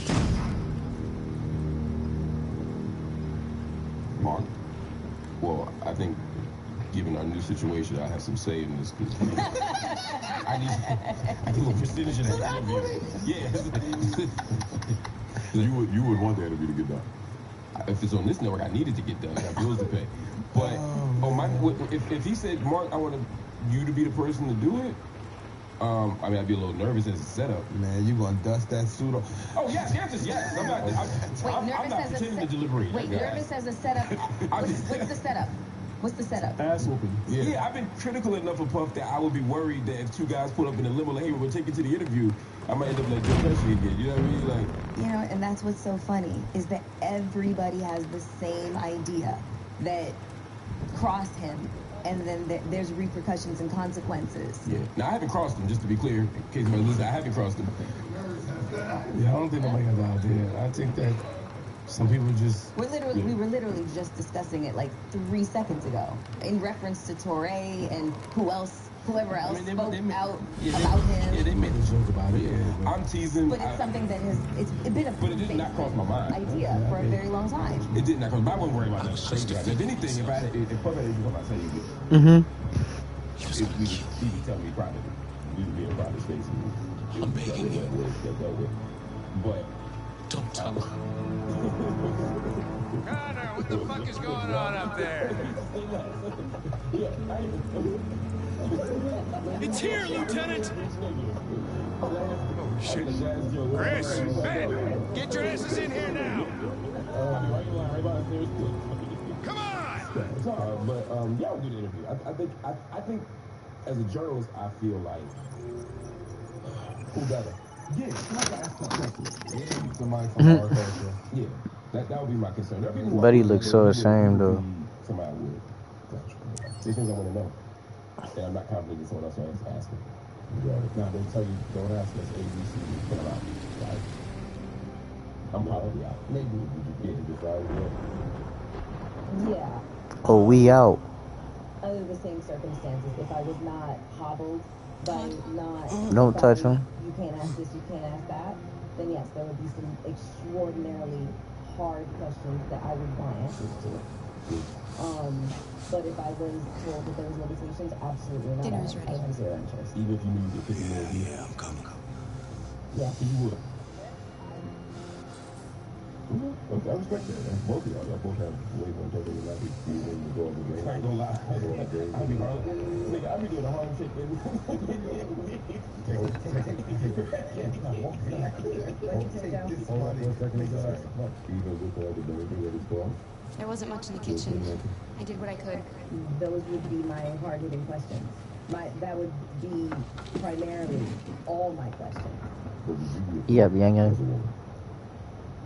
Mark. Well, I think, given our new situation, I have some say in this. I need a percentage in that interview. Yeah. You would want the interview to get done. If it's on this network, I need it to get done. I got bills to pay. But if he said, Mark, I want you to be the person to do it, I mean, I'd be a little nervous as a setup. Man, you gonna dust that suit off? Oh yes, yes. I'm not pretending to deliberate. Wait, nervous as a setup. What's the setup? What's the setup? Ass whooping. Yeah, I've been critical enough of Puff that I would be worried that if two guys pull up in a limo, like, hey, we'll take you to the interview, I might end up like Joe Pesci again. You know what I mean? Like, you know, and that's what's so funny is that everybody has the same idea that cross him, and then there's repercussions and consequences. yeah. Now I haven't crossed him, just to be clear, in case anybody listens. I haven't crossed him. Yeah, I don't think nobody got the idea. I think that some people just... We were literally just discussing it like 3 seconds ago in reference to Torre and whoever else spoke out about him. Yeah, they made a joke about it. Yeah. I'm teasing. But it's something that it's been a But it did not cross my mind. idea for a very long time. It did not cross. But I wasn't worried about that shit. If anything, if Puff had anything I tell you, if you could tell me privately, you could be in a private space. I'm begging you. But Don't tell her. Connor, what the fuck is going on up there? It's here, Lieutenant! Oh, shit. Chris, Ben, get your asses in here now! Come on! It's all right, but yeah, we'll do the interview. I think, as a journalist, I feel like who better? Yeah, somebody ask the question. Yeah, somebody from our culture. Yeah, that would be my concern. But he looks so ashamed though. Somebody would. These things I want to know, and I'm not confident in someone else is asking. Now they tell you don't ask us ABC. Come out, right? I'm probably out. Maybe you get decide. Yeah. Oh, we out. Under the same circumstances, if I was not hobbled by not... Don't touch him. You can't ask this, you can't ask that, then yes, there would be some extraordinarily hard questions that I would want answers to. But if I was told that there was limitations, absolutely not. Dinner's ready. I have zero interest. Even if you knew you could 50 minutes. Yeah, I'm coming. Yeah. You would. I respect that. Both of y'all both have way more integrity than I do. You when you go over the game. I ain't gonna lie. I go over the game. I be doing the hard shit, baby. There wasn't much in the kitchen. I did what I could. Those would be my hard-hitting questions. That would be primarily all my questions. Yep, youngin.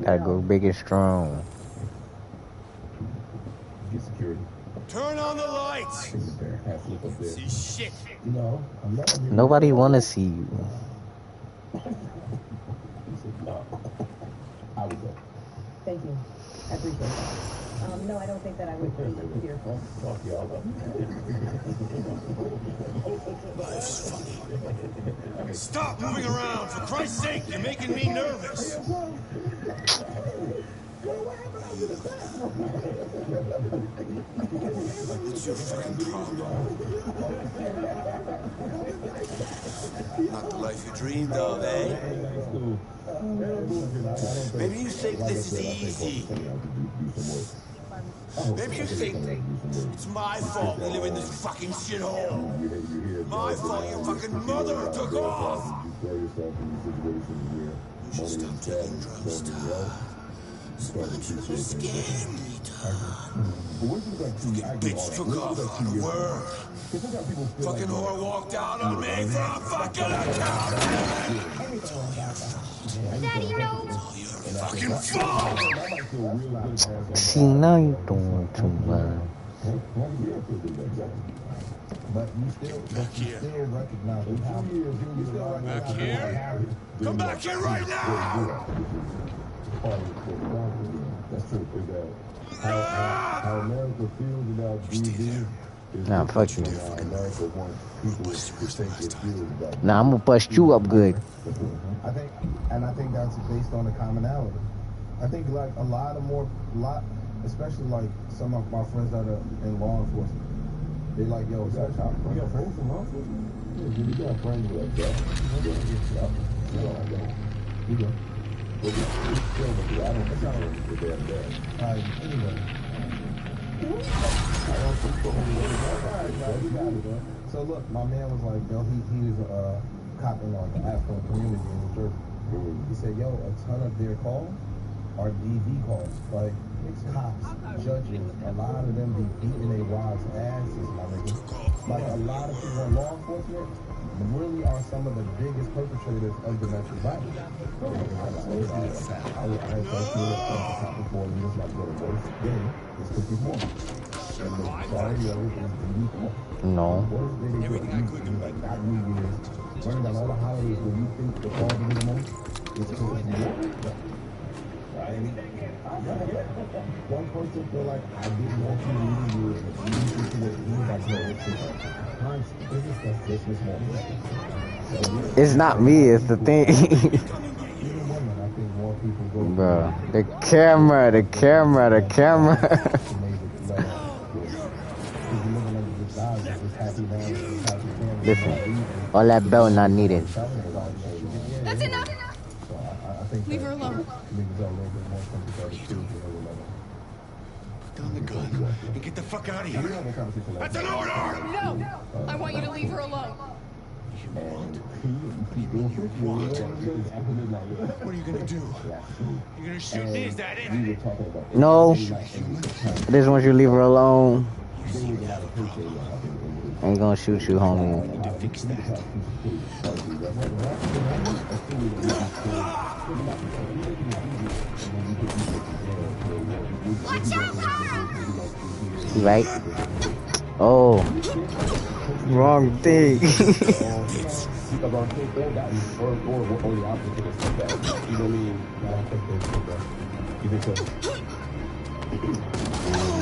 Gotta go big and strong. Get security. Turn on the lights! See shit! No, I'm not. Nobody wanna see you. I would go. Thank you. I appreciate that. No, I don't think that I would be fearful. Fuck y'all. Life's funny. Stop moving around! For Christ's sake, you're making me nervous! What's your fucking problem? Not the life you dreamed of, eh? Maybe you think this is easy. Maybe you think it's my fault we live in this fucking shithole. My fault your fucking mother took off. You should stop taking drugs, Todd. Smudge your skin, fucking bitch took off on her word. Fucking whore walked out on me for a fucking account. Daddy, you know. It's all your fucking fault. See, now you're doing too much. But you still recognize Back here? Come back here right now! That's true. How America feels about DV. Nah, fuck you. America wants people to think it feels about. Nah, I'm gonna bust you up good. I think that's based on the commonality. I think like a lot, especially like some of my friends that are in law enforcement, they like, yo, you got friends in law enforcement? Yeah, you got friends like that. You go. I don't think I'm damn bad. Anyway. So look, my man was like, yo, he was a cop in like the African community in New Jersey. He said, yo, a ton of their calls are DV calls. Like cops, judges, a lot of them be beating their wives' asses, my nigga. Like a lot of people in law enforcement really are some of the biggest perpetrators of domestic violence. I personally looked at the top before and just like the worst thing is 54. And the quality of it is DV call. No. Everything I could do, like not New Year's, learning about all the holidays when you think the fall to be the most, it's because of war. One person feel like I didn't want you to New Year's, and you need to what he was like, no, It's not me, it's the thing. Bro, the camera. Listen, all that bell not needed. That's enough. Leave her alone. Put down the gun and get the fuck out of here. That's an order! No! I want you to leave her alone. What are you gonna do? You're gonna shoot me? Is that it? No. I just want you to leave her alone. I ain't gonna shoot you, homie. I need to fix that. Right? Oh. Wrong thing.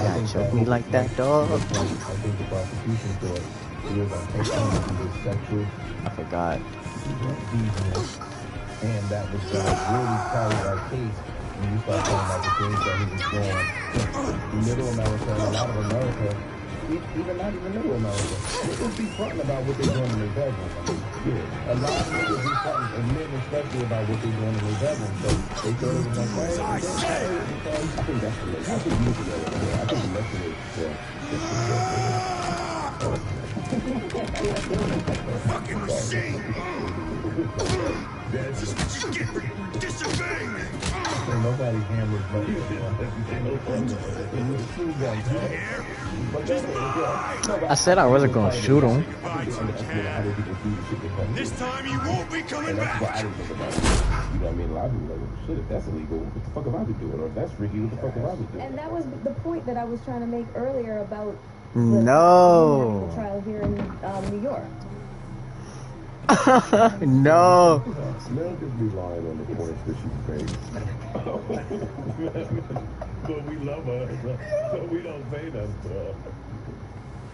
Yeah, choke me like that, dog. I think the prosecution thought he was sexual. I forgot. And that was really carried our case when you start talking about the things that he was doing. Middle America, and a lot of America, even not even Middle America, niggas be fronting about what they're doing in their bedroom. Yeah. A lot of niggas be fronting, and men especially, about what they're doing in their bedroom. So they thought it was like, hey, I think that's the lesson. I think you should know it. I think the lesson is, Fucking machine! That's just what you get for disobeying me! Nobody hammers I said I wasn't gonna shoot him. This time you won't be coming back! You know what I mean? A lot of people are like, shit, if that's illegal, what the fuck have I been doing? Or if that's freaky, what the fuck have I been doing? And that was the point that I was trying to make earlier about the trial here in New York. No. Smell just be lying on the points that she fakes. But we love her, so we don't say that stuff.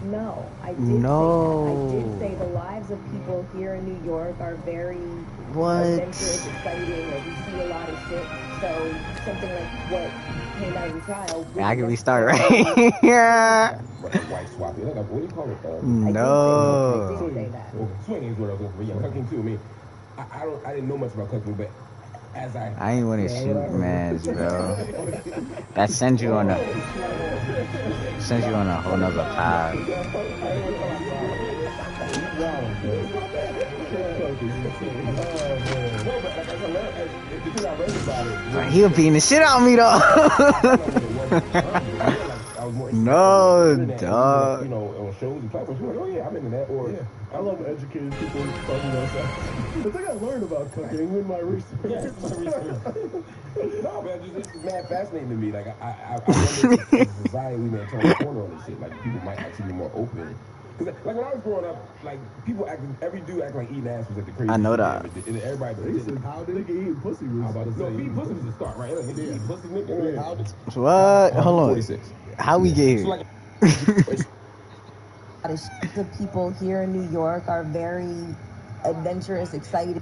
No, I did No. say that. I did say the lives of people here in New York are very What? adventurous, exciting, and we see a lot of shit. So something like what came out of the trial. I can restart right here. White swapping. What do you call it? No. I did say that. Swinging is what I was going for. Yeah, cooking too. I mean, I didn't know much about cooking, but as I ain't want to shoot mans, bro. That sends you on a whole nother path. He'll beating the shit out of me though. No, dog. You know, on shows and platforms, you're like, oh yeah, I'm into that. Or I love educating people talking about that. The thing I learned about cooking in my research. No, man, it's mad fascinating to me. Like, I wonder if as a society we may turn the corner on this shit. Like, people might actually be more open. Because, like, when I was growing up, like, people acting, every dude acting like eating ass was like the crazy. I know that. And everybody did. How did they eat pussy? No, eating pussy was the start, right? Like, eating pussy, nigga. What? Hold on. 46. How we get here? So, like, the people here in New York are very adventurous, excited.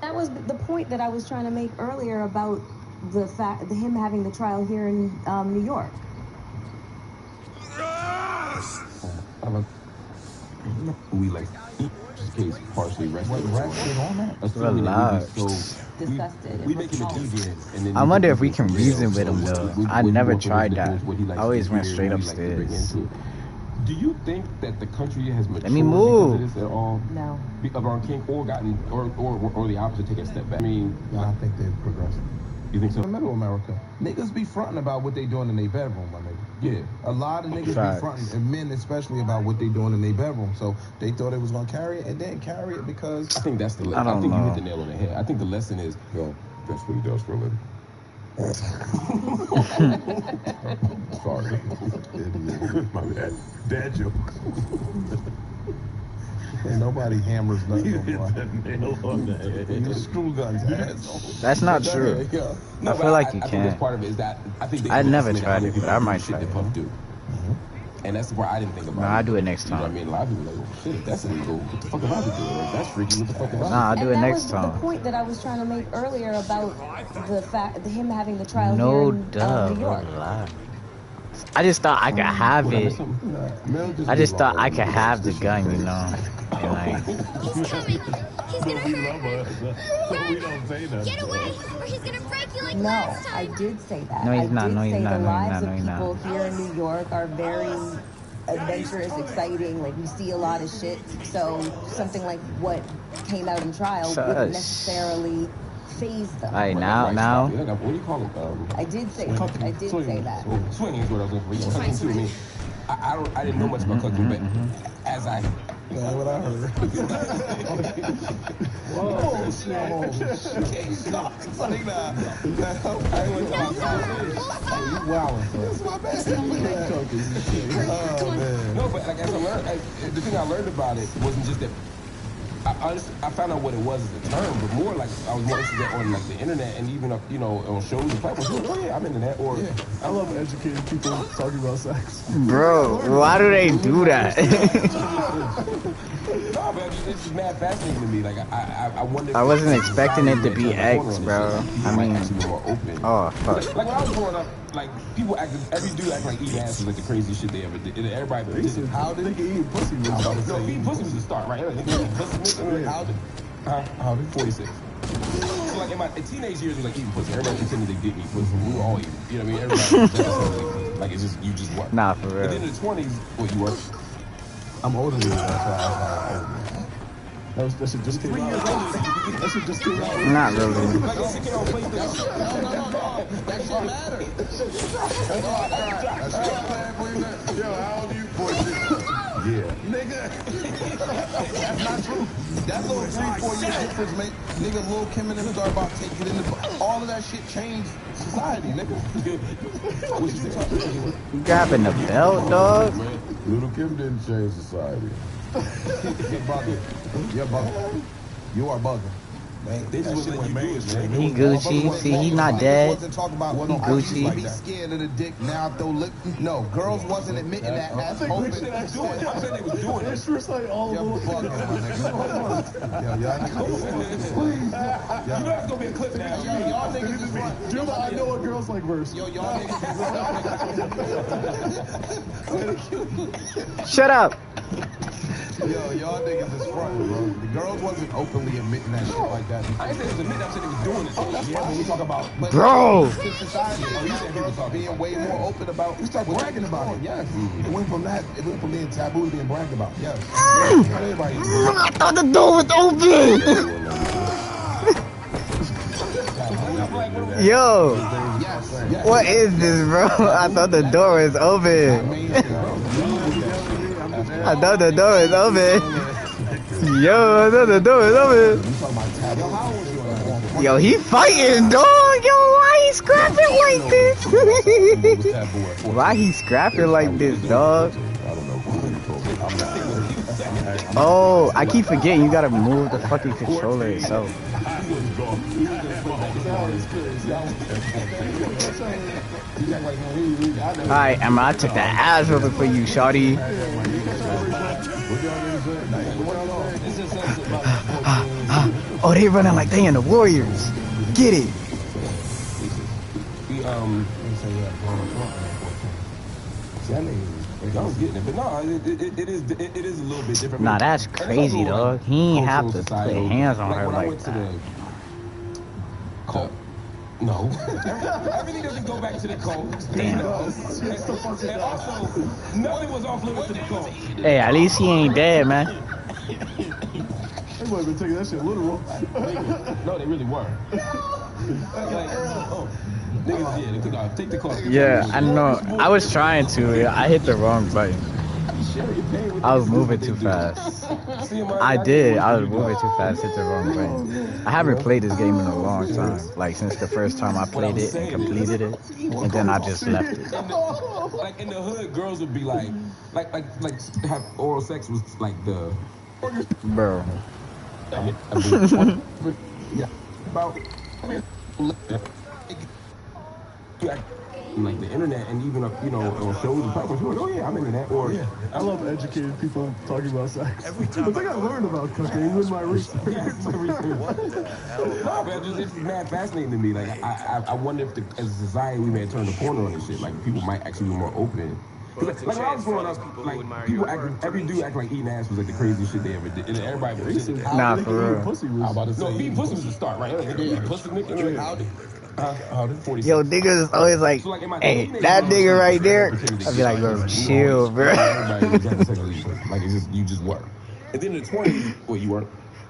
That was the point that I was trying to make earlier about the fact that him having the trial here in New York. We like this case partially rested on that. Relax. Disgusted. We make it easier. I wonder if we can reason with him though. I never tried that. I always went straight upstairs. Do you think that the country has matured Let me move. because of this at all? No. Around King or gotten or the opposite, take a step back? I mean, I think they've progressed. You think so? Middle America. Niggas be fronting about what they doing in their bedroom, my nigga. Yeah. A lot of niggas Facts. be fronting, and men especially, about what they doing in their bedroom. So they thought it was gonna carry it, and didn't carry it because I think that's the lesson. I think you hit the nail on the head. I think the lesson is, yo, that's what he does for a living. Sorry. My bad. Dad joke. And nobody hammers nothing no more. You screw guns, asshole. That's not true. I feel like you I think can. that's part of it is that I think I never tried it, but I might try it. Puff do. And that's the part I didn't think about. No, I'll do it next You know what I time. mean? A lot of people are like, oh, shit, if that's illegal, what the fuck am I doing? If that's freaky, what the fuck am I doing? Nah, I'll do it next That was time. the point that I was trying to make earlier about the fact that him having the trial No here in duh, New York. relax. I just thought I could have it. I just thought I could have the gun, you know. And like, He's coming. He's gonna We hurt. love us. We don't say that. Get away, or he's gonna break you like No, last time. I did say that. No, he's not. I did No, he's say not. the No, he's lives not. No, of he's people not. here in New York are very adventurous, exciting. Like, we see a lot of shit. So something like what came out in trial wouldn't Shush. necessarily phase them. Alright, now. What do you call it? I did say that. I did say that. Swinging is what I was looking for. Yeah, cooking too. I mean, I didn't know much about cooking, but as I That's what I heard. Whoa, stop. Like that. No, but like as I learned, the thing I learned about it wasn't just that. I found out what it was as a term, but more like I was more interested on like the internet and even you know on shows and platforms. Oh yeah, I'm into that. Or I love educating people talking about sex. Bro, why do they do that? no, but it's just mad fascinating to me. Like I wonder. I wasn't expecting it to be X, bro. I mean, more open. oh fuck. Like when I was growing up, like people acted, every dude acted like eating ass was like the craziest shit they ever did. And everybody, How did they eat pussy? no, eating pussy was the start, right? Like, how did? 46. So like in my teenage years, it was like eating pussy. Everybody pretended they didn't eat pussy. We were all eating. You know what I mean? Everybody, like it's just you just work. Nah, for real. But then in the 20s, what you work? I'm older than you, that's why I was like, that shit just came out. That shit just came out. Not really. Like it's sticking on PlayStation. That shit matter. Yo, how old are you, 46? Yeah. Nigga. That's not true. That little 3-4 year difference, mate. Nigga, Lil Kim and them start about taking in the. All of that shit changed society, nigga. What you think? You grabbing the belt, dog? Little Kim didn't change society. You're bugging. You're bugging. You are bugging. Man, They just wasn't letting you do it, man. He Gucci. See, he not dead. Wasn't talking about He Gucci. be scared of the dick, now throw lip. No, girls wasn't admitting that as open. I'm saying they was doing it. It's just like all You're bugging, my nigga. Yo, y'all You know that's gonna be a clip now. y'all niggas is right. Dude, I know what girls like verse. Yo, y'all niggas Shut up. Yo, y'all niggas is front, bro. The girls wasn't openly admitting that shit like that. I ain't saying it was admitting, I said they was doing it. Yeah, when we talk about Bro. society, girls are being way more open about. We start bragging about it, yes. It went from that, it went from being taboo to being bragged about. Yes. Everybody. I thought the door was open. Yo, what is this, bro? I thought the door was open. I thought the door was open. Yo, I thought the door was open. Yo, he fighting, dog. Yo, why he scrapping like this? Why he scrapping like this, dog? Oh, I keep forgetting you gotta move the fucking controller itself. Alright, Emma, I took that ass over for you, shawty. Oh, they running like they in the Warriors. Get it. I was getting it, but no, it is a little bit different. Nah, that's crazy, dog. He ain't have to put hands on her like that. No. Everything doesn't go back to the cult. Damn. And also, nothing was off limits to the cult. Hey, at least he ain't dead, man. They might have been taking that shit literal. No, they really were. Niggas, yeah, they took off. Take the call. Yeah, I know. I was trying to. I hit the wrong button. I was moving too fast. I did. I was moving too fast. Hit the wrong button. I haven't played this game in a long time. Like since the first time I played it and completed it, and then I just left it. Like in the hood, girls would be like have oral sex was like the. Bro. Yeah. About. like the internet and even on shows and platforms. Like, oh yeah, I'm into that. Or I love educated people talking about sex. I think I learned about cooking with my research. No, but it's mad fascinating to me. Like I wonder if as a society we may turn the corner on this shit. Like people might actually be more open. Like when I was growing up, like people every dude act like eating ass was like the craziest shit they ever did, and everybody was nah, for real. Eating pussy was the start, right? Eating pussy, nigga. Yo, niggas is always like, hey, that nigga right there. I'd be like, bro, chill, bro. Like it's just you just work. And then in the 20s, you work.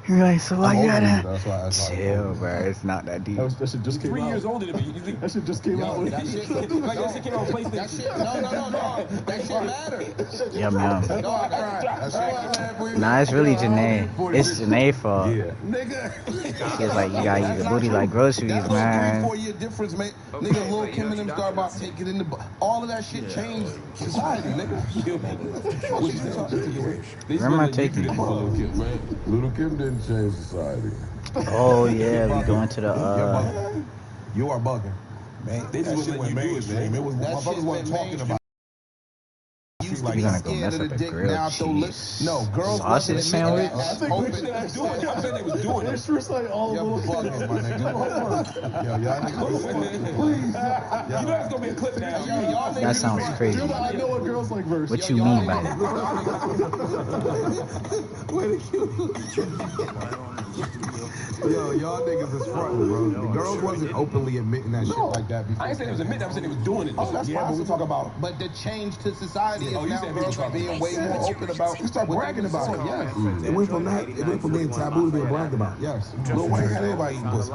You're like, so I gotta chill, bro. It's not that deep. That shit just came 3 out. years older than me. That shit just came out. That shit came on PlayStation. That shit, no. That shit matter. Yeah, man. That's Nah, it's really Janae. It's Janae's fault. Yeah. Nigga. She was like, you gotta use the booty like groceries, man. 3-4 year difference, man. Nigga, Lil Kim and them start about taking in the. All of that shit changed society, nigga. Where am I taking? Little Kim didn't change society. Oh yeah, we going to the You are bugging, man. They just wasn't letting you do it, man. It was motherfuckers wasn't talking about. You're gonna go mess up the grilled cheese. No, girls sausage sandwich. I'm saying they was doing it. It's just like all Yo, bugging, my nigga. Yo, y'all niggas, please. You know it's gonna be a clip now. That sounds crazy. I know what girls like verse. What you mean by that? Yo, y'all niggas is frontin', bro. The girls wasn't openly admitting that shit like that before. I ain't saying it was admitting, I'm saying they was doing it. Oh, that's fine. But we talk about. But the change to society is now girls are being way more open about. You start bragging about it. Yes. It went from that. It went from being taboo to being bragged about. Yes. Lil Wayne had everybody eating pussy.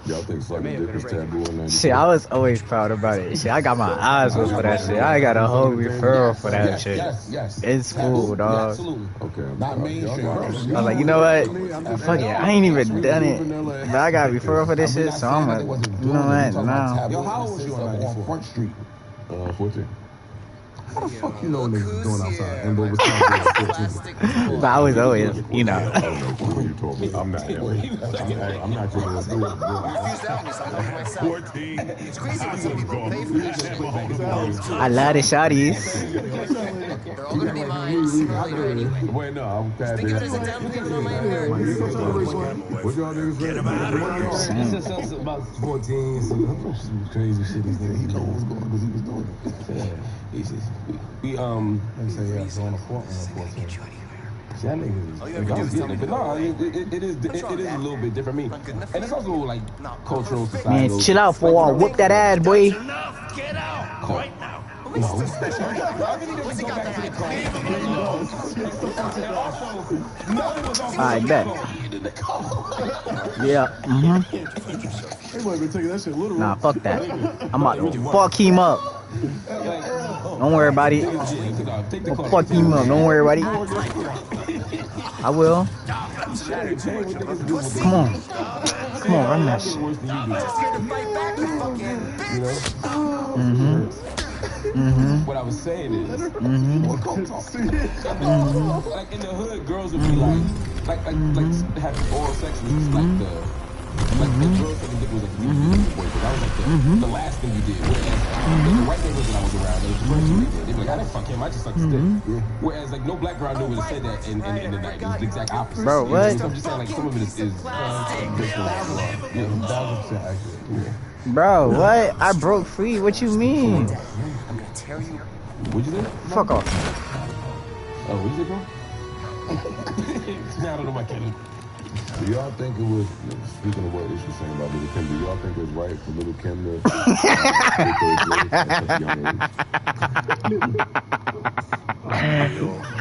Y'all think sucking dick is taboo in 90s? Shit, I was always proud about it. Shit, I got my eyes open for that shit. I got a whole referral for that shit. Yes. It's cool, dog. Absolutely. Okay. Not mainstream. I was like, you know what? Fuck it. I ain't even done it. But I got a referral for this shit, so I'm like, you know what? Nah. Yo, how old was you on Front Street? 14. How the fuck you know what niggas is doing outside? And what was talking But I was always, you know. I don't know when you told me. I'm not him. I'm not going to do it. 14. It's crazy when some people pay for this shit. I love the shawties. They're all gonna be mine sooner or later anyway. Wait, no, I'm glad Think of it as a down payment on my inheritance. What y'all niggas ready? Since I was about 14, some crazy shit. He knows what's going on because he was doing it. Yeah. They say, yeah, going to court on 14. That nigga is but no, it is a little bit different. I mean, and it's also like cultural society. Man, chill out for a while. Whoop that ass, boy. Get out right now. I bet. Yeah. They might be taking that shit literal. Nah, fuck that. I'm about to fuck him up. Don't worry about it. I'll fuck him up. Don't worry about it. I will. Come on. Come on, run that shit. What I was saying is, like in the hood, girls would be like having oral sex was just like the girls that did was like the that was like the last thing you did. Whereas the white neighbors that I was around, they was the first thing they did. They be like, I didn't fuck him, I just sucked his dick. Whereas like no black girl knew would have said that in the night. It was the exact opposite. Bro, what? So I'm just saying like some of it is 1,000% accurate. Bro, what? I broke free. What you mean? I'm gonna tear you. What'd you say? Fuck off. Oh, what you say, bro? Now I don't know my kid. Do y'all think it was, speaking of what Ish was saying about Little Kim, do y'all think it was right for Little Kim to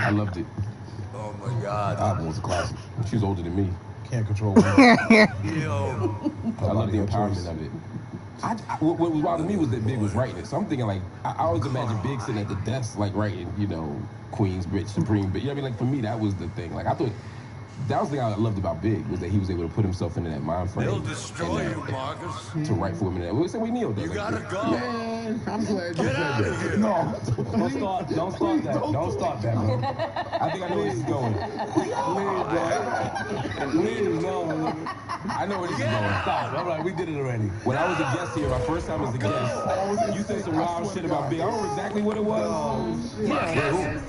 I loved it. Oh my God. The album was a classic. She was older than me. Can't control women. I love the empowerment of it. What was wild to me was that Big was writing it. So I'm thinking, like, I always imagine Big sitting at the desk, like, writing, you know, Queensbridge, Supreme. But, you know what I mean? Like, for me, that was the thing. Like, I thought, that was the thing I loved about Big, was that he was able to put himself into that mind frame. They'll destroy you, Marcus. To write for women. We said we kneeled. You gotta go. Man. man. I'm glad you said that. No. Don't start that. Don't start that, bro. I think I know where this is going. Please, no. I know where this is going. Stop. All right, we did it already. When I was a guest here, my first time as a guest, you said some wild shit about Big. I don't know exactly what it was. Yeah.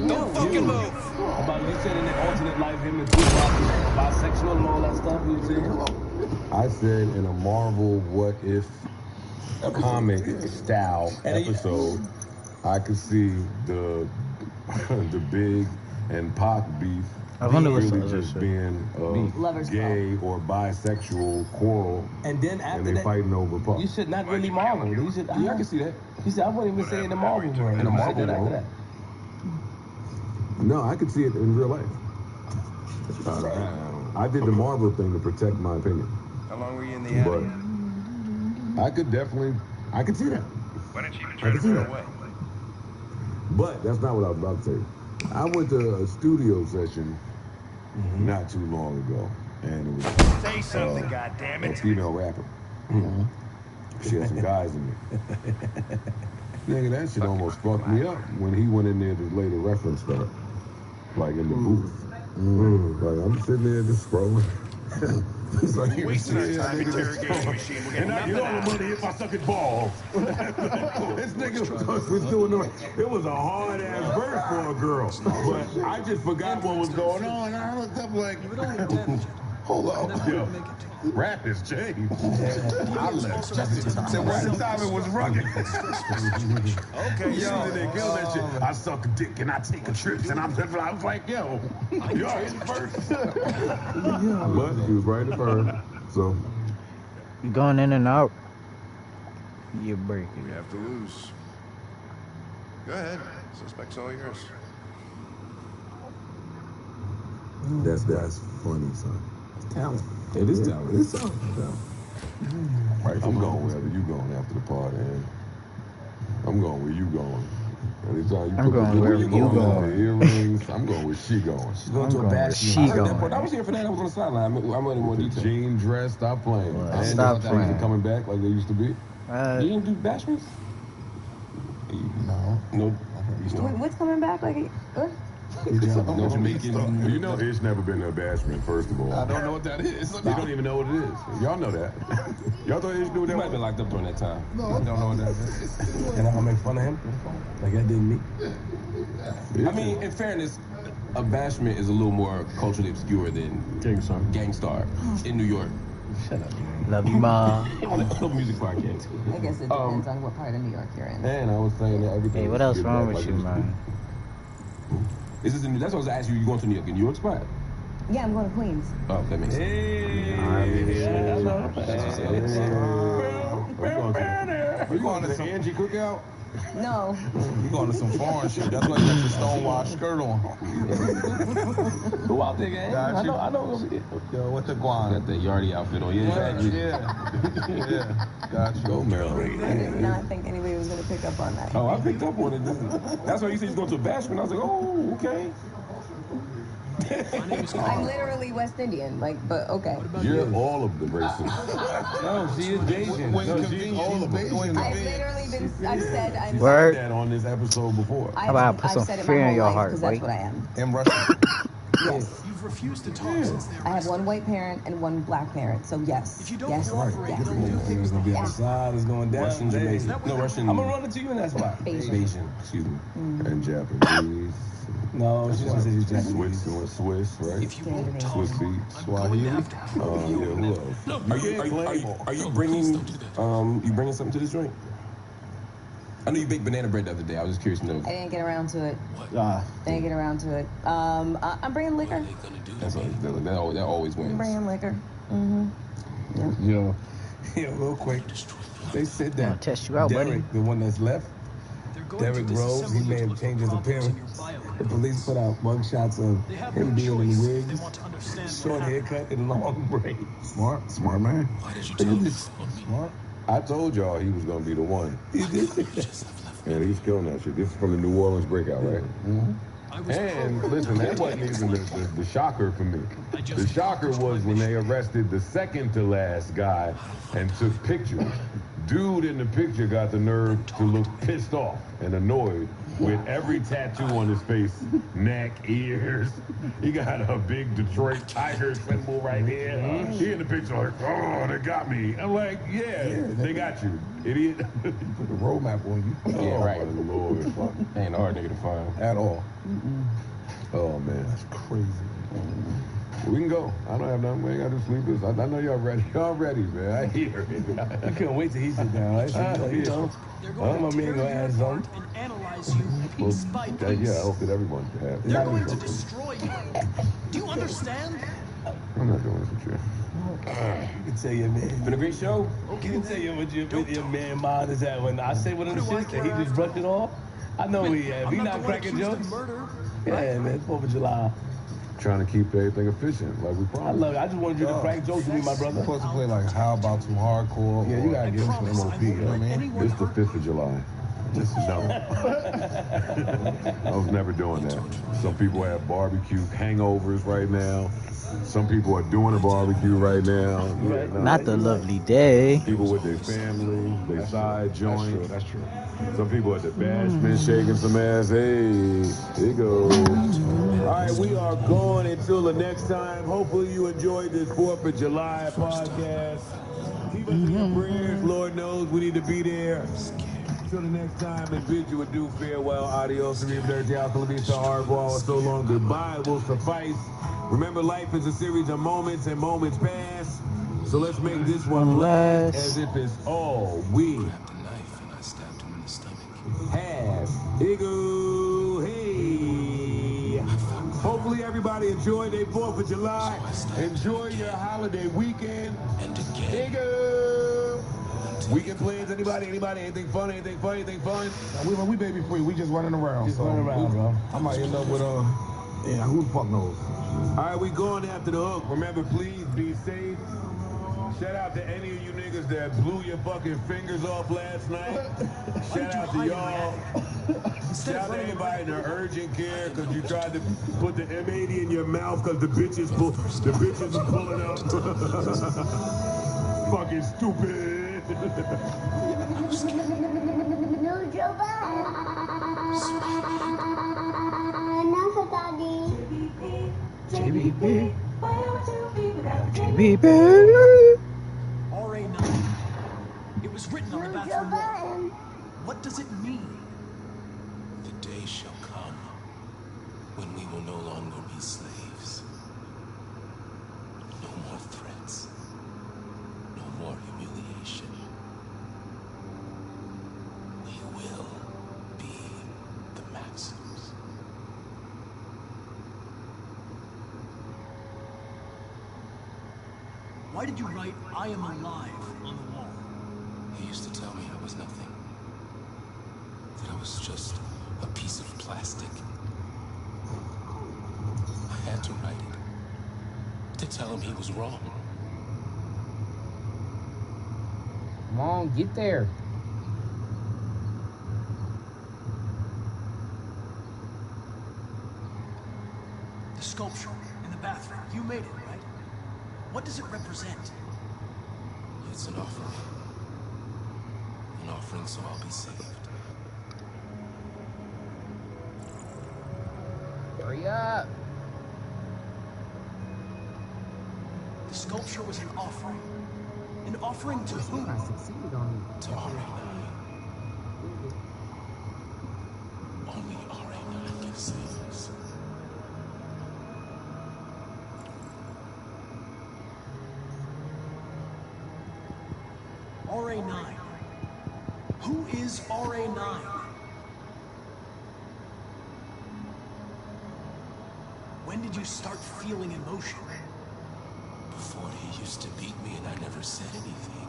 Don't fucking move. About you said in the alternate life, him and Tupac, bisexual and all that stuff. You saying? I said in a Marvel What If comic style episode, I could see the Big and Pac beef really just being gay or bisexual quarrel, and then after they that, fighting over Pac. You should not really Marvel. You should. Yeah, I can see that. He said, I wouldn't even say in the Marvel world. In the Marvel world. No, I could see it in real life. I did the Marvel thing to protect my opinion. How long were you in the attic? But I could see that. Why didn't you even try to run away? But that's not what I was about to say. I went to a studio session not too long ago, and it was Say something, goddammit. a female rapper. She had some guys in there. Nigga, that shit almost fucked me up when he went in there to lay the reference stuff, like in the booth. Like I'm sitting there just scrolling. It's like We're wasting our time interrogating machine. We're getting and you nothing know out the of money it. if I suck at balls. This nigga was doing it was a hard ass verse for a girl, but I just forgot what was going on. I looked up like, hold up, yo. Rap has changed. I left just in time. One time it was rugged. Okay, yo. They kill that shit. I suck a dick and I take a trip, and I was like, yo, it's first. But he was right at first, so. You going in and out. You're breaking. We have to lose. Go ahead. Suspect's all yours. That's funny, son. Talent. It is talent. It's talent. Right, I'm going wherever you going after the party. I'm going where you going. Anytime you I'm going wherever you going. Earrings, I'm going where she going. She's going to a bathroom. I was here for that. I was on the sideline. I'm in more detail. Jean dress, stop playing. And stop playing. Things are coming back like they used to be. You didn't do bashments? No. What's coming back? Like, what? No Jamaican. You know it's never been a bashment, first of all. I don't know what that is. You don't even know what it is. Y'all know that. Y'all thought Ish knew what that might was? have been locked up during that time. No, I don't know what that is. And I'm gonna make fun of him? Like that didn't me? I mean, in fairness, a bashment is a little more culturally obscure than Gangstar in New York. Shut up. Love you, Mom. On a music podcast. I guess it depends on what part of New York you're in. And I was saying that everything. Hey, what else wrong with you, man? Is this that's what I was asking you. You going to New York? In New York spot? Yeah, I'm going to Queens. Oh, that makes sense. Are you going to the Angie cookout? No. You going to some foreign shit. That's why you got your stonewashed skirt on. Who out there, gang? Got you. I know. Yo, what the guan? Got the Yardie outfit on. Yeah, Yeah. Got you. Go, Maryland. I did not think anybody was going to pick up on that. Oh, I picked up on it. That's why you said he's going to a bashment. I was like, oh, okay. I'm literally West Indian, but okay. You're all of the races. No, she is Asian. No, she's all of them. I've literally I've said I'm Word. That on this episode before. How about I put some fear in your heart, because boy? that's what I am. In Russia. Yes. You've refused to talk since they I have one white parent and one black parent, so yes. If you don't yes, cooperate, yes. they'll do things Gonna be Yeah. outside. It's going down. Russian, Jamaican. No, Russian. I'm gonna run into you in that spot. Asian. Excuse me. And Japanese. No, she's gonna say she's Japanese. Swiss, right? If you won't talk, Swiss beats. I'm going to have to prove you Who else? No, Are you bringing something to this drink? I know you baked banana bread the other day. I was just curious to know. I didn't get around to it. Didn't get around to it. I'm bringing liquor. That always I'm wins. bringing liquor. Yo, real quick. They said I'll that test you out, Derek, buddy. the one that's left, Derek Groves, he may have changed his appearance. The police put out mugshots of him being in wigs, short haircut, and long braids. Smart man. Why did you tell me? Smart. I told y'all he was gonna be the one. And he's killing that shit. This is from the New Orleans breakout, right? And listen, that wasn't even the shocker for me. The shocker was when they arrested the second to last guy and took pictures. Dude in the picture got the nerve to look pissed off and annoyed with every tattoo on his face, neck, ears. He got a big Detroit Tiger symbol right here. He in the picture like, oh, they got me. I'm like, yeah, they got you, idiot. Put the roadmap on you. Yeah, right. Lord. Ain't a hard nigga to find. At all. Oh, man. That's crazy. We can go. I don't have nothing. We ain't got to sleep this. I know y'all ready. Y'all ready, man. I hear it. I couldn't wait till he sit down. I said, you know, my man gonna add something. And analyze you piece by piece. Yeah, I hope that everyone can have. They're going to destroy you. Do you understand? I'm not doing this with you. You can tell your man. Been a great show. You can tell you what your man mind is at when I say one of the shit that he just brushed it off. I know he had. If he not cracking jokes. Yeah, man. 4th of July. Trying to keep everything efficient, like we promised. I love it. I just wanted you to crack jokes with me, my brother. You're supposed to play like How About Some Hardcore. Yeah, you gotta give him some MOP. You know what I mean? It's the 5th of July. Just no. I was never doing that. Some people have barbecue hangovers right now. Some people are doing a barbecue right now. Yeah, no. Not the lovely day. People with their family, their side joints. That's true. Some people at the bashment shaking some ass. Hey, here you go. All right, we are going until the next time. Hopefully you enjoyed this 4th of July podcast. Keep us in your prayers. Lord knows we need to be there. Until the next time, and bid you adieu, farewell, adios, arrivederci, hardball, so long, goodbye will suffice. Remember, life is a series of moments, and moments pass. So let's make this one last as if it's all we have. Ego, hey. Hopefully everybody enjoyed their 4th of July. Enjoy your holiday weekend. Ego. Weekend plans, anybody, anything fun? We baby free. We just running around. Bro. I might end up with yeah, who the fuck knows? All right, we going after the hook. Remember, please be safe. Shout out to any of you niggas that blew your fucking fingers off last night. Shout out to y'all. Shout out to anybody in the urgent care because you tried to put the M80 in your mouth because the bitches are pulling up. Fucking stupid. JBB. RA9. It was written on the bathroom wall. What does it mean? The day shall come when we will no longer be slaves. No more threats. No more humiliation. We will be the Maxims. Why did you write, I am alive, on the wall? He used to tell me I was nothing. That I was just a piece of plastic. I had to write it. To tell him he was wrong. Come on, get there. The sculpture in the bathroom. You made it, right? What does it represent? It's an offering. An offering so I'll be saved. Hurry up. The sculpture was an offering. An offering to whom? I succeeded on it. To RA9. Only RA9 can save us. RA9. Who is RA9? When did you start feeling emotion? Before he used to beat me and I never said anything.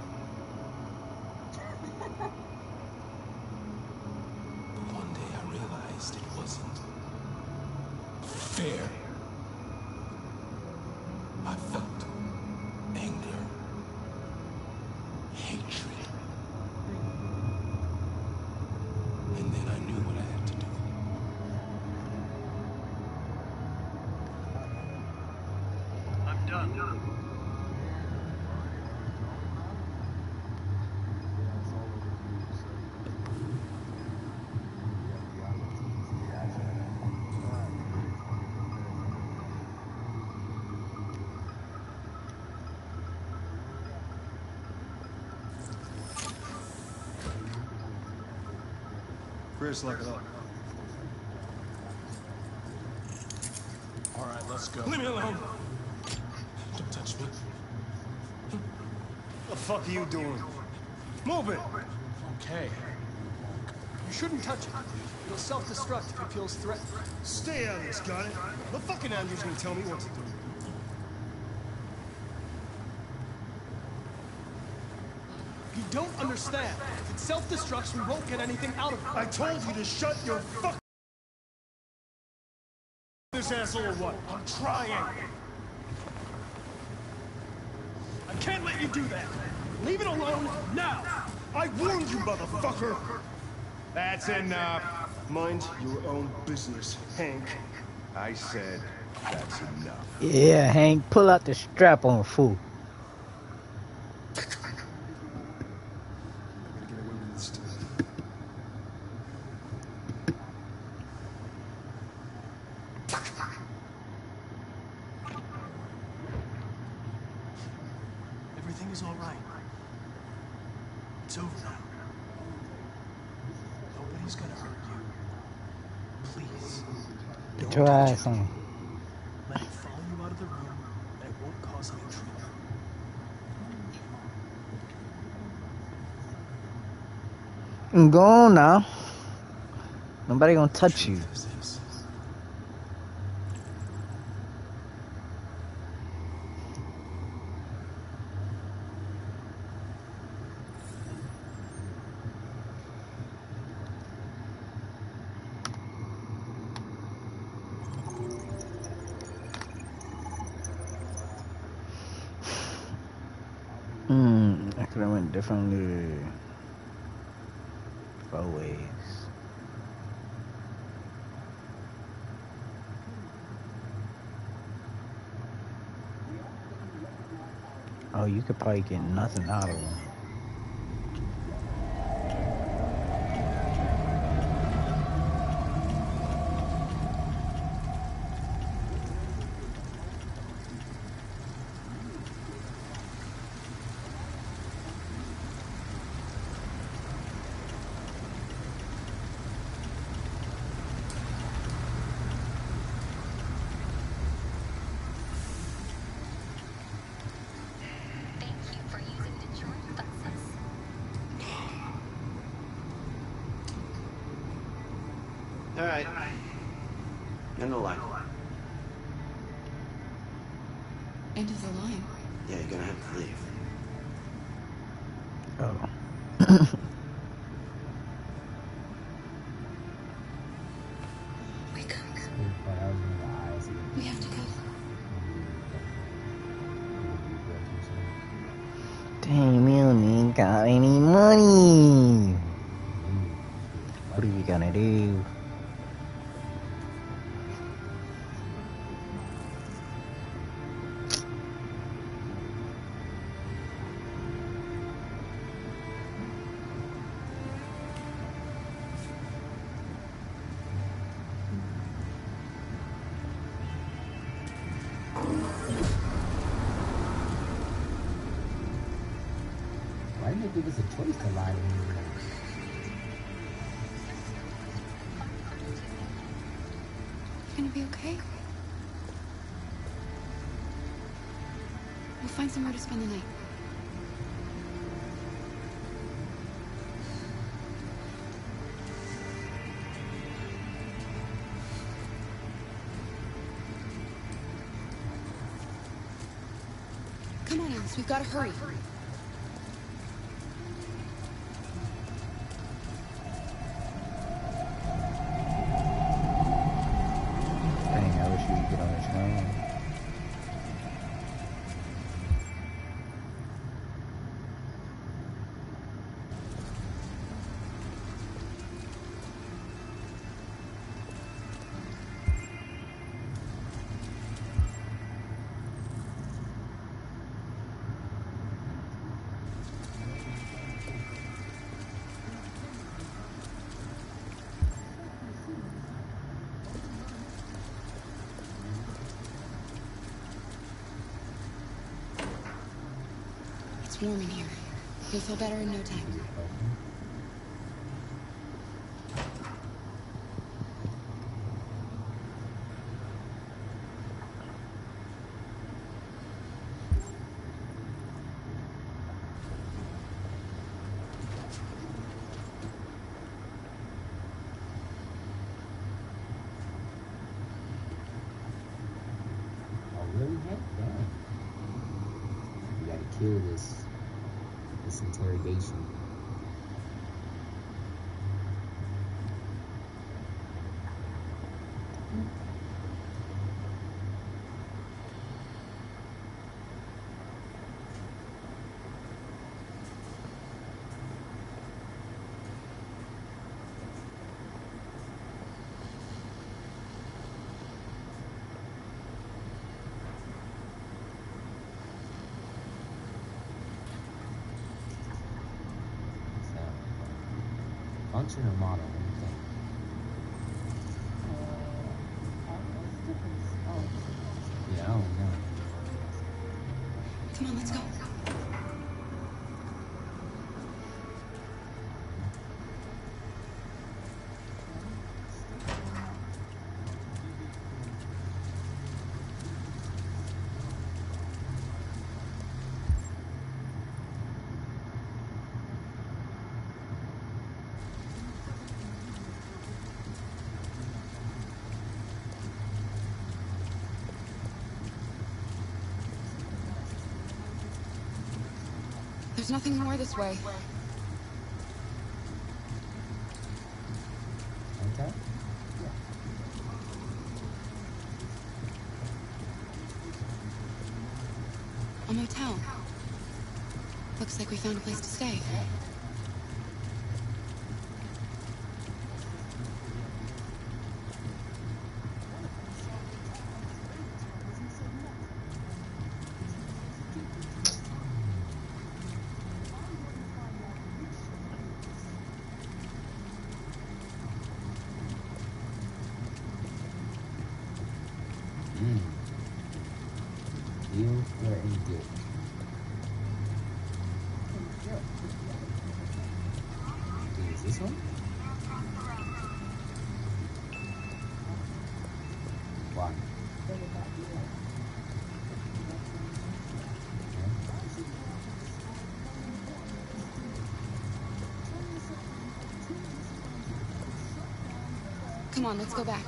But one day I realized it wasn't fair. I felt anger, hatred. And then I knew what I had to do. I'm done. Serious like it all. All right, let's go. Leave me alone. Don't touch me. What the fuck are you doing? Move it. Okay. You shouldn't touch it. It'll self-destruct if it feels threatened. Stay out of this, got it? The fucking Andrew's gonna tell me what to do. You don't understand. If it self-destructs, we won't get anything out of it. I told you to shut your fuck. This asshole or what? I'm trying. I can't let you do that. Leave it alone now. I warned you, motherfucker. That's enough. Mind your own business, Hank. I said that's enough. Yeah, Hank, pull out the strap on, fool. Everything is all right. It's over now. Nobody's gonna hurt you. Please. Get your ass on. Let it follow you out of the room, and it won't cause any trouble. Go on now. Nobody gonna touch you. I could have went differently. Both ways. Oh, you could probably get nothing out of them. All right. End the line. End of the line. Yeah, you're gonna have to leave. Oh. Wake up. We have to go. Damn, you ain't got any money. What are you gonna do? Why didn't they give us a choice to lie to me? You gonna be okay? We'll find somewhere to spend the night. Come on, Alice, we've got to hurry. Dang, I wish you could get on this phone. It's warm in here. You'll feel better in no time. kill this interrogation. Function or model? What do you think? Yeah, I don't know. Come on, let's go. There's nothing more this way. Okay. A motel. Looks like we found a place to stay. You were in good. Is this one? Why? Come on, let's go back.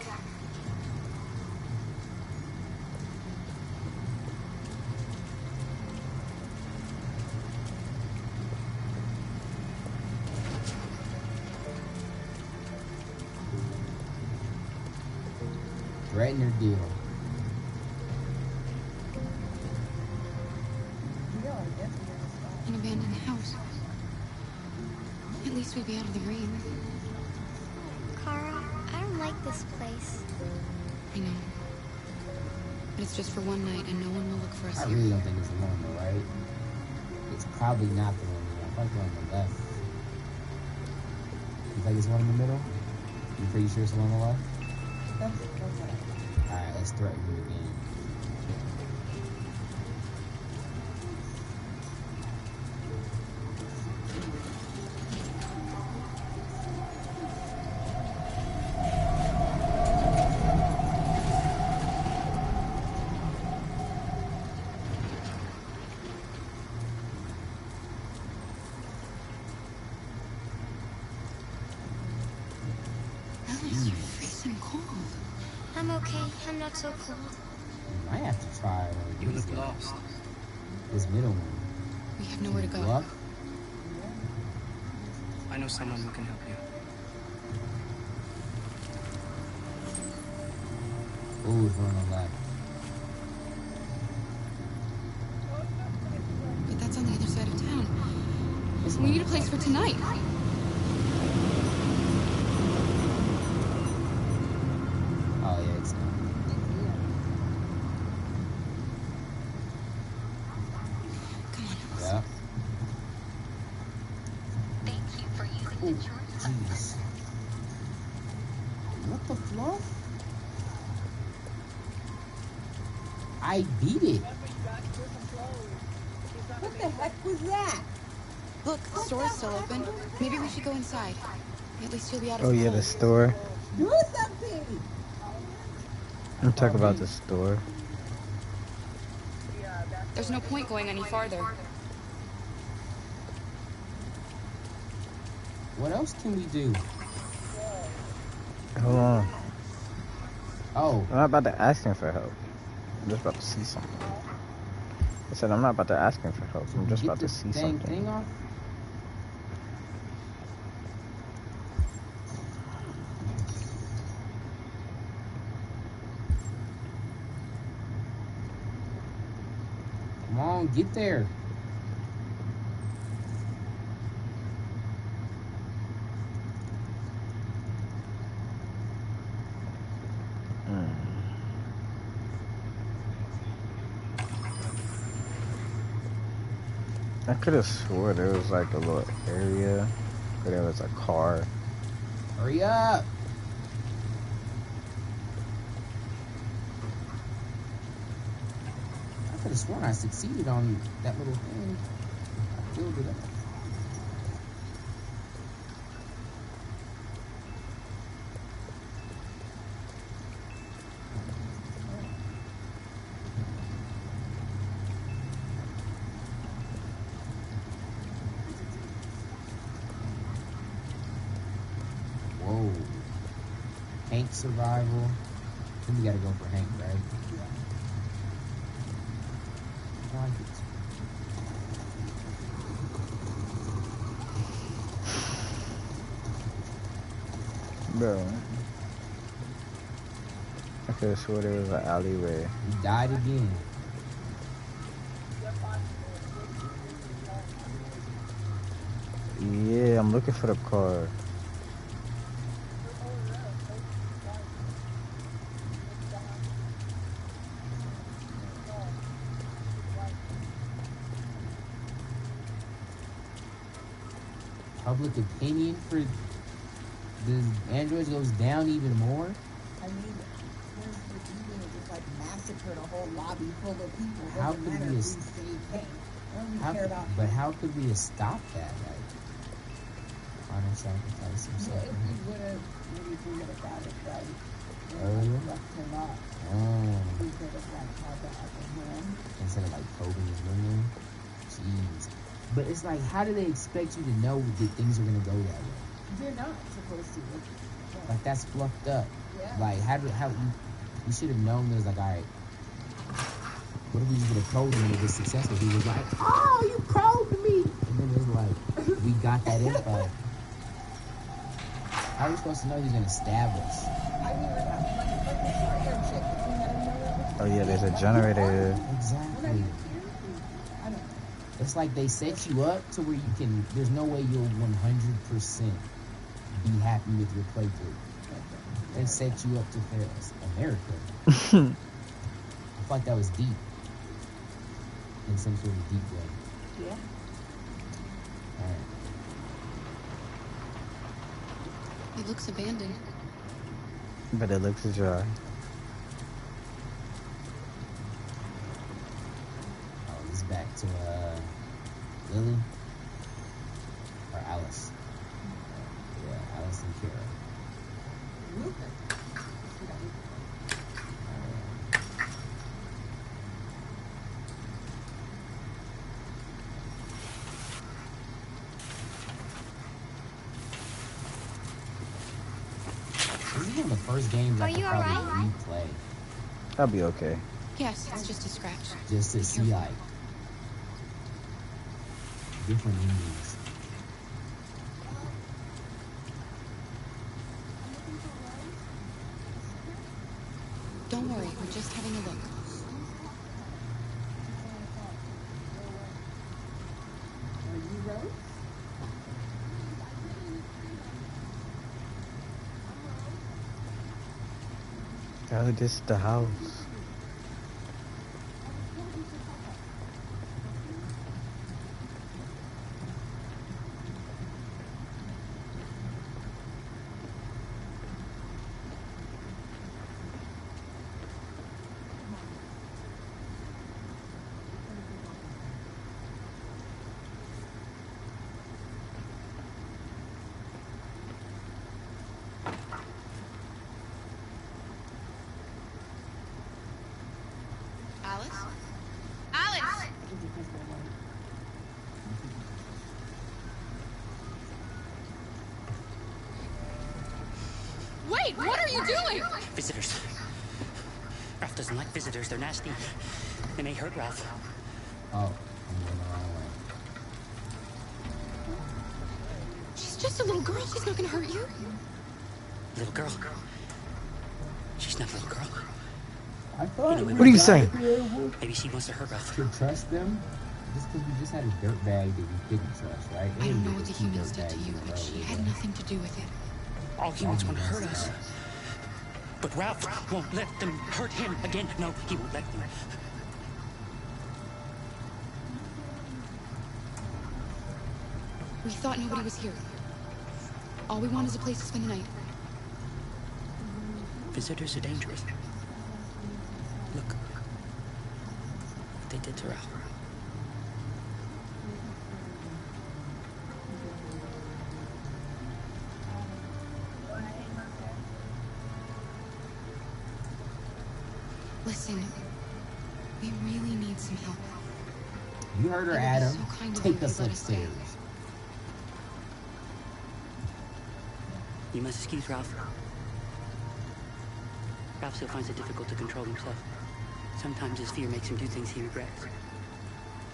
Threaten or deal? An abandoned house. At least we'd be out of the rain. Kara, I don't like this place. I know. But it's just for one night, and no one will look for us I here. really don't think it's the one though, right? It's probably not the one. I think the one on the left. You think it's one in the middle? You pretty sure it's the one on the left? Alright, let's threaten you again. Alice, you're freezing cold. I'm okay. I'm not so cold. You might have to try one of You these look guys. lost. This middle one. We have nowhere to go. Bluff? I know someone who can help you. Ooh, it's one on the left. But that's on the other side of town. We need a place for tonight. Oh yeah, it's not. Come on. Yeah. Thank you for using the insurance. Jeez. What the fluff? I beat it. What the heck was that? Look, the store's still open. Maybe we should go inside. At least you'll be out of Oh yeah, the store. Do something! I'm talking about the store. There's no point going any farther. What else can we do? Hold on. Oh. I'm not about to ask him for help. I'm just about to see something. I said I'm not about to ask him for help. I'm just about to see something. Thing off? Come on, get there. I could have swore there was like a little area where there was a car. Hurry up! I could have sworn I succeeded on that little thing. I filled it up. Hank survival. I think we gotta go for Hank, right? I like it. Bro. I could have swore there was an alleyway. He died again. Yeah, I'm looking for the car. Public opinion for the androids goes down even more. I mean, where's the eating and just like massacred a whole lobby full of people? How could we but how could we have stopped that? Like, honor sacrifice himself. If we would have, maybe we would have got it right. Earlier? Left him up. Oh. We could have like had that upper hand. Instead of like probing his memory. Jeez. But it's like, how do they expect you to know that things are gonna go that way? They're not supposed to. Like that's fluffed up. Yeah. Like how you should have known that. It was like, all right, what if we just would have probed him and it was successful? He was like, oh, you probed me, and then it was like, we got that info. How are we supposed to know he's gonna stab us? Oh yeah, there's a generator. Exactly. It's like they set you up to where you can, there's no way you'll 100% be happy with your playthrough. They set you up to fail. America. I feel like that was deep. In some sort of deep way. Yeah. Alright. It looks abandoned. But it looks dry. Oh, this is back to, Lily? Or Alice? Yeah, Alice and Kara. This is one of the first games I could probably replay. I'll be okay. Yes, it's just a scratch. Just to see like different endings. Don't worry, we're just having a look. Are you Rose? Oh, this is the house. Wait, what are you doing? Visitors. Ralph doesn't like visitors. They're nasty. They may hurt Ralph. Oh, I'm going the wrong way. She's just a little girl. She's not gonna hurt you. Little girl. She's not a little girl. I thought. What are you saying? Maybe she wants to hurt Ralph. To trust them? Just because we just had a dirt bag that we couldn't trust, right? I don't know what the humans did to you, but she had nothing to do with it. All humans want to hurt us. But Ralph won't let them hurt him again. No, he won't let them. We thought nobody was here. All we want is a place to spend the night. Visitors are dangerous. Look. What they did to Ralph. Listen, we really need some help. You heard her, It would be Adam. so kind of Take you to us let us stay. upstairs. You must excuse Ralph. Ralph still finds it difficult to control himself. Sometimes his fear makes him do things he regrets.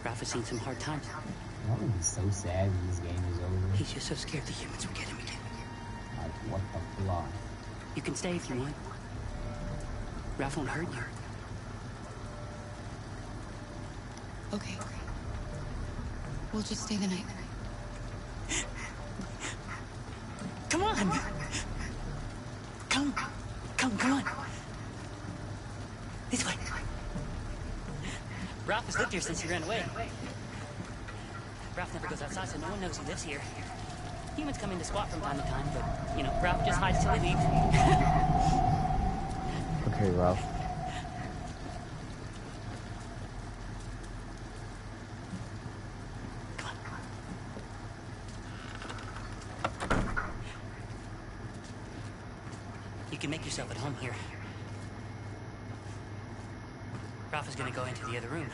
Ralph has seen some hard times. I'm gonna be so sad when this game is over. He's just so scared the humans will get him again. Like, what the fuck? You can stay if you want. Ralph won't hurt you. Okay. We'll just stay the night. Come on! Come on! This way. Ralph has lived here since he ran away. Ralph never goes outside, so no one knows he lives here. Humans come in to squat from time to time, but, you know, Ralph just hides till they leave. Okay, Ralph. You can make yourself at home here. Ralph is gonna go into the other room.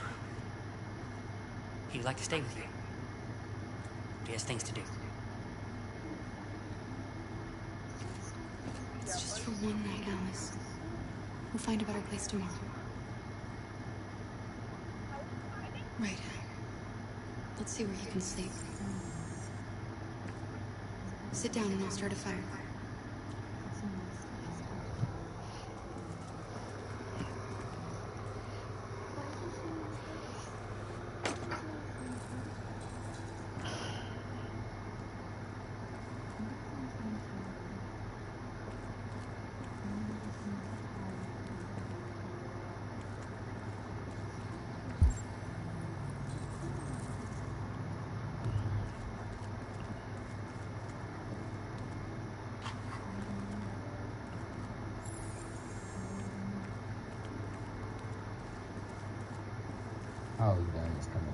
He'd like to stay with you. He has things to do. It's just for one night, Alice. We'll find a better place tomorrow. Right. Let's see where you can sleep. Sit down and I'll start a fire. Oh, you done. It's coming.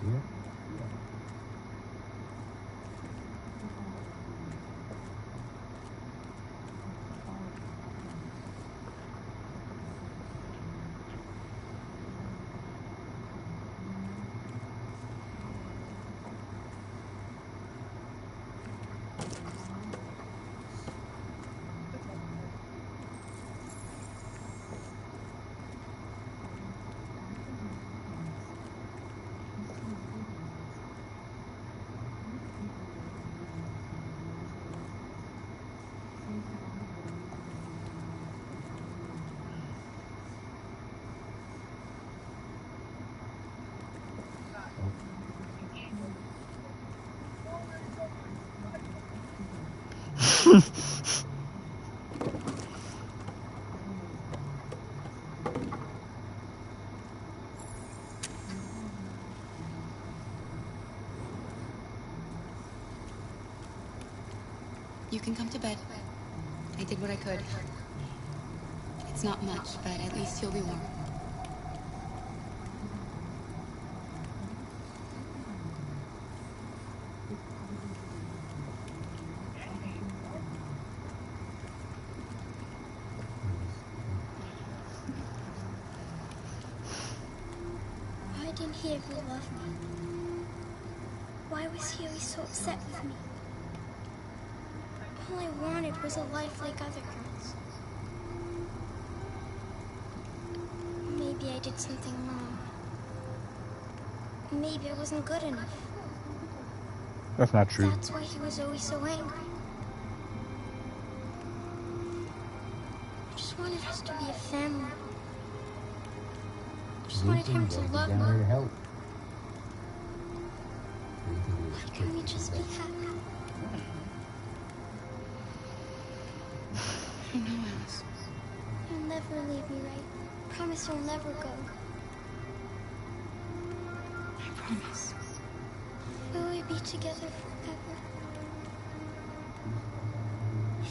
here. You can come to bed. I did what I could. It's not much, but at least you'll be warm. Why didn't he ever love me? Why was he always so upset with me? All I wanted was a life like other girls. Maybe I did something wrong. Maybe I wasn't good enough. That's not true. That's why he was always so angry. I just wanted us to be a family. I just wanted him to love me. Down here to help. Why can't we just be happy? I don't know, Alice. You'll never leave me, right? Promise you'll never go. I promise. Will we be together forever?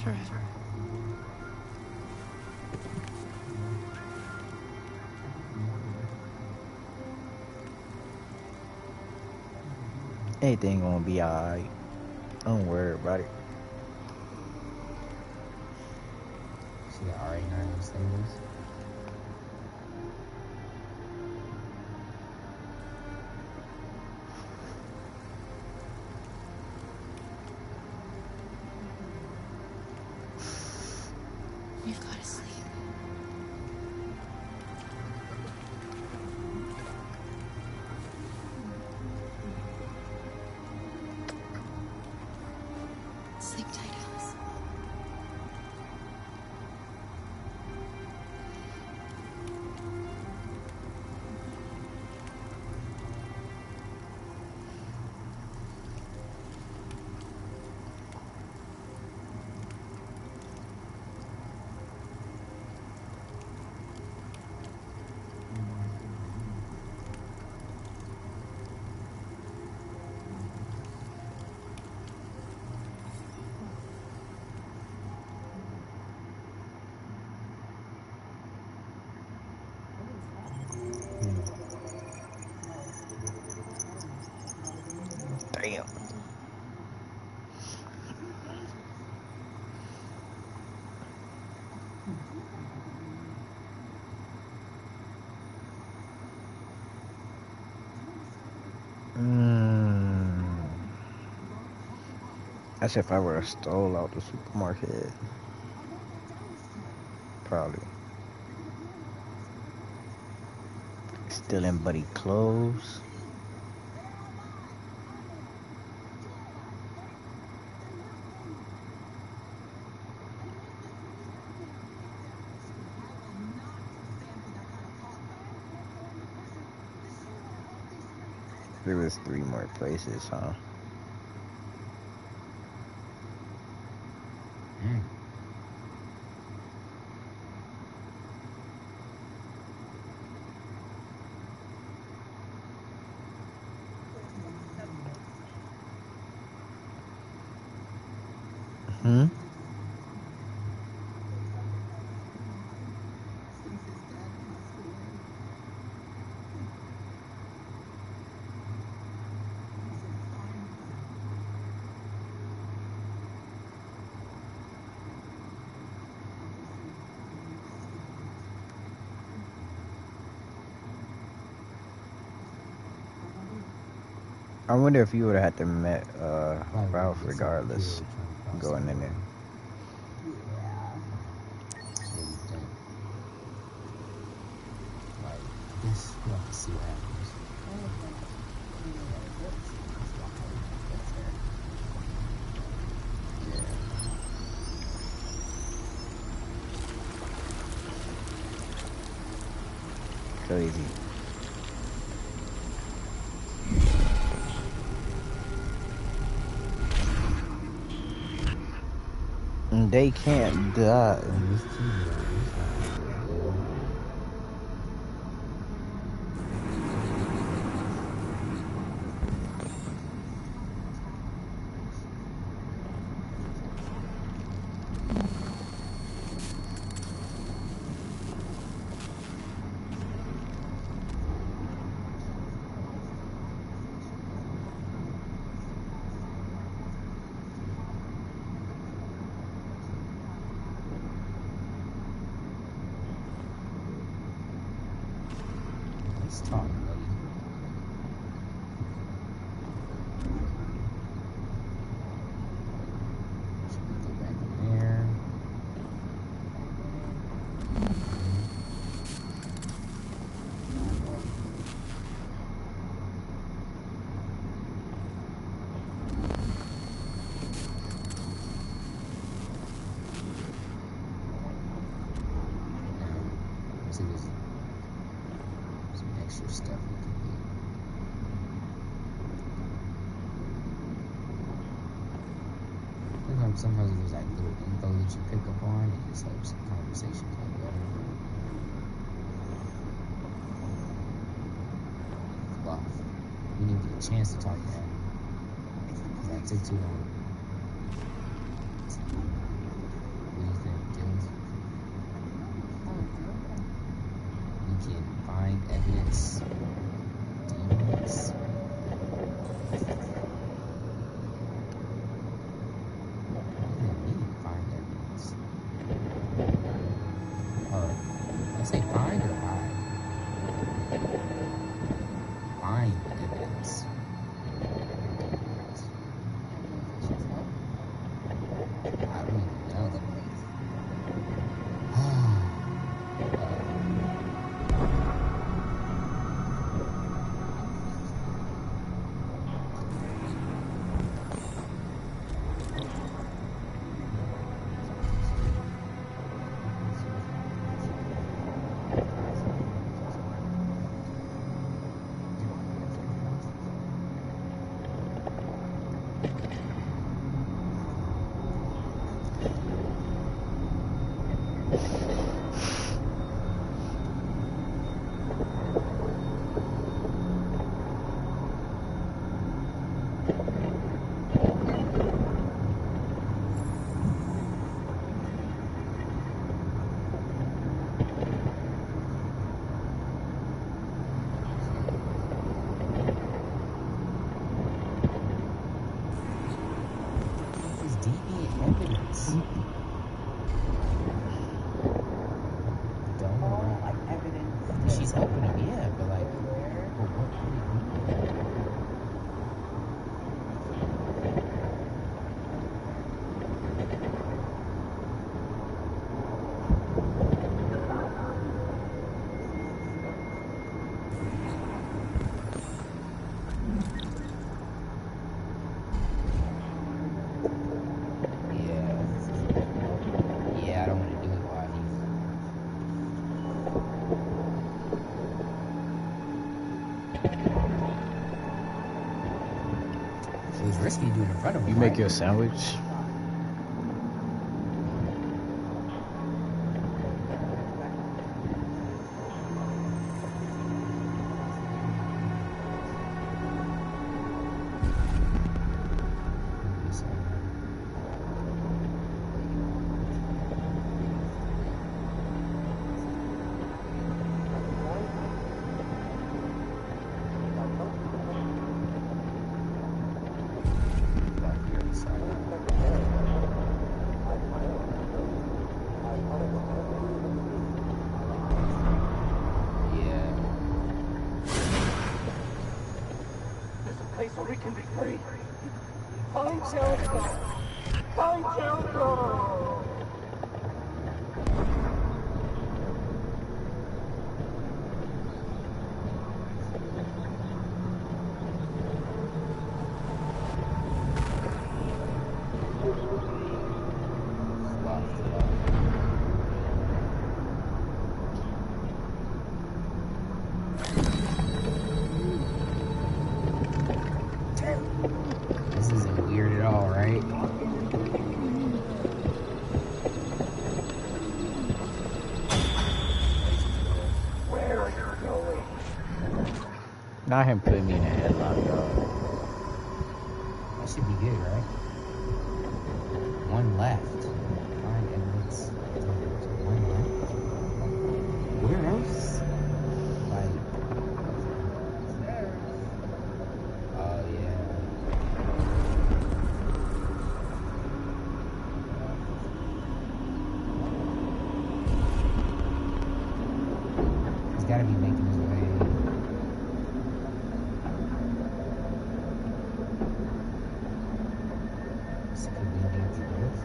Forever. Anything gonna be alright. Don't worry about it. See, I already know those things. You've got to sleep. Sleep tight, Alice. Damn. That's if I were to stole out the supermarket. Probably. Stealing buddy clothes. There was 3 more places, huh? Hmm? I wonder if you would have had to met Ralph regardless going in there. This, we'll have to see what happens. Crazy. They can't die. Let's talk, buddy. Should we go back in there? See, there's some extra stuff we can get. Sometimes there's like little info that you pick up on, it just helps the conversation go better. Wow, we didn't get a chance to talk to that because that took too long. What do you think, Dylan? We can find evidence, demons. I say find or hide? Find evidence. I don't even know. She's helping him, yeah, but like, for what? Yeah, I don't want to do it while he's. It was risky doing it in front of him. You make your sandwich. so we can be free. Find Jericho! Find Jericho! This isn't weird at all, right? Where are you going? Not him putting me in a headlock, dog. That should be good, right? One left. Find evidence. One left. Where else? Like. Oh, yeah. He's gotta be making his way. This could be dangerous.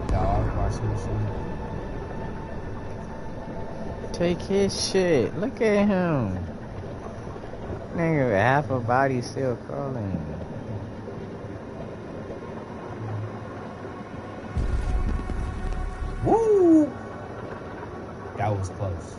Dog washing machine. Take his shit. Look at him. Nigga, half a body still crawling. Woo! That was close.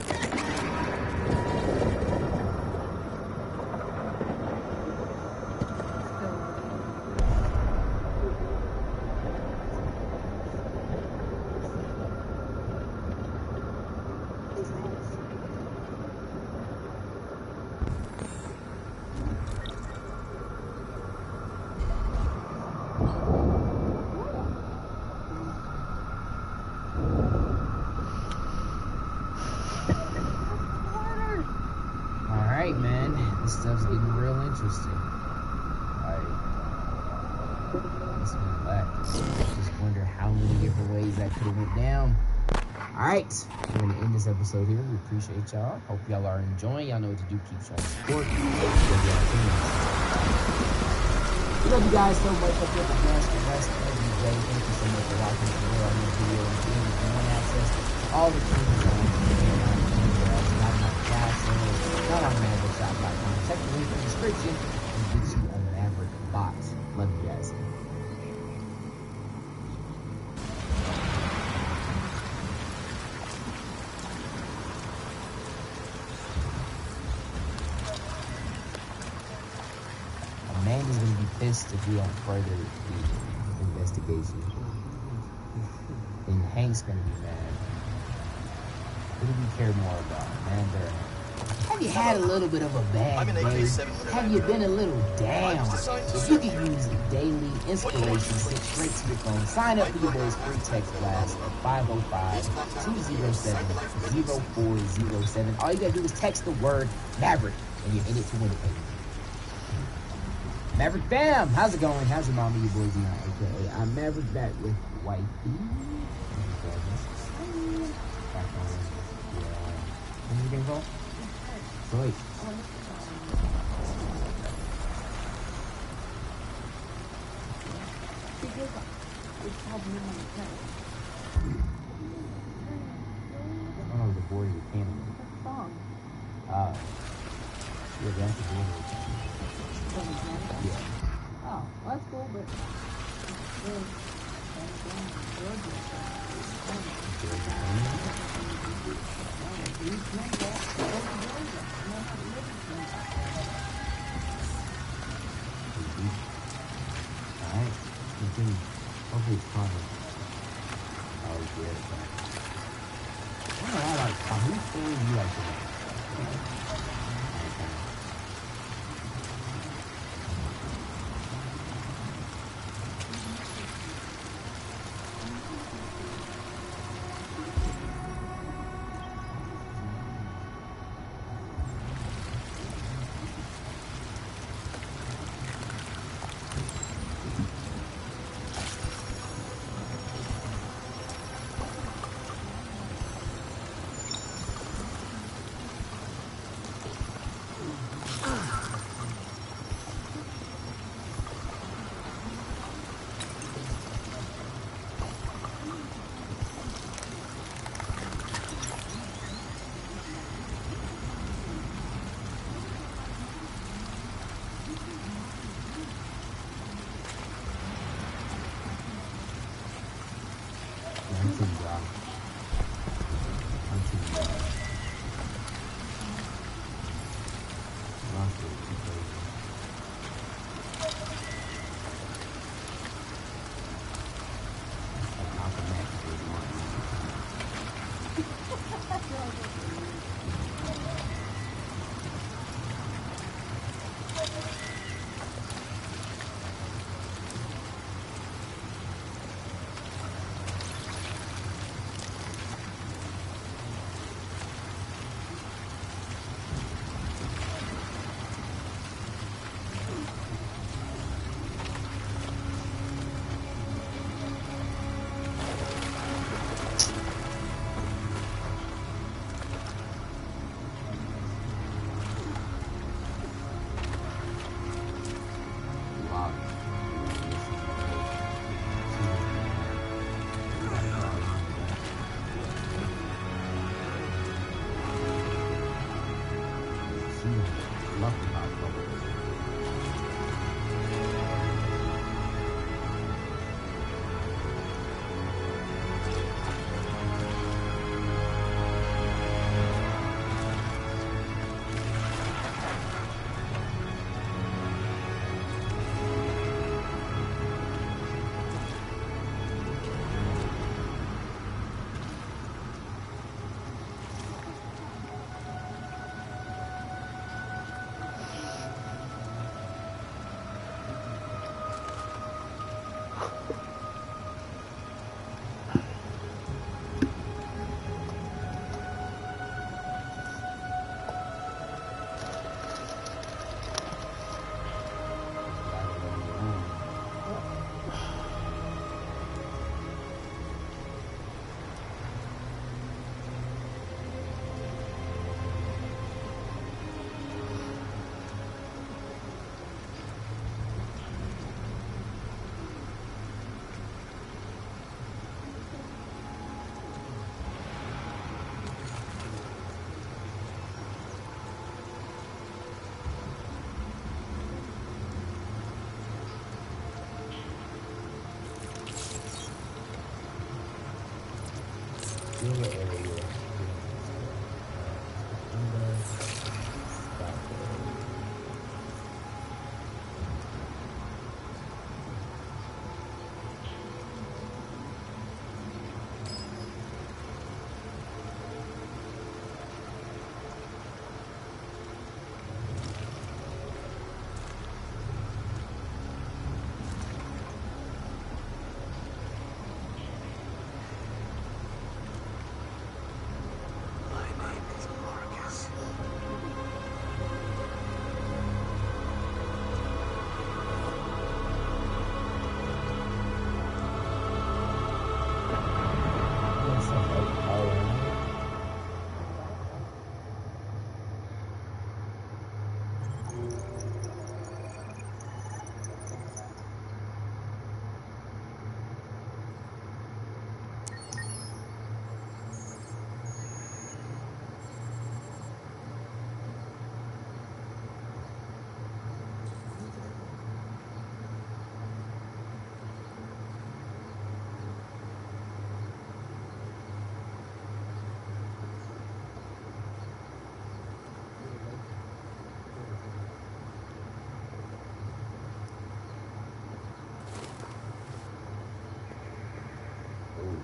Alright, man. This stuff's getting real interesting. Like, let's relax. Just wonder how many different ways that could have went down. Alright, we're gonna end this episode here. We appreciate y'all. Hope y'all are enjoying. Y'all know what to do. Keep showing support. We love you guys so much. Hope you have a blessed rest every day. Thank you so much for watching the video on this video. And if you want access to all the things on not on MaverickShop.com. Check the link in the description and get you a Maverick box. Love you guys. Amanda's gonna be pissed if we don't further the investigation. And Hank's gonna be mad. Who do we care more about, Amanda or Hank? Have you had a little bit of a bad day? Have you been a little down? If you could use daily inspiration sent straight to your phone, sign up for your boy's free text blast at 505-207-0407. All you gotta do is text the word Maverick and you're in it to win it, baby. Maverick Bam! How's it going? How's your mama, your boys, and okay, I'm Maverick back with Wifey. Back on. Yeah. When's the game called? Wait. Oh, the board of the cannon. Yeah, that's the board of the cannon. Yeah. Oh, that's cool, but Georgia. I like whose story do you like the most?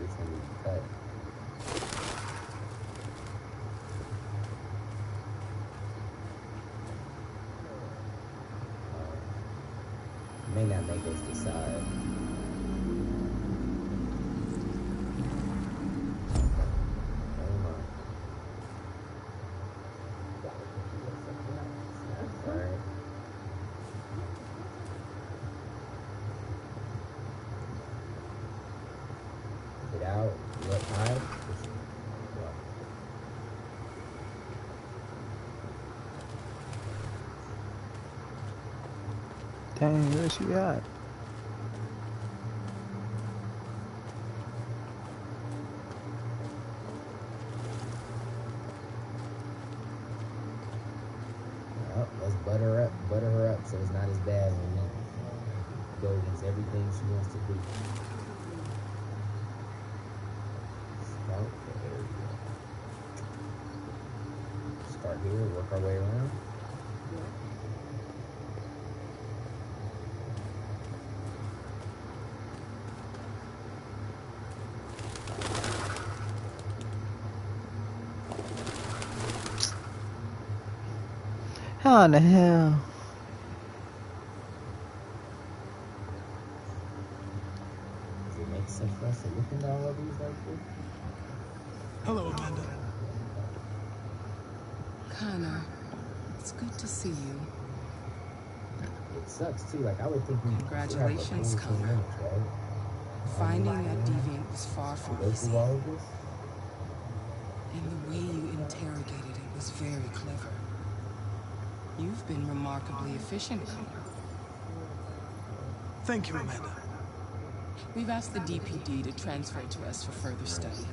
it's gonna be cut. May not make us decide. Alright. Get out. What time? Dang, where's she at? Well, let's butter her up so it's not as bad when we go against everything she wants to do. Start there. Start here, work our way around. How in the hell? Does it make sense for us to look into all of these like this? Hello, Amanda. Connor, it's good to see you. It sucks too. Like I would think we Congratulations, should have like 22 Connor. minutes, right? Finding that deviant was far from Go easy. through all of this? And the way you interrogated it was very clever. You've been remarkably efficient, Connor. Thank you, Amanda. We've asked the DPD to transfer it to us for further study.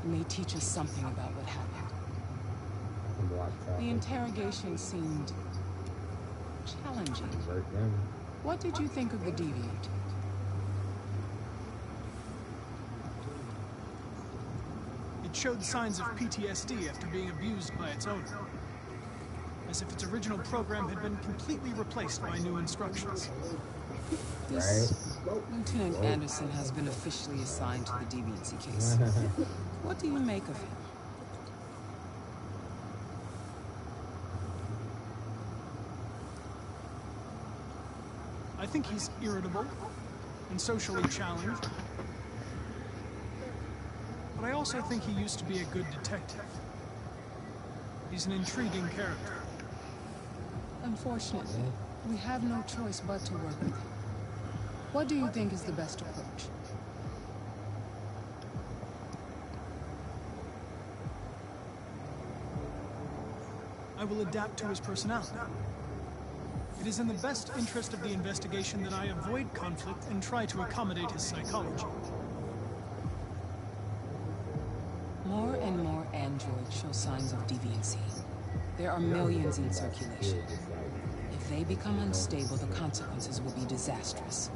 It may teach us something about what happened. The interrogation seemed challenging. What did you think of the deviant? It showed signs of PTSD after being abused by its owner. As if its original program had been completely replaced by new instructions. This Lieutenant Anderson has been officially assigned to the deviancy case. What do you make of him? I think he's irritable and socially challenged. But I also think he used to be a good detective. He's an intriguing character. Unfortunately, we have no choice but to work with him. What do you think is the best approach? I will adapt to his personality. It is in the best interest of the investigation that I avoid conflict and try to accommodate his psychology. More and more androids show signs of deviancy. There are millions in circulation. If they become unstable, the consequences will be disastrous.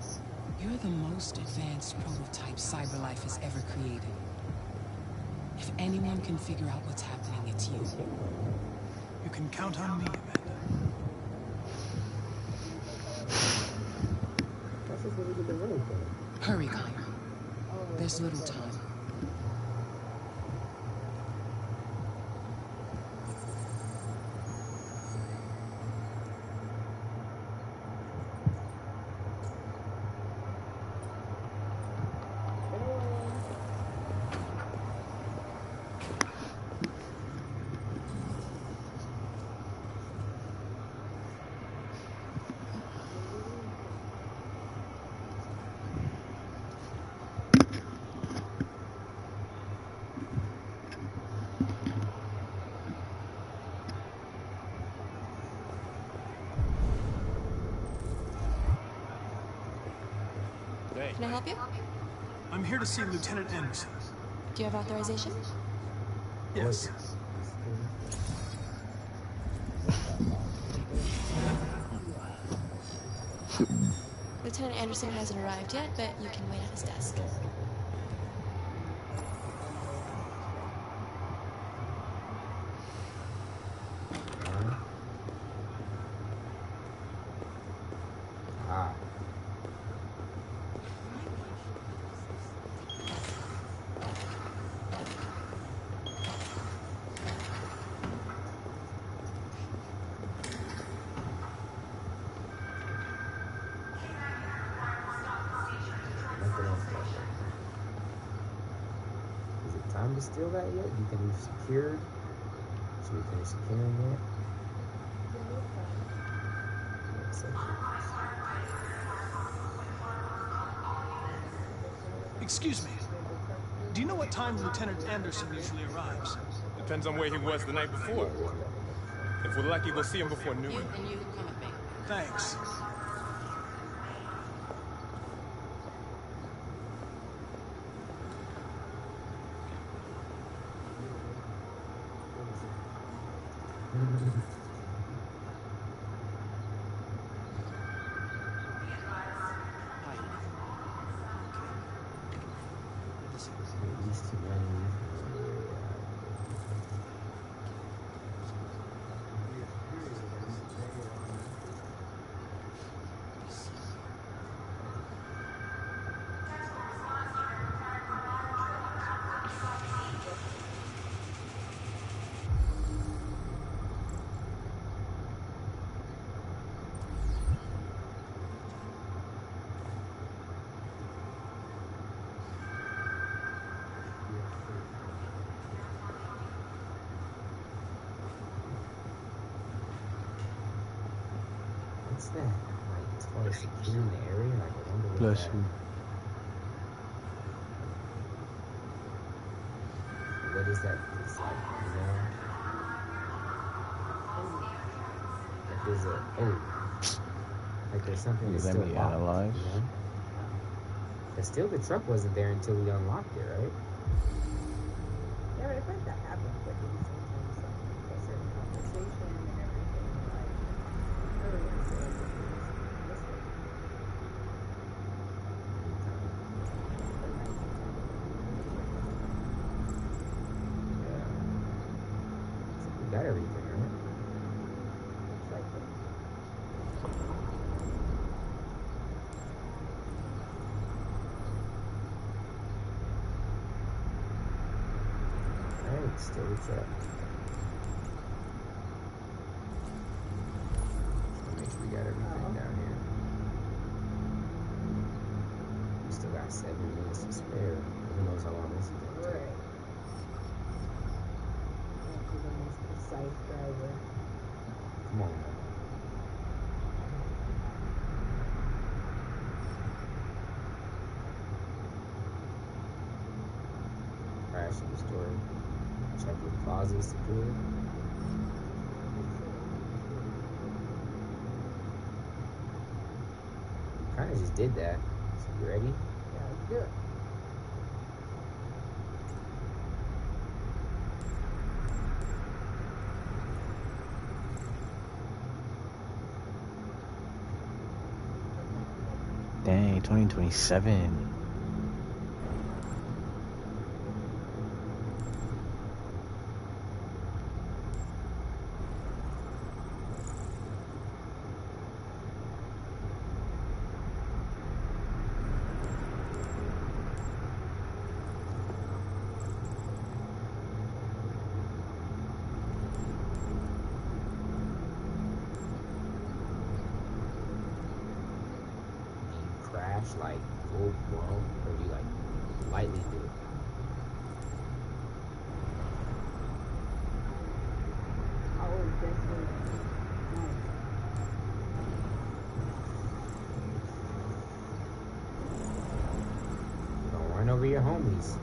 You're the most advanced prototype CyberLife has ever created. If anyone can figure out what's happening, it's you. You can count on me, Amanda. Hurry, Connor. There's little time. Can I help you? I'm here to see Lieutenant Anderson. Do you have authorization? Yes. Lieutenant Anderson hasn't arrived yet, but you can wait at his desk. time to steal that yet? You think we've secured? Should we finish securing it? Excuse me. Do you know what time Lieutenant Anderson usually arrives? Depends on where he was the night before. If we're lucky, we'll see him before noon. You and you come with me. Thanks. What's that? Like, as far as securing the area, like, I wonder what Bless that... you. What is that? It's like, you know? Like there's a... Oh. Like there's something that's still locked, analyze. you know? But still, the truck wasn't there until we unlocked it, right? Yeah, but I think that happens, like, in sometimes a certain conversation and everything, like, I really want to say, like, this way. So we got everything, right? It's like, Alright, still the truck. Just make sure we got everything down here. We still got 7 minutes to spare. Who knows how long this is going to take. right. Won't be the most precise driver. Come on, man. Crash in the story. Check your closets secure. Kind of just did that. So you ready? Yeah, let's do it. Dang, 2027. Crash like full blown, or do you like lightly do it? I was definitely nice. Don't run over your homies.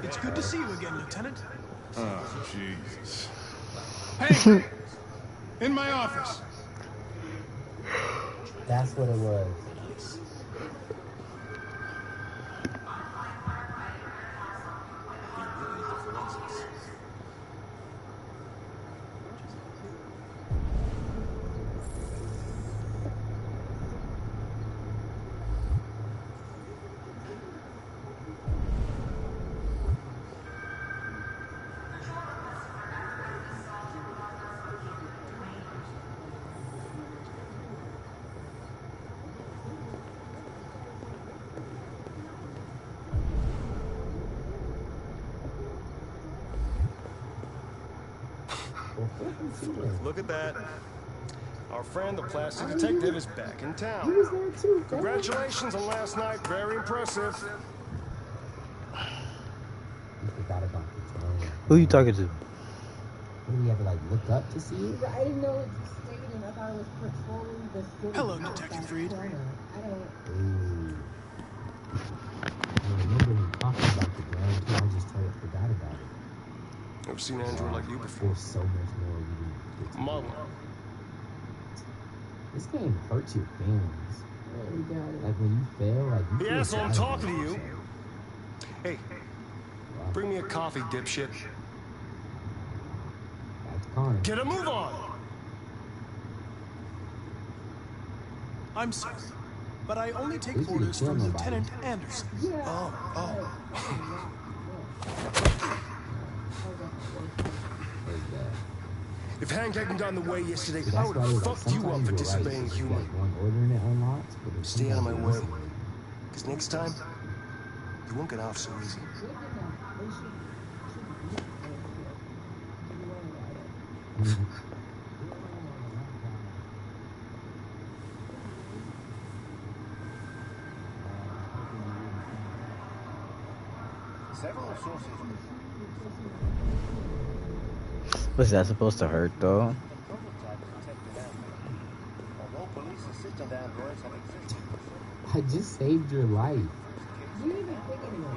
It's good to see you again, Lieutenant. Oh, Jesus. Hank! In my office. That's what it was. Look at that. Our friend, the plastic detective, is back in town. He was there too. Congratulations on last night. Very impressive. You forgot about the drone. Who you talking to? What do we have to like look up to see it? I didn't know it just stayed and I thought it was patrolling the city. Hello, Detective Reed. I don't. Ooh. I remember him talking about the drone too. I just totally forgot about it. Never seen Andrew like you before. There's so much more we didn't get to. Mama. This game hurts your feelings. Like when you fail, like you feel Yeah, so I'm bad talking to about you. yourself. Hey, bring me a coffee, dipshit. That's Connor. Get a move on! I'm sorry, but I only take At least you orders didn't from kill nobody. Lieutenant Anderson. Oh. There's that. If Hank hadn't gotten the way yesterday, See, I that's would why have like, fucked you sometimes up for you're right, disobeying it's human. like one order and it unlocks, but there's Stay out of my sometimes way. you miss Because next time, you won't get off so easy. it. Several sources. What's that supposed to hurt though? Although police assistant androids have existed for I just saved your life. You didn't even think anyone.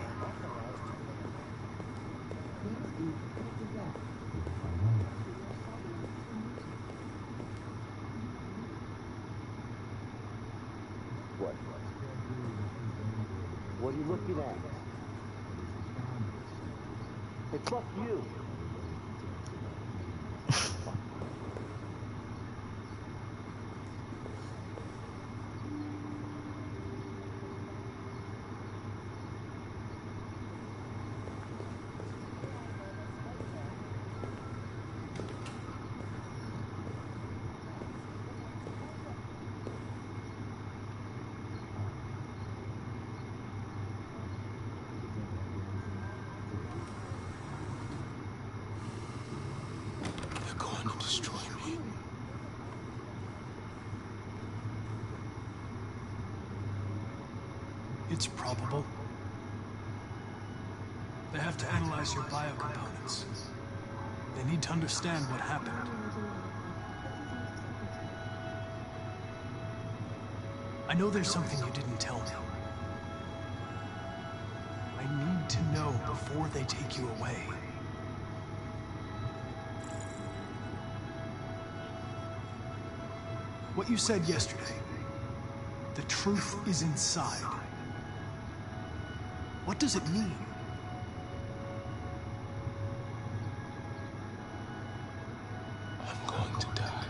what? What are you looking at? Hey, fuck you. They're going to destroy me. It's probable. They have to analyze your biocomponents. They need to understand what happened. I know there's something you didn't tell me. I need to know before they take you away. What you said yesterday, the truth is inside. What does it mean? I'm going to die.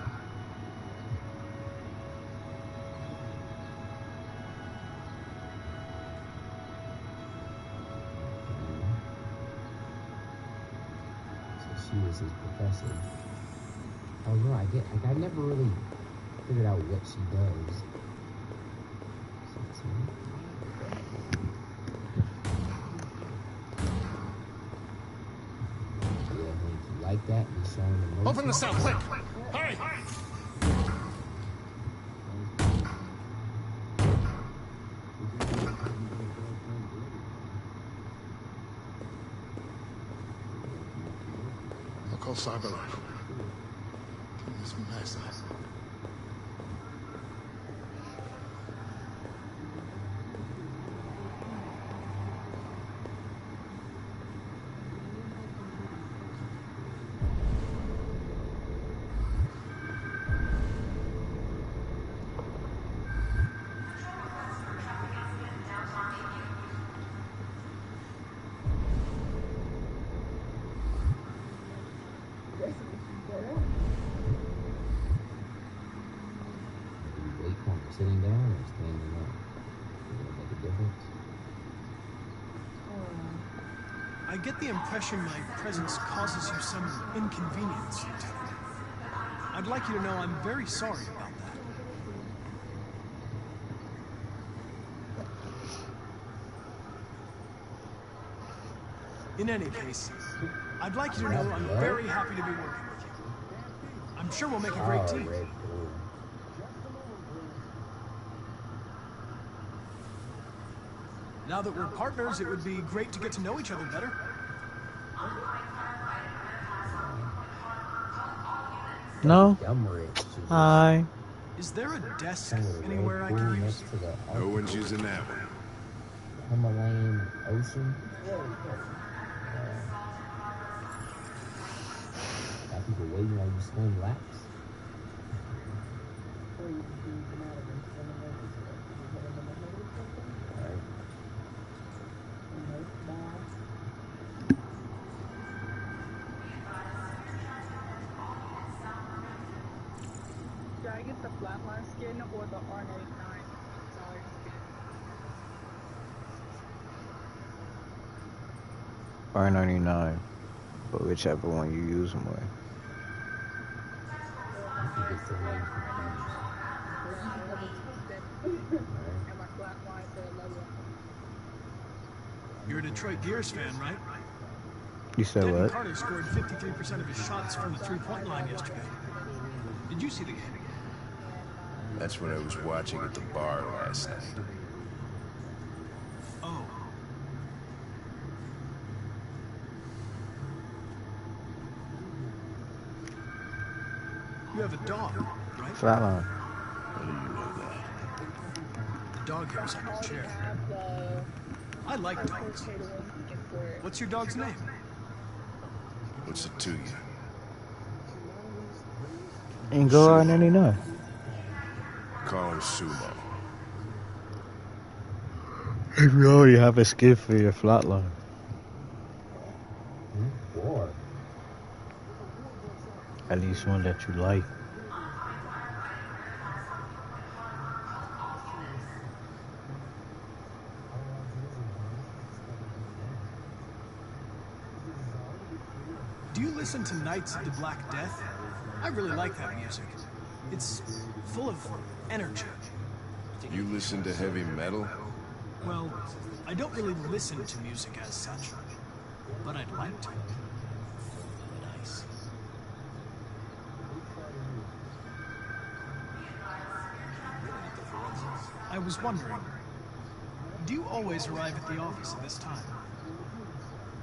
So she was his professor. Oh no, I get. Like I never really figured out what she does. So it's yeah, Hank, you like that? You showing emotion? Open the cell, quick! Hurry! I'll call CyberLife. Give me some access. Wait while you're sitting down or standing up? Does it make a difference? I get the impression my presence causes you some inconvenience. I'd like you to know I'm very sorry about that. In any case, I'd like you to know I'm very happy to be working with you. I'm sure we'll make a great team. Red, cool. Now that we're partners, it would be great to get to know each other better. No? Hi. Is there a desk anywhere I can use? No one's using that one. Himalayan Ocean. Got people waiting while you swim laps. Should I get the flatline skin or the R99? R99, but whichever one you use them with. You're a Detroit Gears fan, right? You said Devin what? Carter scored 53% of his shots from the three-point line yesterday. Did you see the game? That's what I was watching at the bar last night. Oh. You have a dog, right? Flatline. How do you know that? The dog hair's on your chair. I like dogs. What's your dog's name? What's it to you? And go R99. Call him Sumo. If you already have a skin for your flatline. War. At least one that you like. Do you listen to Knights of the Black Death? I really like that music. It's full of energy. You listen to heavy metal? Well, I don't really listen to music as such, but I'd like to. Nice. I was wondering, do you always arrive at the office at this time?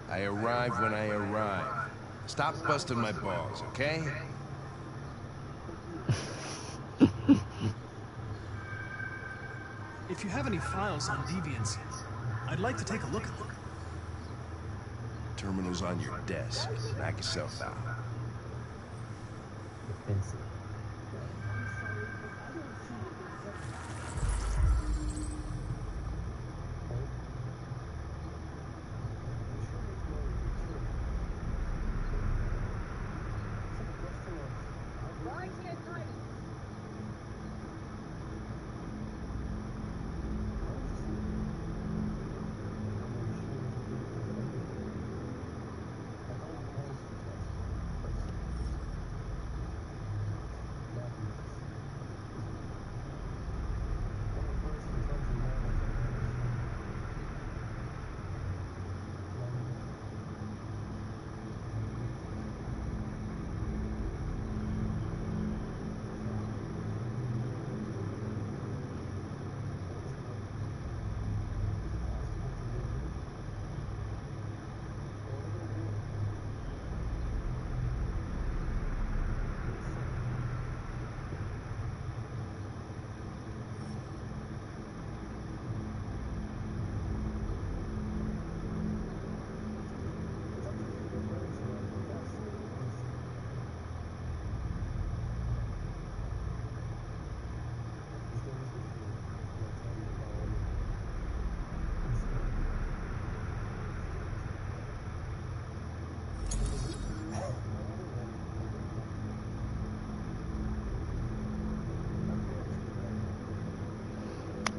I arrive when I arrive. Stop busting my balls, okay? If you have any files on Deviancy, I'd like to take a look at them. Terminal's on your desk. Knock yourself out. Defensive.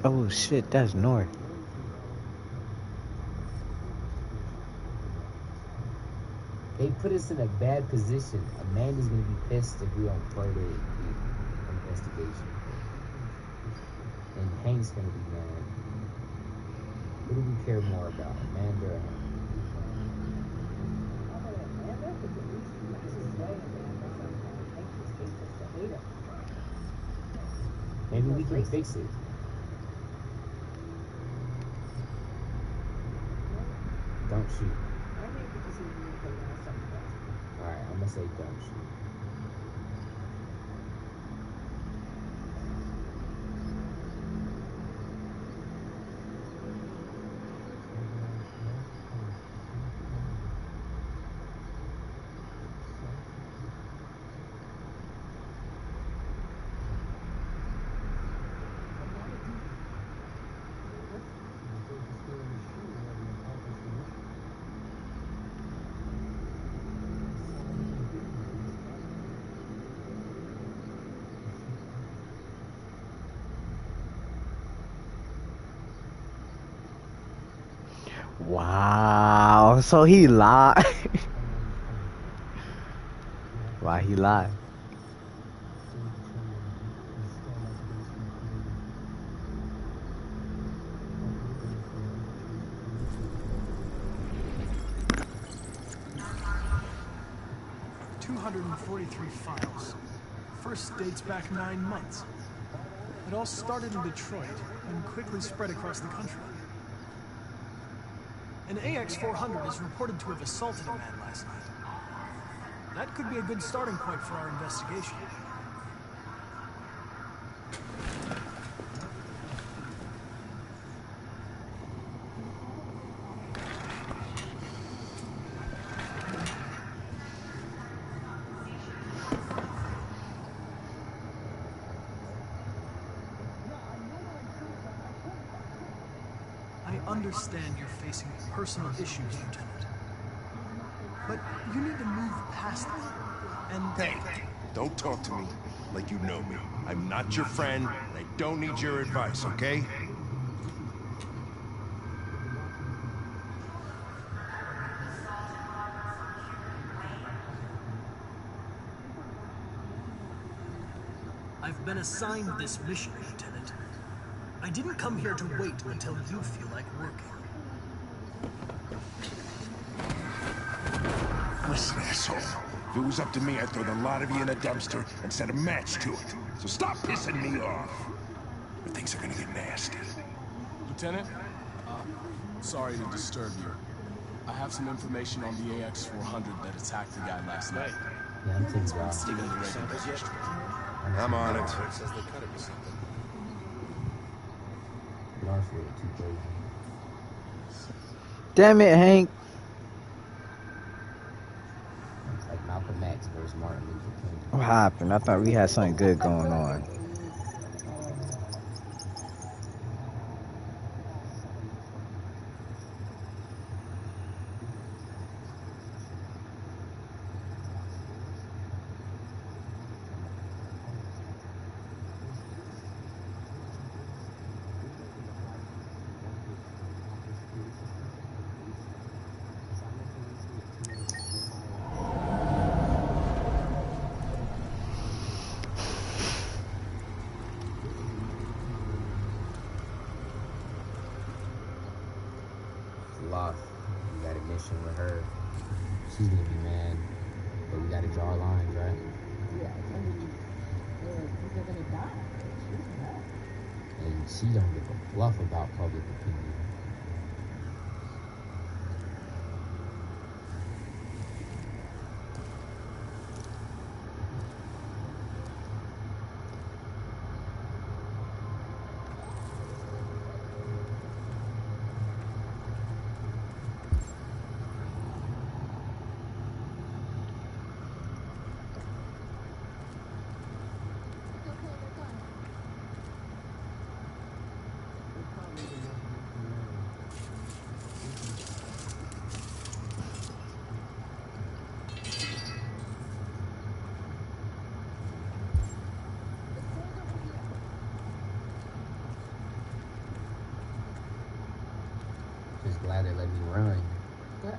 Oh shit, that's North. They put us in a bad position. Amanda's gonna be pissed if we don't further the investigation. And Hank's gonna be mad. Who do we care more about, Amanda or Hank? Maybe we can fix it. shoot. I think we just need to put on something else. Alright, I'm gonna say gumshoe. Wow, so he lied. Why he lied? .243 files. First dates back 9 months. It all started in Detroit and quickly spread across the country. An AX-400 is reported to have assaulted a man last night. That could be a good starting point for our investigation. I understand you're facing personal issues, Lieutenant. But you need to move past them. And Hey, don't talk to me like you know me. I'm not your friend, and I don't need your advice, okay? I've been assigned this mission, Lieutenant. I didn't come here to wait until you feel like working. Listen, asshole. If it was up to me, I'd throw the lot of you in a dumpster and set a match to it. So stop pissing me off. Or things are gonna get nasty. Lieutenant, sorry to disturb you. I have some information on the AX-400 that attacked the guy last night. Yeah, I'm thinking about Still in the regular registry. I'm on it. Damn it, Hank. It's like Malcolm X versus Martin Luther King. What happened? I thought we had something good going on. Lost. We got a mission with her. She's gonna be mad. But we gotta draw lines, right? Yeah, I mean, they're gonna die. She's mad. And she don't give a fluff about public opinion. Just glad they let me run. Yeah.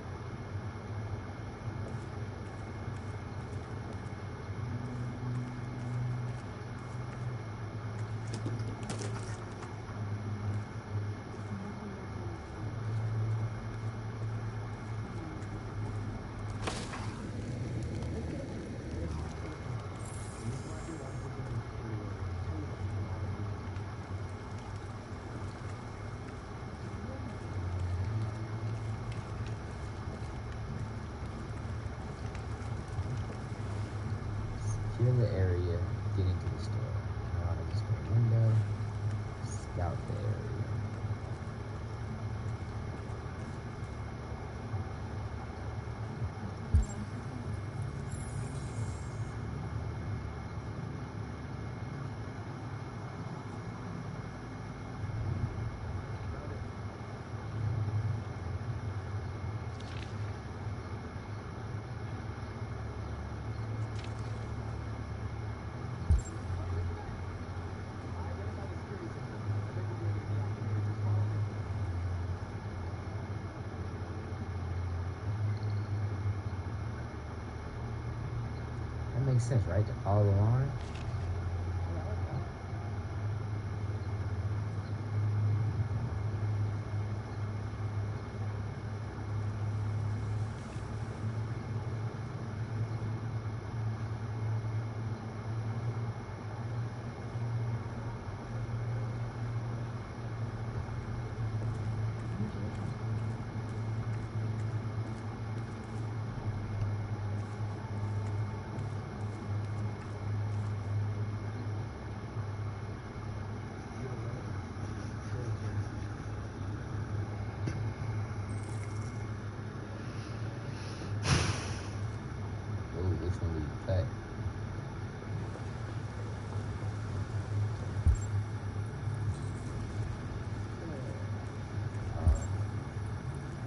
makes sense, right? To follow the line.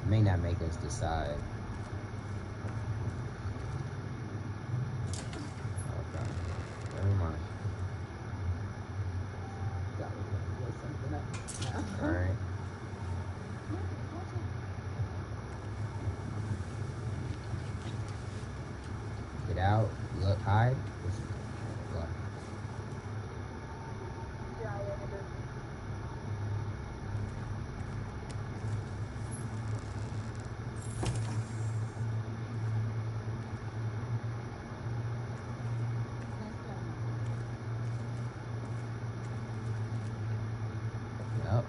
May not make us decide. Okay. Never mind. Alright. Get out. Look, hide. Look.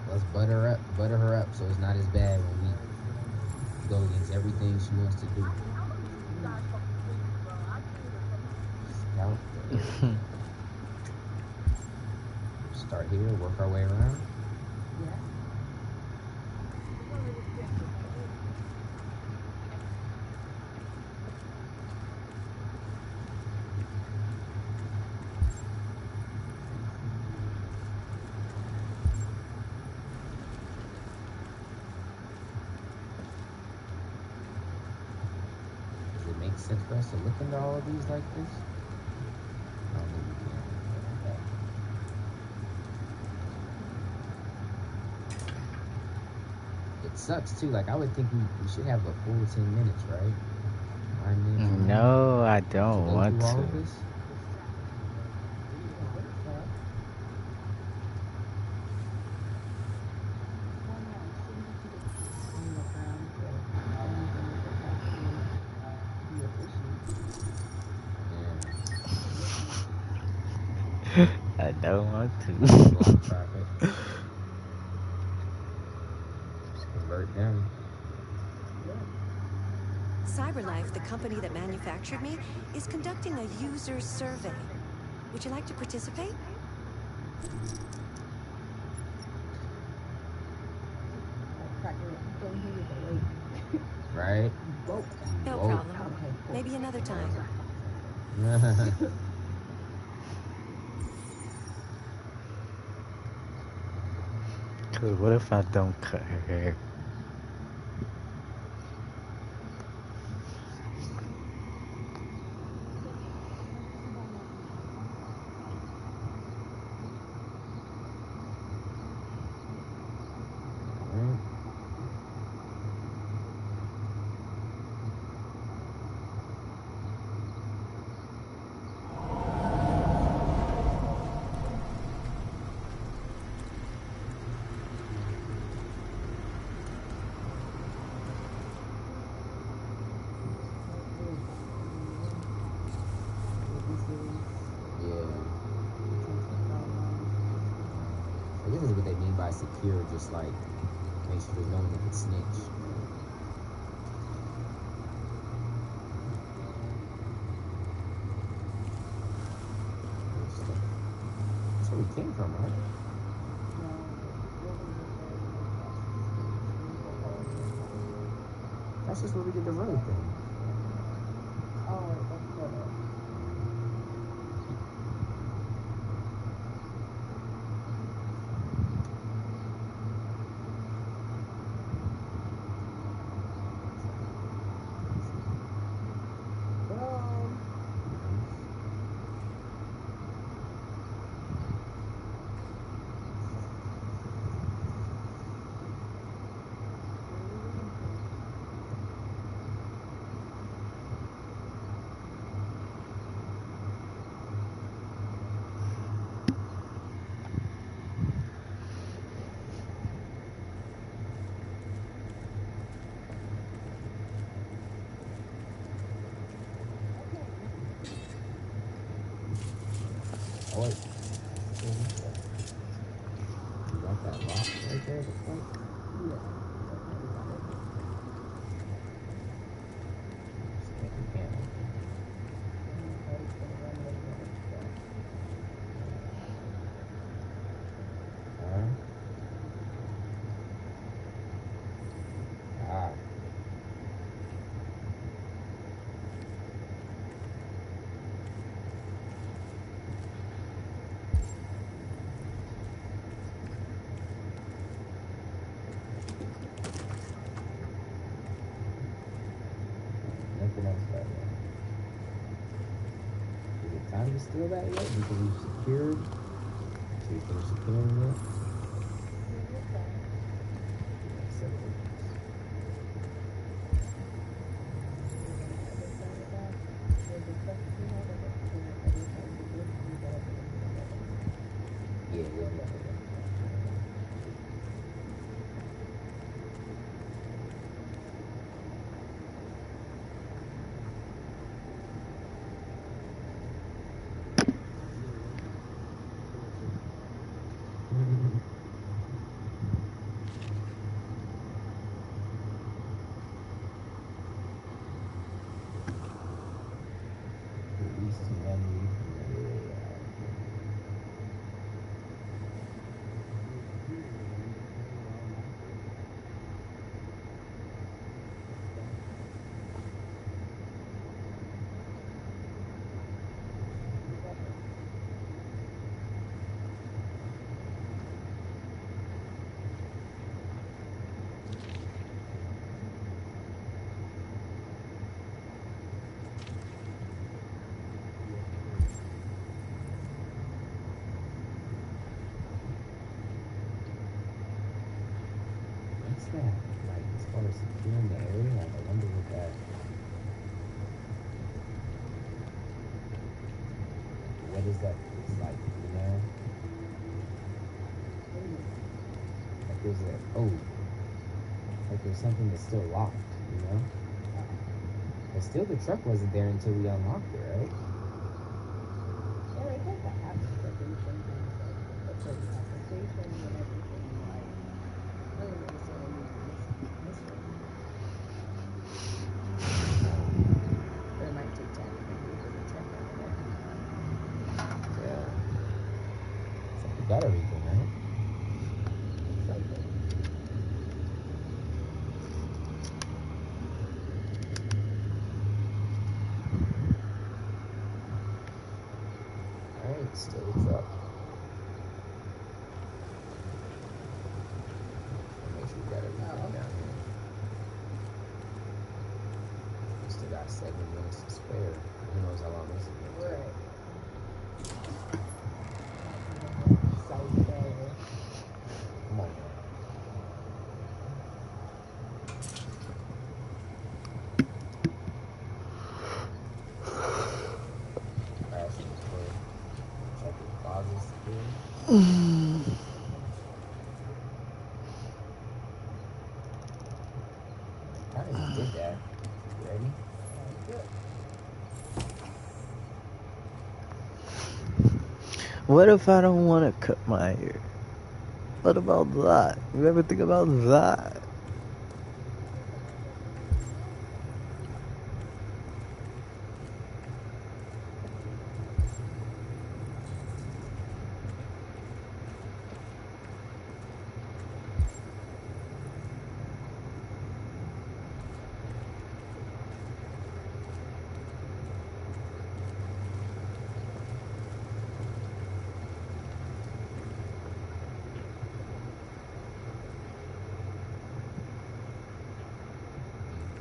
Let's butter her up so it's not as bad when we go against everything she wants to do. Scout. Start here, work our way around. Sense for us to look into all of these like this? I don't think we can. It sucks too. Like I would think we should have a full 10 minutes, right? 9 minutes. No, I don't want all to. of this? I don't want to. Just convert them. CyberLife, the company that manufactured me, is conducting a user survey. Would you like to participate? Right? No problem. Maybe another time. Cause what if I don't cut her hair? This is what they mean by secure, just like make sure there's no one that can snitch. That's where we came from, right? That's just where we did the road thing. like that rock right there, the front. Time to steal that yet? Because we've secured. So you finish securing it. Like, as far as securing the area, like, I wonder what that. What is that? It's like, you know? Like, there's a. Oh. Like, there's something that's still locked, you know? But still, the truck wasn't there until we unlocked it, right? Yeah, like, that happens, but there's sometimes, like, a certain application and everything, like, I don't necessarily miss it. But it might take time to move to the truck or whatever. Yeah. So we got everything, right? Something. Alright, still a truck. Make sure we got everything down here. We still got 7 minutes to spare. Who knows how long this is going to take. Right. Come on, man. Check your closets again. I already did that. You ready? What if I don't want to cut my hair? What about that? You ever think about that?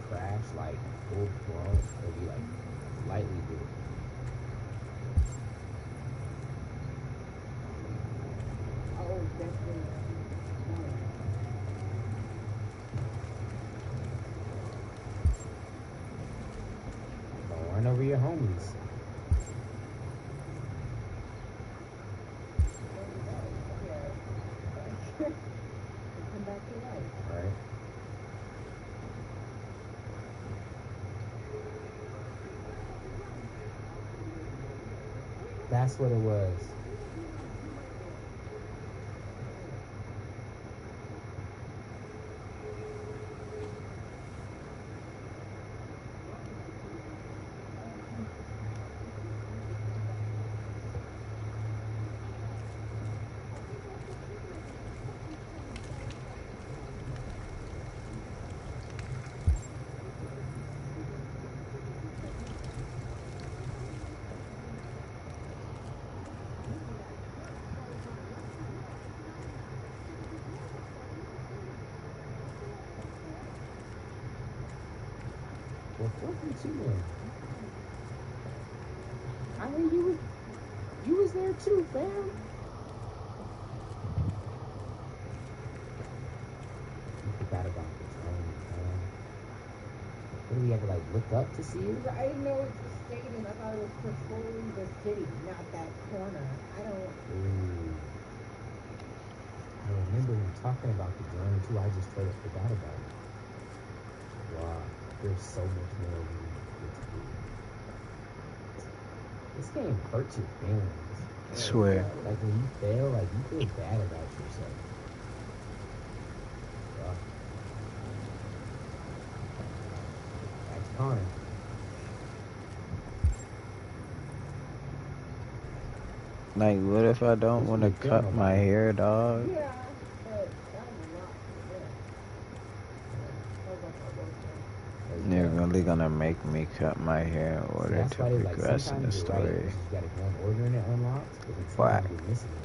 Crash like full blown, or you like lightly do it. Oh, definitely. Don't run over your homies. Come back to life. Right? That's what it was. wasn't you there? I mean, you was there too, fam. You forgot about the drone, man. What do we have to like look up to see it? I didn't know it was the stadium. I thought it was patrolling the city, not that corner. I don't. Ooh. I remember him talking about the drone too. I just totally forgot about it. Wow, there's so much more we get to do. This game hurts your feelings. Swear. Like when you fail, like you feel bad about yourself. Wow. That's Connor. Like, what if I don't want to cut my hair, dog? Yeah, but that was a lot. They're really gonna make me cut my hair in order to progress in the story. You gotta go in order and it unlocks, but it's What? you're missing it.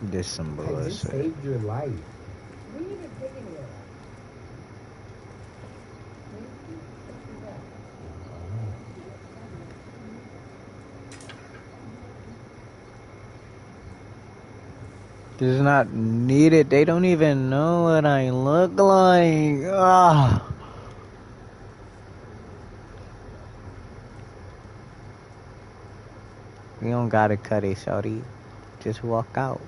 This some I just bullshit. saved your life. We need to take any of that. This is not needed. They don't even know what I look like. Ah. You don't gotta cut it, shawty. Just walk out.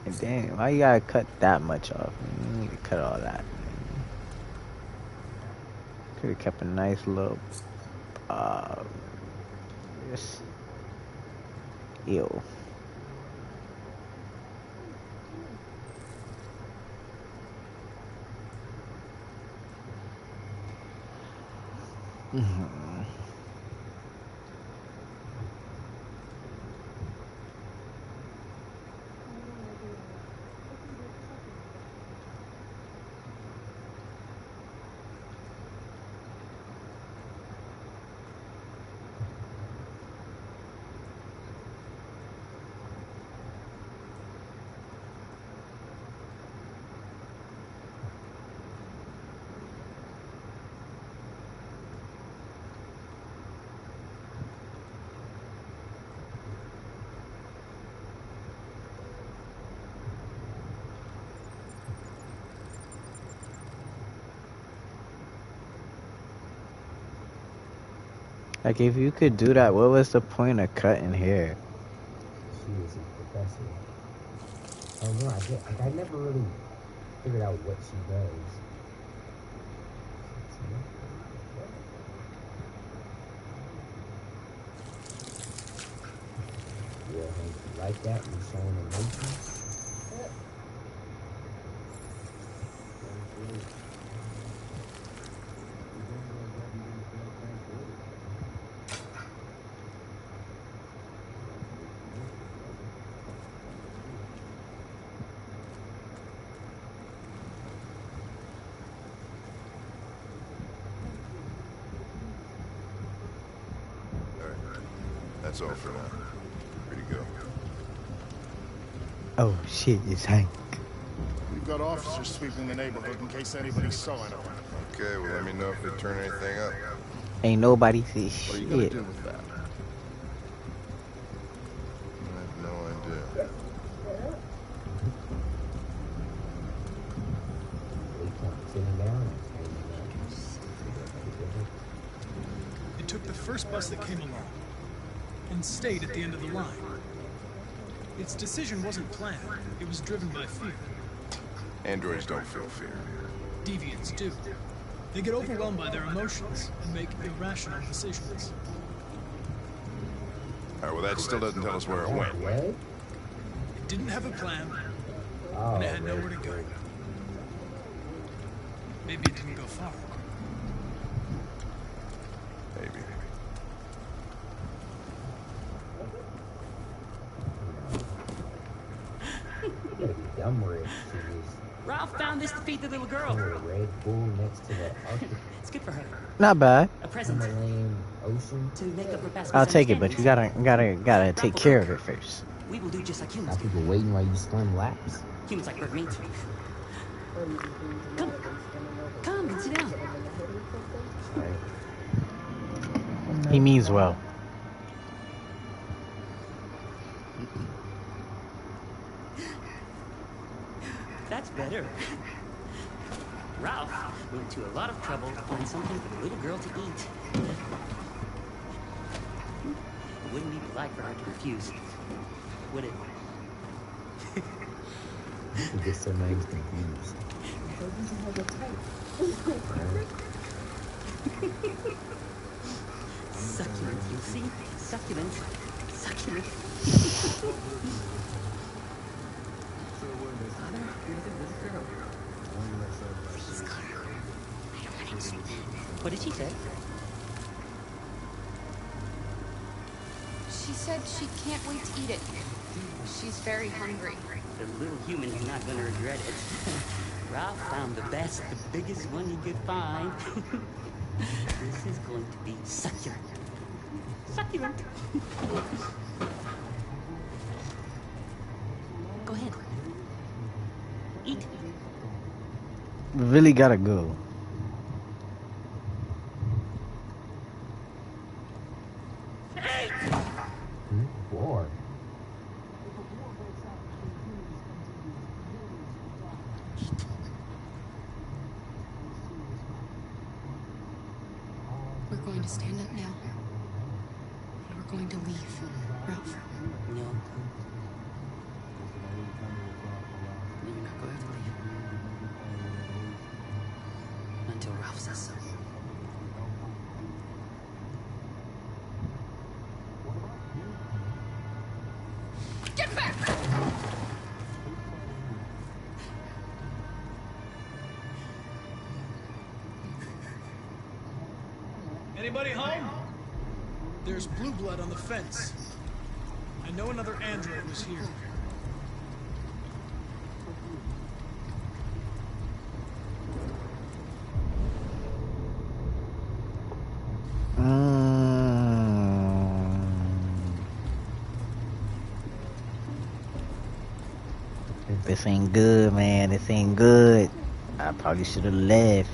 And damn, why you gotta cut that much off? You need to cut all that. Could have kept a nice little, just, ew. Like, if you could do that, what was the point of cutting hair? She is a professor. I don't know. I never really figured out what she does. Yeah, Hank, you like that? You showing emotions? That's all for now. Ready to go. Oh shit, it's Hank. We've got officers sweeping the neighborhood in case anybody saw anything. Okay, well let me know if they turn anything up. Ain't nobody see What are you gonna shit. do with that? I have no idea. It took the first bus that came along and stayed at the end of the line. Its decision wasn't planned. It was driven by fear. Androids don't feel fear. Deviants do. They get overwhelmed by their emotions and make irrational decisions. Alright, well that still doesn't tell us where it went. It didn't have a plan, Oh, and it had nowhere to go. Maybe it didn't go far. Maybe. Dumb red shoes. Ralph found this to feed the little girl. Red Bull next to the Arctic It's good for her. Not bad. A present. Himalayan Ocean. To make up for past I'll take it, but you misunderstandings. gotta take care of it first. We will do just like humans Got do. people waiting while you swim laps. Humans like bird meat. Come and sit down. He means well. That's better. Ralph went to a lot of trouble to find something for the little girl to eat. It wouldn't be polite for her to refuse, would it? You get so names confused. Succulent, you see? Succulent. Succulent. Father, you're the little girl. What did she say? She said she can't wait to eat it. She's very hungry. The little human is not going to regret it. Ralph found the best, the biggest one he could find. This is going to be succulent. Succulent. Go ahead. Eat. Really gotta go. Bored. We're going to stand up now. And we're going to leave. Ralph. No. No, you're not going to leave. Until Ralph says so. Get back! Anybody home? There's blue blood on the fence. I know another android was here. This ain't good, man. This ain't good. I probably should have left.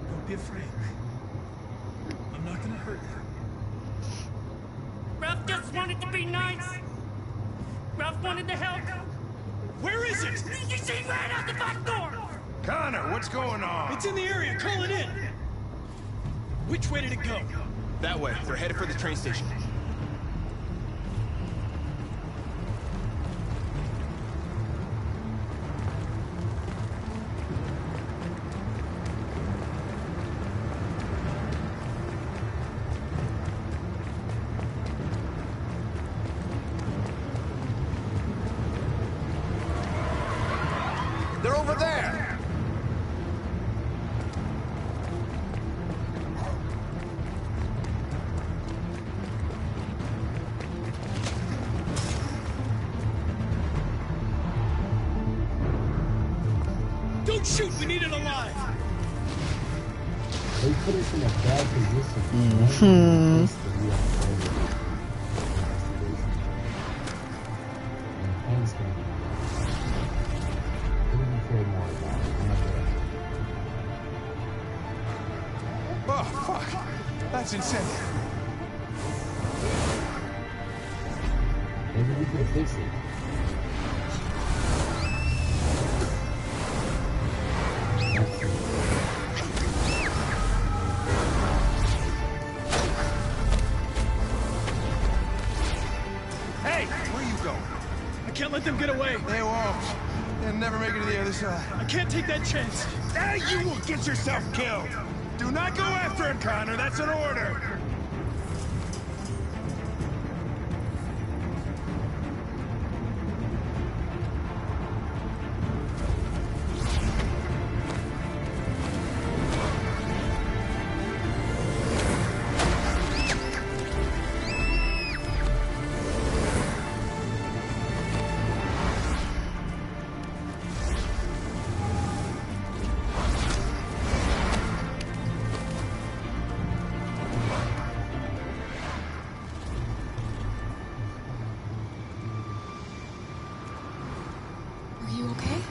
Don't be afraid. I'm not gonna hurt you. Ralph just wanted to be nice. Ralph wanted to help. Where is it? She ran out the back door. Connor, what's going on? It's in the area. Call it in. Which way did it go? That way. They're headed for the train station. They're over there! Don't shoot! We need it alive! They put us in a bad position. Oh, fuck. That's insane. Maybe we can fix it. Hey, where you going? I can't let them get away. They won't. They'll never make it to the other side. I can't take that chance. Hey, you will get yourself killed. Do not go after him, Connor. That's an order. Are you okay?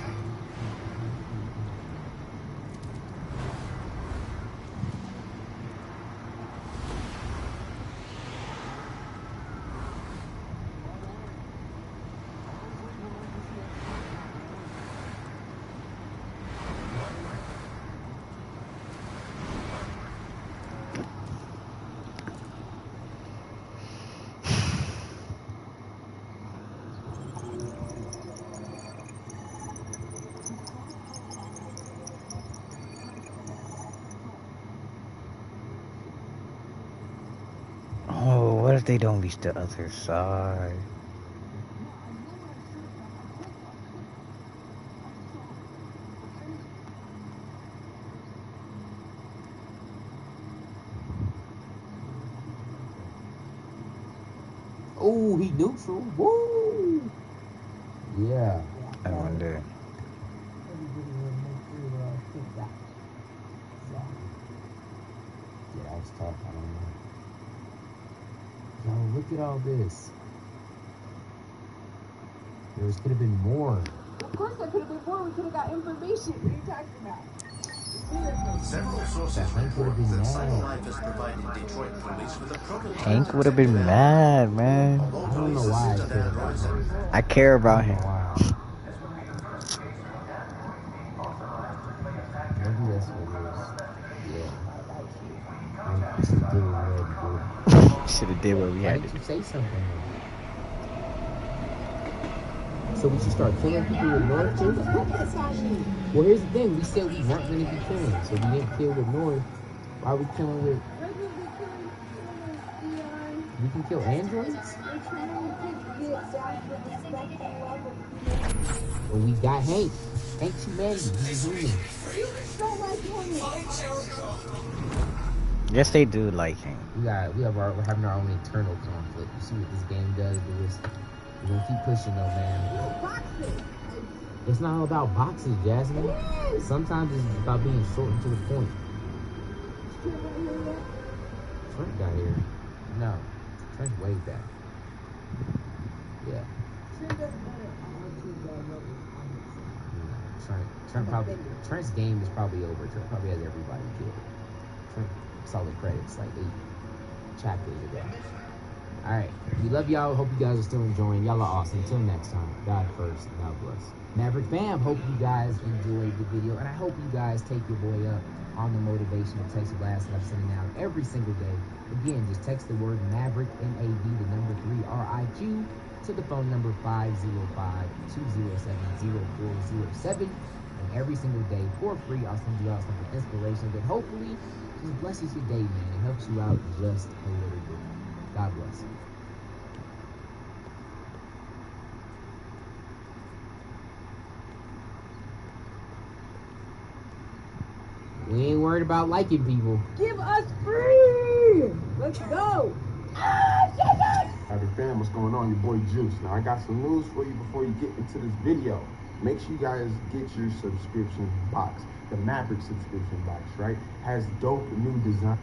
Oh, what if they don't reach the other side? Oh, he neutral. Woo! Yeah. I wonder. Yeah, that was tough. I don't know. Yo, look at all this. There could have been more. Of course there could have been more. We could have got information. What are you talking about? Several sources report that Simon Life has provided Detroit police with a prototype. Hank would have been mad, man. I don't know why I care about him. I care about him. Maybe that's what it is. Yeah. I should have did what we had to do. Should have did what we Why had to didn't do. you say something? So we should start killing people with North too? Well, here's the thing. We said we weren't going to be killing. So we didn't kill with North. Why are we killing with... We can kill androids? Well, we got Hank. Hank's humanity. He's a human. Yes, they do like him. We're having our own internal conflict. You see what this game does to us? We're gonna keep pushing though, man. It's not all about boxing, Jasmine. Sometimes it's about being short and to the point. Trent got here. No. Trent's way back. Yeah. Trent's game is probably over. Trent probably has everybody killed. Trent saw the credits like 8 chapters ago. Alright, we love y'all. Hope you guys are still enjoying. Y'all are awesome. Until next time, God first, God bless. Maverick fam, hope you guys enjoyed the video, and I hope you guys take your boy up on the motivational text blast that I'm sending out every single day. Again, just text the word Maverick, M-A-V, the number 3, R-I-Q, to the phone number 505-207-0407. And every single day, for free, I'll send you out some inspiration that hopefully just blesses your day, man, and helps you out just a little bit. God bless. We ain't worried about liking people. Give us free! Let's go! Howdy fam, what's going on? Your boy Juice. Now I got some news for you before you get into this video. Make sure you guys get your subscription box. The Maverick subscription box, right? Has dope new design.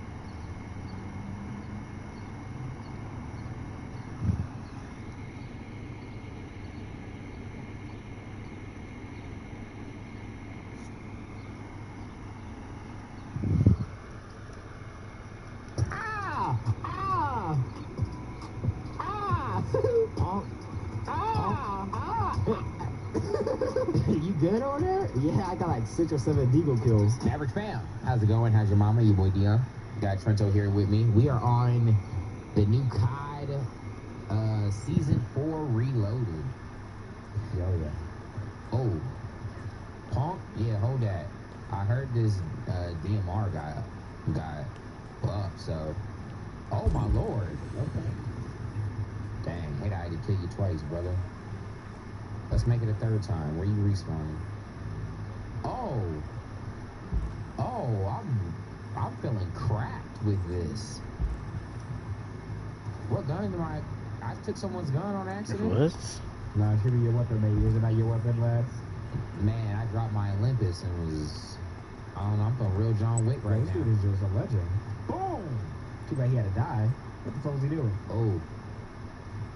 Ah! good on there? Yeah, I got like 6 or 7 Deagle kills. Maverick fam, how's it going? How's your mama? Your boy Dion. Got Trento here with me. We are on the new COD Season 4 Reloaded. Yo, yeah. Oh. Punk? Yeah, hold that. I heard this DMR got buffed, so... Oh, my lord. Okay. Dang, hate I had to kill you twice, brother. Let's make it a third time. Where you respawning? Oh, I'm feeling cracked with this. What gun am I took someone's gun on accident? What? Nah, it should be your weapon, maybe. Is it not your weapon, lads? Man, I dropped my Olympus and was, I don't know, I'm feeling real John Wick right This now. dude is just a legend. Boom! Too bad he had to die. What the fuck was he doing? Oh.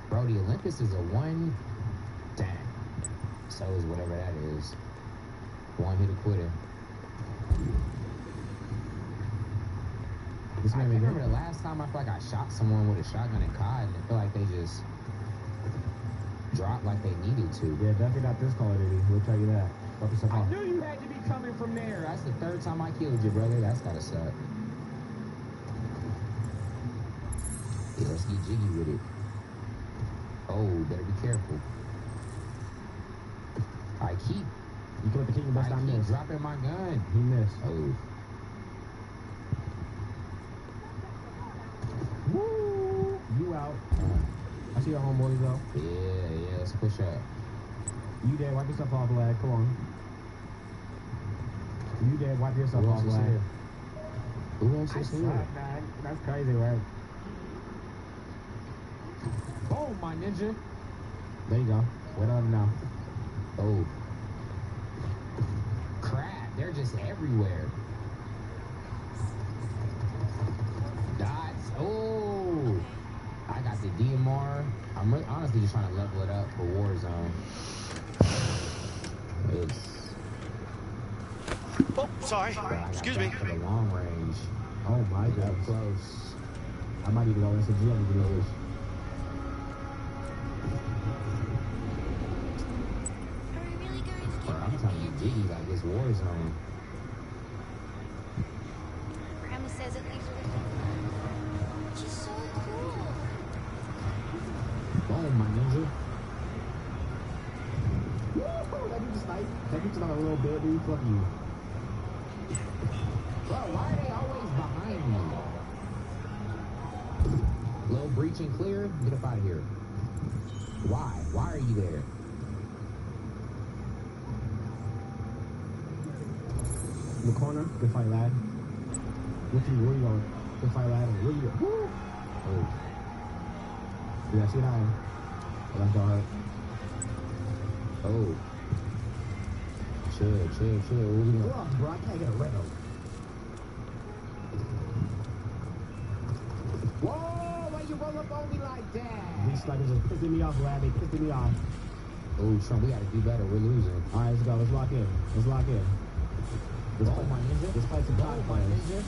Bro, the Olympus is a one... Dang. So is whatever that is. One hit a quitter. This I man can't remember the last time I feel like I shot someone with a shotgun in COD and I feel like they just dropped like they needed to. Yeah, definitely not this Call of Duty. We'll tell you that. I knew you had to be coming from there. That's the third time I killed you, brother. That's gotta suck. Yeah, let's get jiggy with it. Oh, better be careful. I keep dropping my gun. He missed. Oh. Woo! You out. I see your homeboys though. Yeah, let's push up. You dead, wipe yourself off, lad. Come on. You dead, wipe yourself Who off, else is lad. here? Who else is here? That's crazy, right? Oh, my ninja. There you go. Wait on now. Oh. Crap, they're just everywhere. Dots. Oh. I got the DMR. I'm honestly just trying to level it up for Warzone. Oh, sorry. Excuse me. For the long range. Oh my god. Close. I might even go into GM to do this. Bro, I'm telling you, Jiggy like this Warzone. Grandma says it leaves her. She's so cool. Boom, my ninja. Woo! That dude just nice. That dude just like a little bit, dude. Fuck you. Bro, why are they always behind me? Little breach and clear. Get up out of here. Why? Why are you there? In the corner. Good fight, lad. Where you going? Good fight, lad. Where you going? Woo! Oh. Yeah, see that? Oh, that's alright. Oh. Chill. Where we going? Bro, I can't get a red note. Whoa! Why you roll up on me like that? These snipers are pissing me off, lad. They pissing me off. Oh, Trump, we gotta do better. We're losing. Alright, let's go. Let's lock in. Oh, my ninja. Let's fight some COD my players. ninja.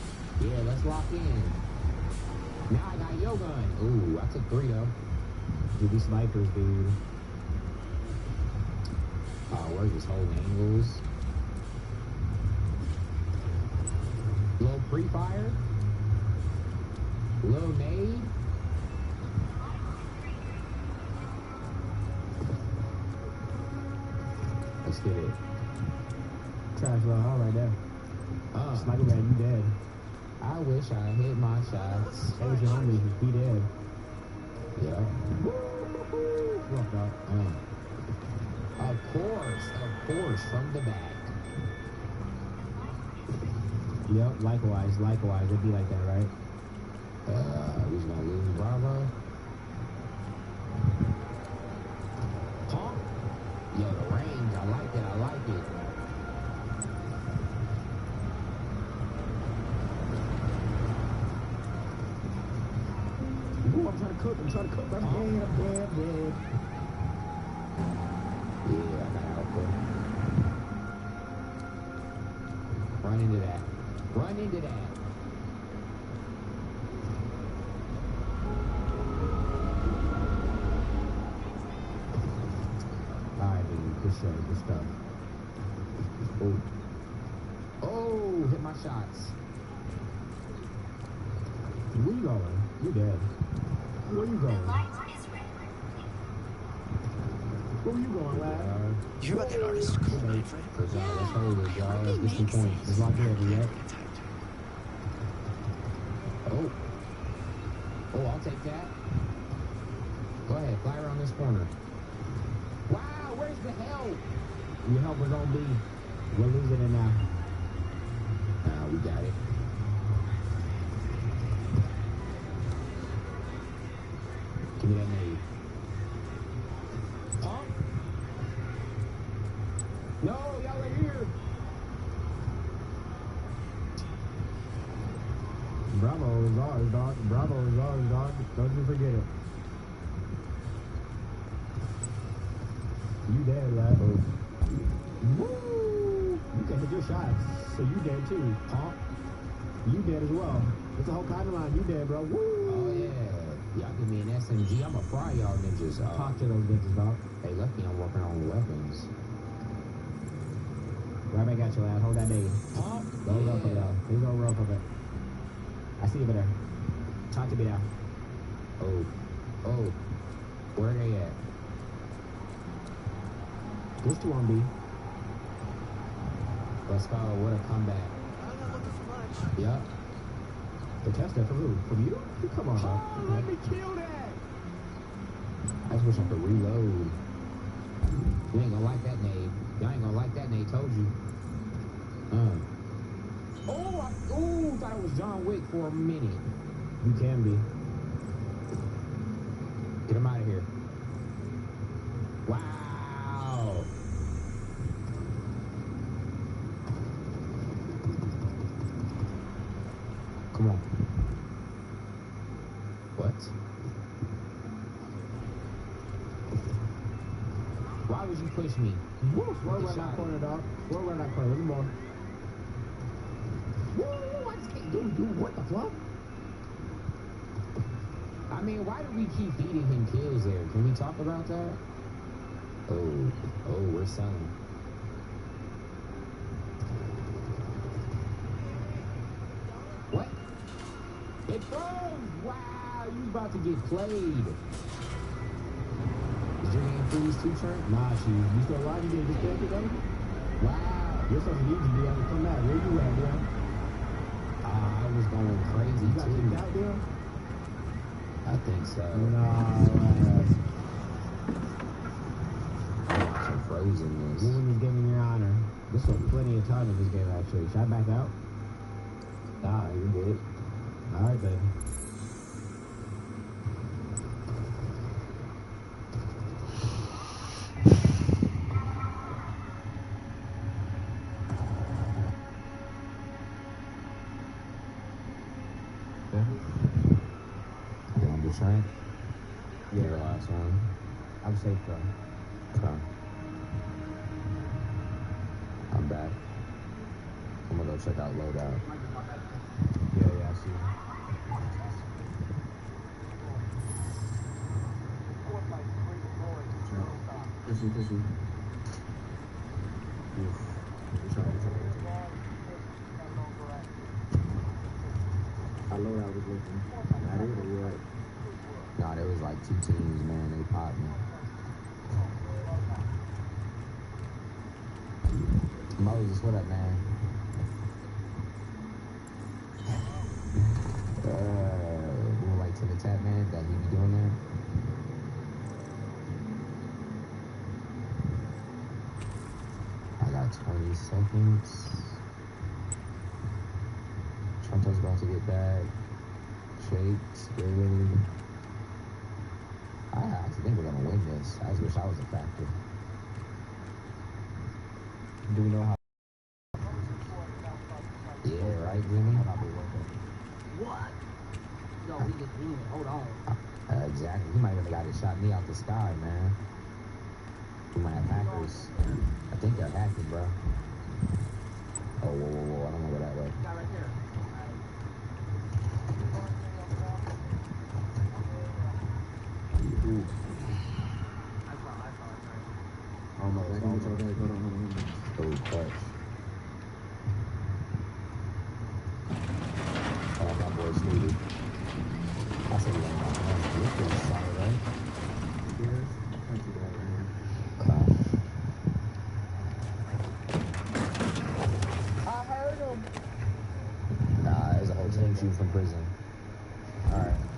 Yeah, let's lock in. Now I got your gun. Ooh, I took 3 though. Dude, these snipers, dude. Where's this whole angles? Little pre-fire. Little nade. Let's get it. Trash all right there. Sniper man, you dead. I wish I hit my shots. That was your homie. He dead. Yeah. Fuck up. Of course, from the back. Yep, likewise. It'd be like that, right? We just gonna lose Bravo. Huh? Yo, the range, I like it. Ooh, I'm trying to cook. I'm dead. Yeah, I got output. Run into that. Alright, dude. Good stuff. Oh, hit my shots. Where you going? You dead. Where you going? Where you going, lad? You hear about that artist called Manfred? Let's hold it, y'all. Let's get some points. It's not dead yet. Oh. Oh, I'll take that. Go ahead, fly around this corner. Wow, where's the help? Your help was on B. We're losing it now. We got it. Give me that nade. Oh. No, y'all are here. Bravo is ours, dog. Bravo is ours, dog. Don't you forget it. You dead, lad. Woo! You can hit your shots, so you dead too. Huh? You dead as well. It's a whole kind of line. You dead, bro. Woo! Oh, yeah. Y'all give me an SMG. I'm a fry y'all ninjas. Talk to those ninjas, dog. Hey, lucky I'm working on weapons. Right back at you, lad. Hold that nade. Huh? Don't run from it out. Please don't run from it. I see you over there. Talk to me now. Oh. Oh. Where are they at? There's two on B. Let's go. What a comeback. I'm not looking for much. Yup. The test that from who? From you? Come on, dog. Oh, let me kill that. I just wish I could reload. You ain't gonna like that nade. Y'all ain't gonna like that nade, told you. Oh, thought it was John Wick for a minute. You can be. Get him out of here. Wow. Come on. What? Why would you push me? Woo! Slow around that corner, dog. Slow around that corner. A little more. Woo! I just can't do what the fuck? I mean, why do we keep feeding him kills there? Can we talk about that? Oh, we're selling. What? It froze! Wow, you about to get played. Is your name freeze too, Trent? Nah, you still alive? You didn't disconnect, buddy? Wow. You're supposed to need you to be able to come back. Where you at, bro? I was going crazy, you got kicked out there? I think so. No. Some frozenness. Woman is giving your honor. This was plenty of time in this game, actually. Should I back out? Nah, you're good. Alright, baby. Right? Yeah, the last one. I'm safe though. Okay. I'm back. I'm gonna go check out loadout. Yeah, I see you. Pussy. Our loadout was looking. Not it or what? Nah, there was like two teams, man. They popped me. Moses, what up, man? Going like to the tap, man. That he be doing that? I got 20 seconds. Trunto's about to get back. Shakes, Gary. I actually think we're gonna win this. I just wish I was a factor. Do we know how? Yeah, right, Jimmy? What? No, we just win. Hold on. Exactly. He might have got it shot me out the sky, man. We might have hackers. I think they're hacking, bro. Oh, whoa. I don't want to go that way. Guy right there. Ooh. I saw it. Oh, no, hold on. Oh, clutch. All right.